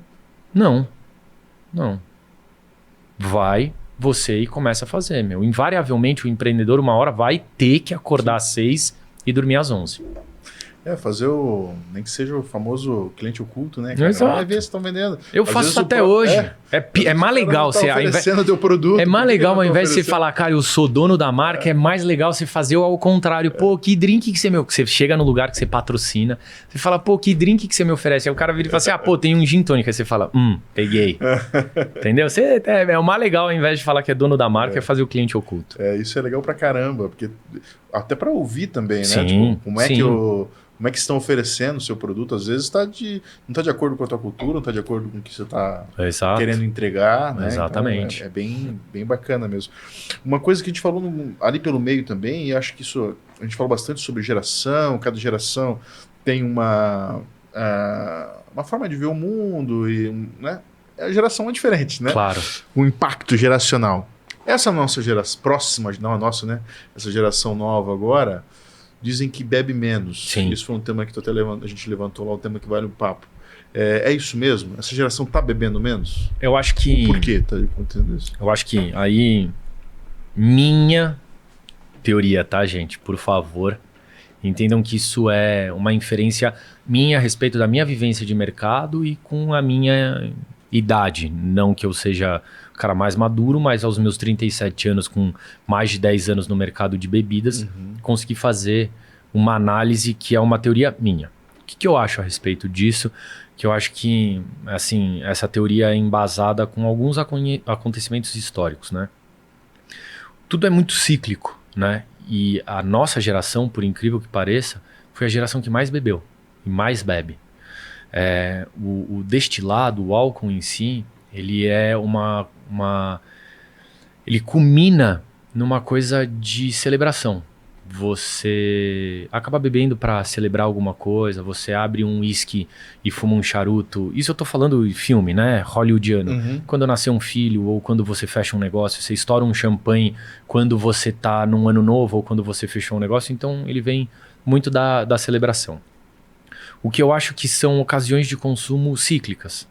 Vai você e começa a fazer, Invariavelmente o empreendedor uma hora vai ter que acordar às 6 e dormir às 11. Fazer nem que seja o famoso cliente oculto, né? Exato. Vai ver se estão vendendo. Eu faço isso até hoje. É mais legal você... oferecendo teu produto. É mais legal, ao invés de você falar, cara, eu sou dono da marca, é mais legal você fazer ao contrário. Que drink que você que você chega no lugar que você patrocina, você fala, que drink que você me oferece? Aí o cara vira e fala assim, tem um gin tônica. Aí você fala, peguei. Entendeu? É o mais legal, ao invés de falar que é dono da marca, é fazer o cliente oculto. Isso é legal pra caramba, porque até pra ouvir também, né? Sim, como é que estão oferecendo o seu produto? Às vezes não está de acordo com a tua cultura, não está de acordo com o que você está querendo entregar. Né? Exatamente. Então, bem bacana mesmo. Uma coisa que a gente falou ali pelo meio também, e acho que isso a gente falou bastante sobre geração, cada geração tem uma forma de ver o mundo, e a geração é diferente, né? Claro. O impacto geracional. Essa nossa geração, próxima, não a nossa, né? Essa geração nova agora... Dizem que bebe menos. Sim. Isso foi um tema que a gente levantou lá, um tema que vale um papo. É isso mesmo? Essa geração está bebendo menos? Eu acho que... Por quê? Tá acontecendo isso? Eu acho que aí... Minha teoria, tá, gente? Por favor, entendam que isso é uma inferência minha a respeito da minha vivência de mercado e com a minha idade. Não que eu seja o cara mais maduro, mas aos meus 37 anos, com mais de 10 anos no mercado de bebidas, consegui fazer uma análise que é uma teoria minha. que eu acho a respeito disso? Que eu acho que, assim, essa teoria é embasada com alguns acontecimentos históricos, né? Tudo é muito cíclico, né? E a nossa geração, por incrível que pareça, foi a geração que mais bebeu e mais bebe. O destilado, o álcool em si, ele é ele culmina numa coisa de celebração. Você acaba bebendo para celebrar alguma coisa, você abre um uísque e fuma um charuto. Isso eu tô falando de filme, né? Hollywoodiano. Quando nasceu um filho ou quando você fecha um negócio, você estoura um champanhe quando você tá num ano novo ou quando você fechou um negócio. Então ele vem muito da celebração. O que eu acho que são ocasiões de consumo cíclicas.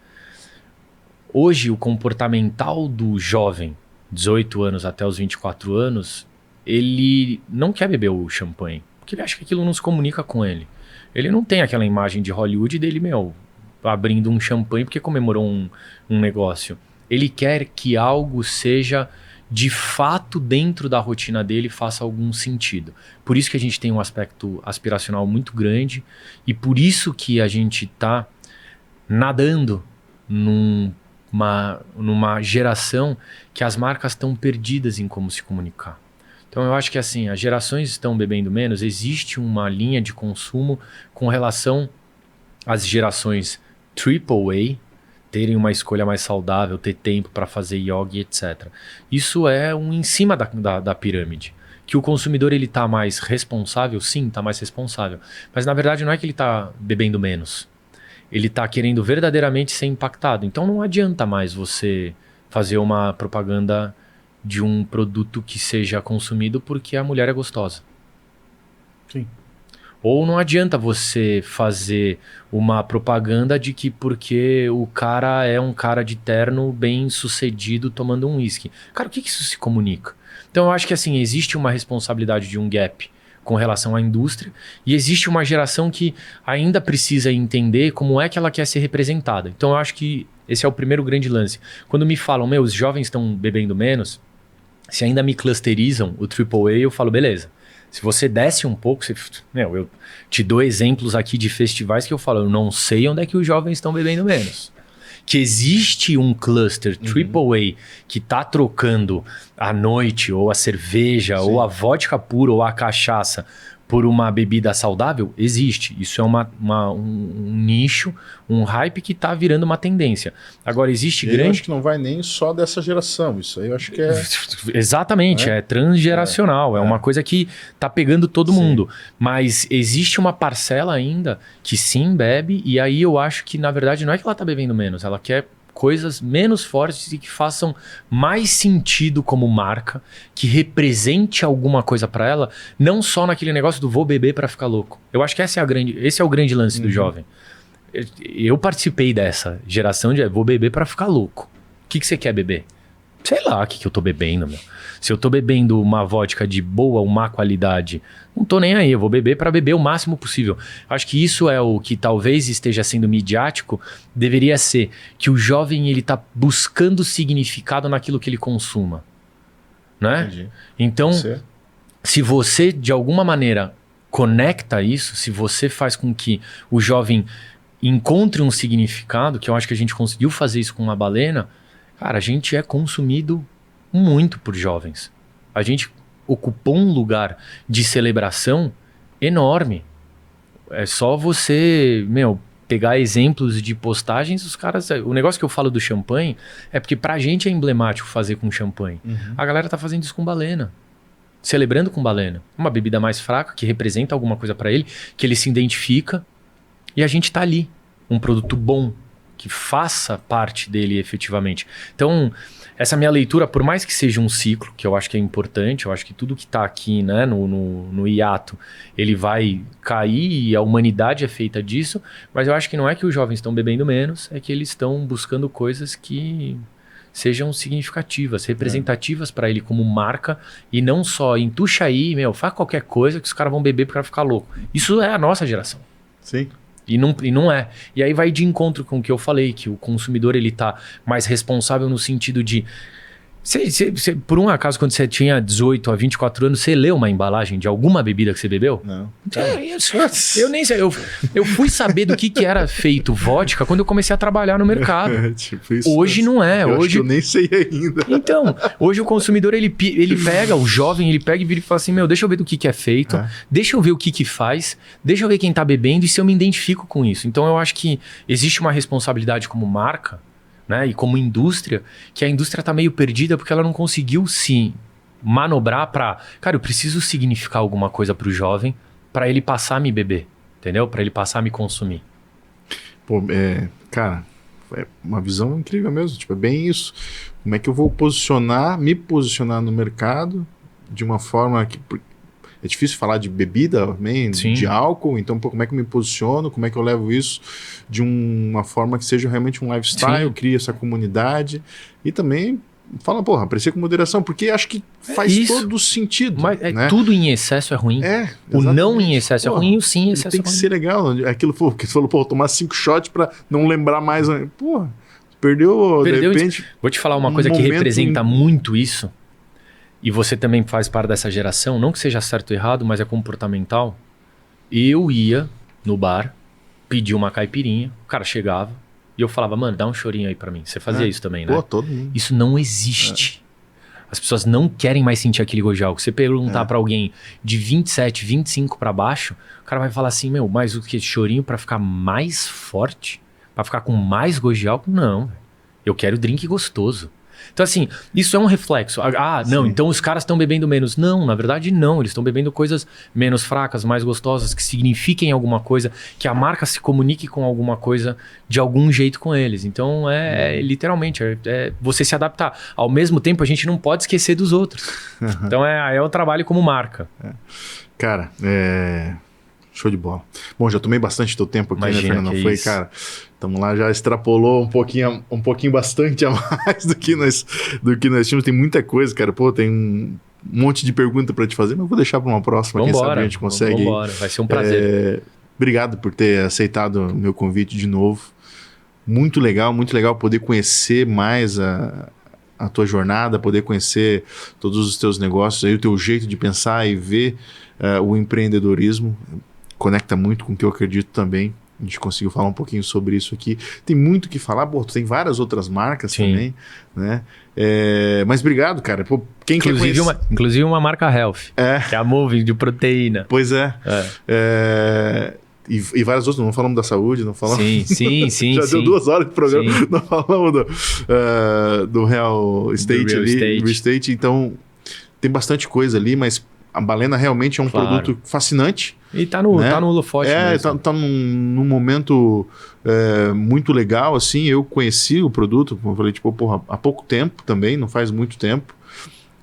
Hoje o comportamental do jovem, 18 anos até os 24 anos, ele não quer beber o champanhe, porque ele acha que aquilo não se comunica com ele. Ele não tem aquela imagem de Hollywood dele, abrindo um champanhe porque comemorou um negócio. Ele quer que algo seja, de fato, dentro da rotina dele, faça algum sentido. Por isso que a gente tem um aspecto aspiracional muito grande e por isso que a gente está nadando numa geração que as marcas estão perdidas em como se comunicar. Então eu acho que assim, as gerações estão bebendo menos, existe uma linha de consumo com relação às gerações AAA terem uma escolha mais saudável, ter tempo para fazer yoga, etc. Isso é em cima da pirâmide. Que o consumidor ele tá mais responsável, sim, tá mais responsável. Mas na verdade não é que ele tá bebendo menos. Ele tá querendo verdadeiramente ser impactado. Então não adianta mais você fazer uma propaganda de um produto que seja consumido porque a mulher é gostosa. Sim. Ou não adianta você fazer uma propaganda de que porque o cara é um cara de terno bem sucedido tomando um uísque. Cara, o que isso se comunica? Então eu acho que assim, existe uma responsabilidade de um gap com relação à indústria e existe uma geração que ainda precisa entender como é que ela quer ser representada. Então eu acho que esse é o primeiro grande lance. Quando me falam, os jovens estão bebendo menos, se ainda me clusterizam o AAA, eu falo, beleza. Se você desce um pouco, eu te dou exemplos aqui de festivais que eu falo, eu não sei onde é que os jovens estão bebendo menos. Que existe um cluster AAA que tá trocando a noite, ou a cerveja, ou a vodka pura, ou a cachaça por uma bebida saudável, existe. Isso é um nicho, um hype que tá virando uma tendência. Agora, existe grande... Eu acho que não vai nem só dessa geração. Isso aí eu acho que é... Exatamente, é transgeracional. É uma coisa que tá pegando todo mundo. Mas existe uma parcela ainda que sim bebe, e aí eu acho que, na verdade, não é que ela tá bebendo menos, ela quer coisas menos fortes e que façam mais sentido como marca, que represente alguma coisa para ela, não só naquele negócio do vou beber para ficar louco. Eu acho que esse é o grande lance do jovem. Eu participei dessa geração de vou beber para ficar louco. O que você quer beber? Sei lá o que eu tô bebendo, meu. Se eu tô bebendo uma vodka de boa ou má qualidade, não tô nem aí, eu vou beber para beber o máximo possível. Acho que isso é o que talvez esteja sendo midiático, deveria ser que o jovem ele tá buscando significado naquilo que ele consuma, né? Entendi. Então, se você de alguma maneira conecta isso, se você faz com que o jovem encontre um significado, que eu acho que a gente conseguiu fazer isso com a Balena, cara, a gente é consumido muito por jovens. A gente ocupou um lugar de celebração enorme. É só você, pegar exemplos de postagens, os caras... O negócio que eu falo do champanhe é porque pra gente é emblemático fazer com champanhe. A galera tá fazendo isso com Balena. Celebrando com Balena. Uma bebida mais fraca, que representa alguma coisa pra ele, que ele se identifica. E a gente tá ali. Um produto bom, que faça parte dele efetivamente. Então, essa minha leitura, por mais que seja um ciclo, que eu acho que é importante, eu acho que tudo que está aqui, né, no hiato, ele vai cair e a humanidade é feita disso, mas eu acho que não é que os jovens estão bebendo menos, é que eles estão buscando coisas que sejam significativas, representativas para ele como marca e não só entuxa aí, faz qualquer coisa que os caras vão beber para ficar louco. Isso é a nossa geração. Sim. E não é. E aí vai de encontro com o que eu falei, que o consumidor ele tá mais responsável no sentido de Por um acaso, quando você tinha 18 a 24 anos, você leu uma embalagem de alguma bebida que você bebeu? Não. Eu nem sei. Eu fui saber do que era feito vodka quando eu comecei a trabalhar no mercado. Tipo isso, hoje não é. Eu hoje acho que eu nem sei ainda. Então, hoje o consumidor, ele pega, o jovem, ele pega e vira e fala assim, deixa eu ver do que é feito, deixa eu ver o que faz, deixa eu ver quem tá bebendo e se eu me identifico com isso. Então, eu acho que existe uma responsabilidade como marca, né, e como indústria, que a indústria tá meio perdida porque ela não conseguiu se manobrar para, cara, eu preciso significar alguma coisa pro jovem para ele passar a me beber, entendeu? Para ele passar a me consumir. Pô, cara, é uma visão incrível mesmo, tipo, é bem isso. Como é que eu vou me posicionar no mercado de uma forma que... É difícil falar de bebida também, de álcool, então pô, como é que eu me posiciono, como é que eu levo isso de uma forma que seja realmente um lifestyle, cria essa comunidade e também fala, porra, aprecia com moderação, porque acho que faz todo sentido. Mas né? Tudo em excesso é ruim. O não em excesso é ruim, o sim em excesso tem que ser legal. Aquilo que você falou, pô, tomar 5 shots pra não lembrar mais. Porra, perdeu de repente. Vou te falar uma coisa que representa muito isso. E você também faz parte dessa geração, não que seja certo ou errado, mas é comportamental. Eu ia no bar, pedia uma caipirinha, o cara chegava e eu falava, mano, dá um chorinho aí pra mim. Você fazia isso também, né? Pô, todo mundo. Isso não existe. As pessoas não querem mais sentir aquele gosto de álcool. Você perguntar pra alguém de 27, 25 pra baixo, o cara vai falar assim, mas o que? Chorinho pra ficar mais forte? Pra ficar com mais gosto de álcool? Não. Eu quero drink gostoso. Então, assim, isso é um reflexo. Não, então os caras estão bebendo menos. Não, na verdade, não. Eles estão bebendo coisas menos fracas, mais gostosas, que signifiquem alguma coisa, que a marca se comunique com alguma coisa de algum jeito com eles. Então, literalmente, você se adaptar. Ao mesmo tempo, a gente não pode esquecer dos outros. Então, é um trabalho como marca. Cara, show de bola. Bom, já tomei bastante teu tempo aqui, Imagina, né, Fernando? Foi, isso. Cara, estamos lá, já extrapolou um pouquinho bastante a mais do que nós tínhamos. Tem muita coisa, cara. Pô, tem um monte de pergunta para te fazer, mas eu vou deixar para uma próxima. Quem sabe a gente consegue. Vambora, vai ser um prazer. Obrigado por ter aceitado o meu convite de novo. Muito legal poder conhecer mais a tua jornada, poder conhecer todos os teus negócios, aí, o teu jeito de pensar e ver o empreendedorismo. Conecta muito com o que eu acredito também. A gente conseguiu falar um pouquinho sobre isso aqui. Tem muito o que falar. Pô, tu tem várias outras marcas também, né? Mas obrigado, cara. Pô, quem inclusive uma marca Health, que é a Moving de proteína. Pois é. E várias outras. Não falamos da saúde, não falamos... Sim. Já deu 2 horas de programa. Sim. Não falamos do Real Estate ali. Real Estate. Então, tem bastante coisa ali, mas a Balena realmente é um produto fascinante. E tá no holofote mesmo. Tá num momento muito legal, assim. Eu conheci o produto, como eu falei, há pouco tempo também, não faz muito tempo.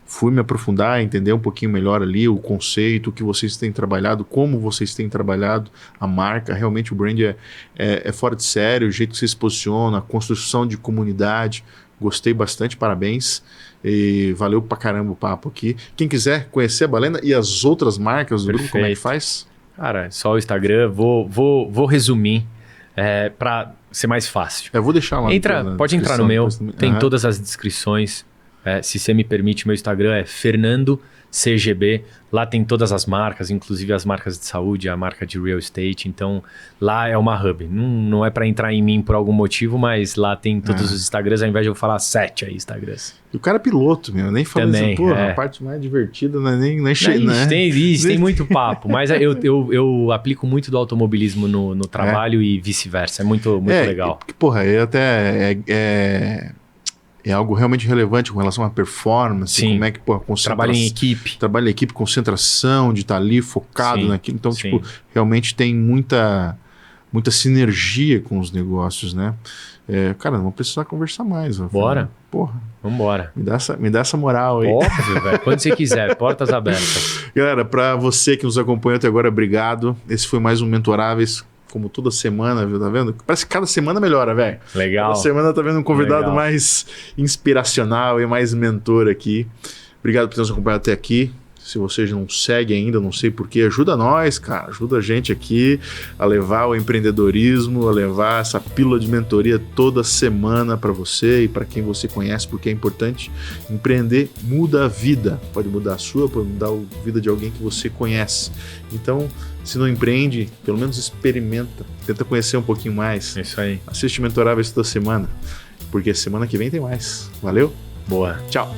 Fui me aprofundar, entender um pouquinho melhor ali o conceito, o que vocês têm trabalhado, como vocês têm trabalhado a marca. Realmente o brand é fora de série, o jeito que vocês se posicionam, a construção de comunidade. Gostei bastante, parabéns. E valeu pra caramba o papo aqui. Quem quiser conhecer a Balena e as outras marcas do grupo, como é que faz? Cara, só o Instagram. Vou resumir para ser mais fácil. Eu vou deixar lá. Pode entrar no meu. Tem todas as descrições. Se você me permite, meu Instagram é FernandoCGB. Lá tem todas as marcas, inclusive as marcas de saúde, a marca de real estate. Então, lá é uma hub. Não é para entrar em mim por algum motivo, mas lá tem todos os Instagrams, ao invés de eu falar 7 aí Instagrams. E o cara é piloto, meu. Nem falei também, assim, a parte mais divertida não é nem cheio, né? Tem muito papo, mas eu aplico muito do automobilismo no trabalho e vice-versa. É muito legal. Porra, é algo realmente relevante com relação à performance. Sim. Como é que, trabalho em equipe. Trabalho em equipe, concentração, de estar ali focado naquilo. Então, realmente tem muita sinergia com os negócios, né? Cara, vamos precisar conversar mais. Bora. Porra. Vambora. Me dá essa moral aí. Óbvio, velho. Quando você quiser, portas abertas. Galera, para você que nos acompanhou até agora, obrigado. Esse foi mais um Mentoráveis. Como toda semana, viu? Tá vendo? Parece que cada semana melhora, velho. Legal. Cada semana tá vendo um convidado mais inspiracional e mais mentor aqui. Obrigado por ter nos acompanhado até aqui. Se você não segue ainda, não sei porquê, ajuda nós, cara. Ajuda a gente aqui a levar o empreendedorismo, a levar essa pílula de mentoria toda semana para você e para quem você conhece, porque é importante. Empreender muda a vida. Pode mudar a sua, pode mudar a vida de alguém que você conhece. Então, se não empreende, pelo menos experimenta. Tenta conhecer um pouquinho mais. É isso aí. Assiste Mentoráveis toda semana, porque semana que vem tem mais. Valeu? Boa. Tchau.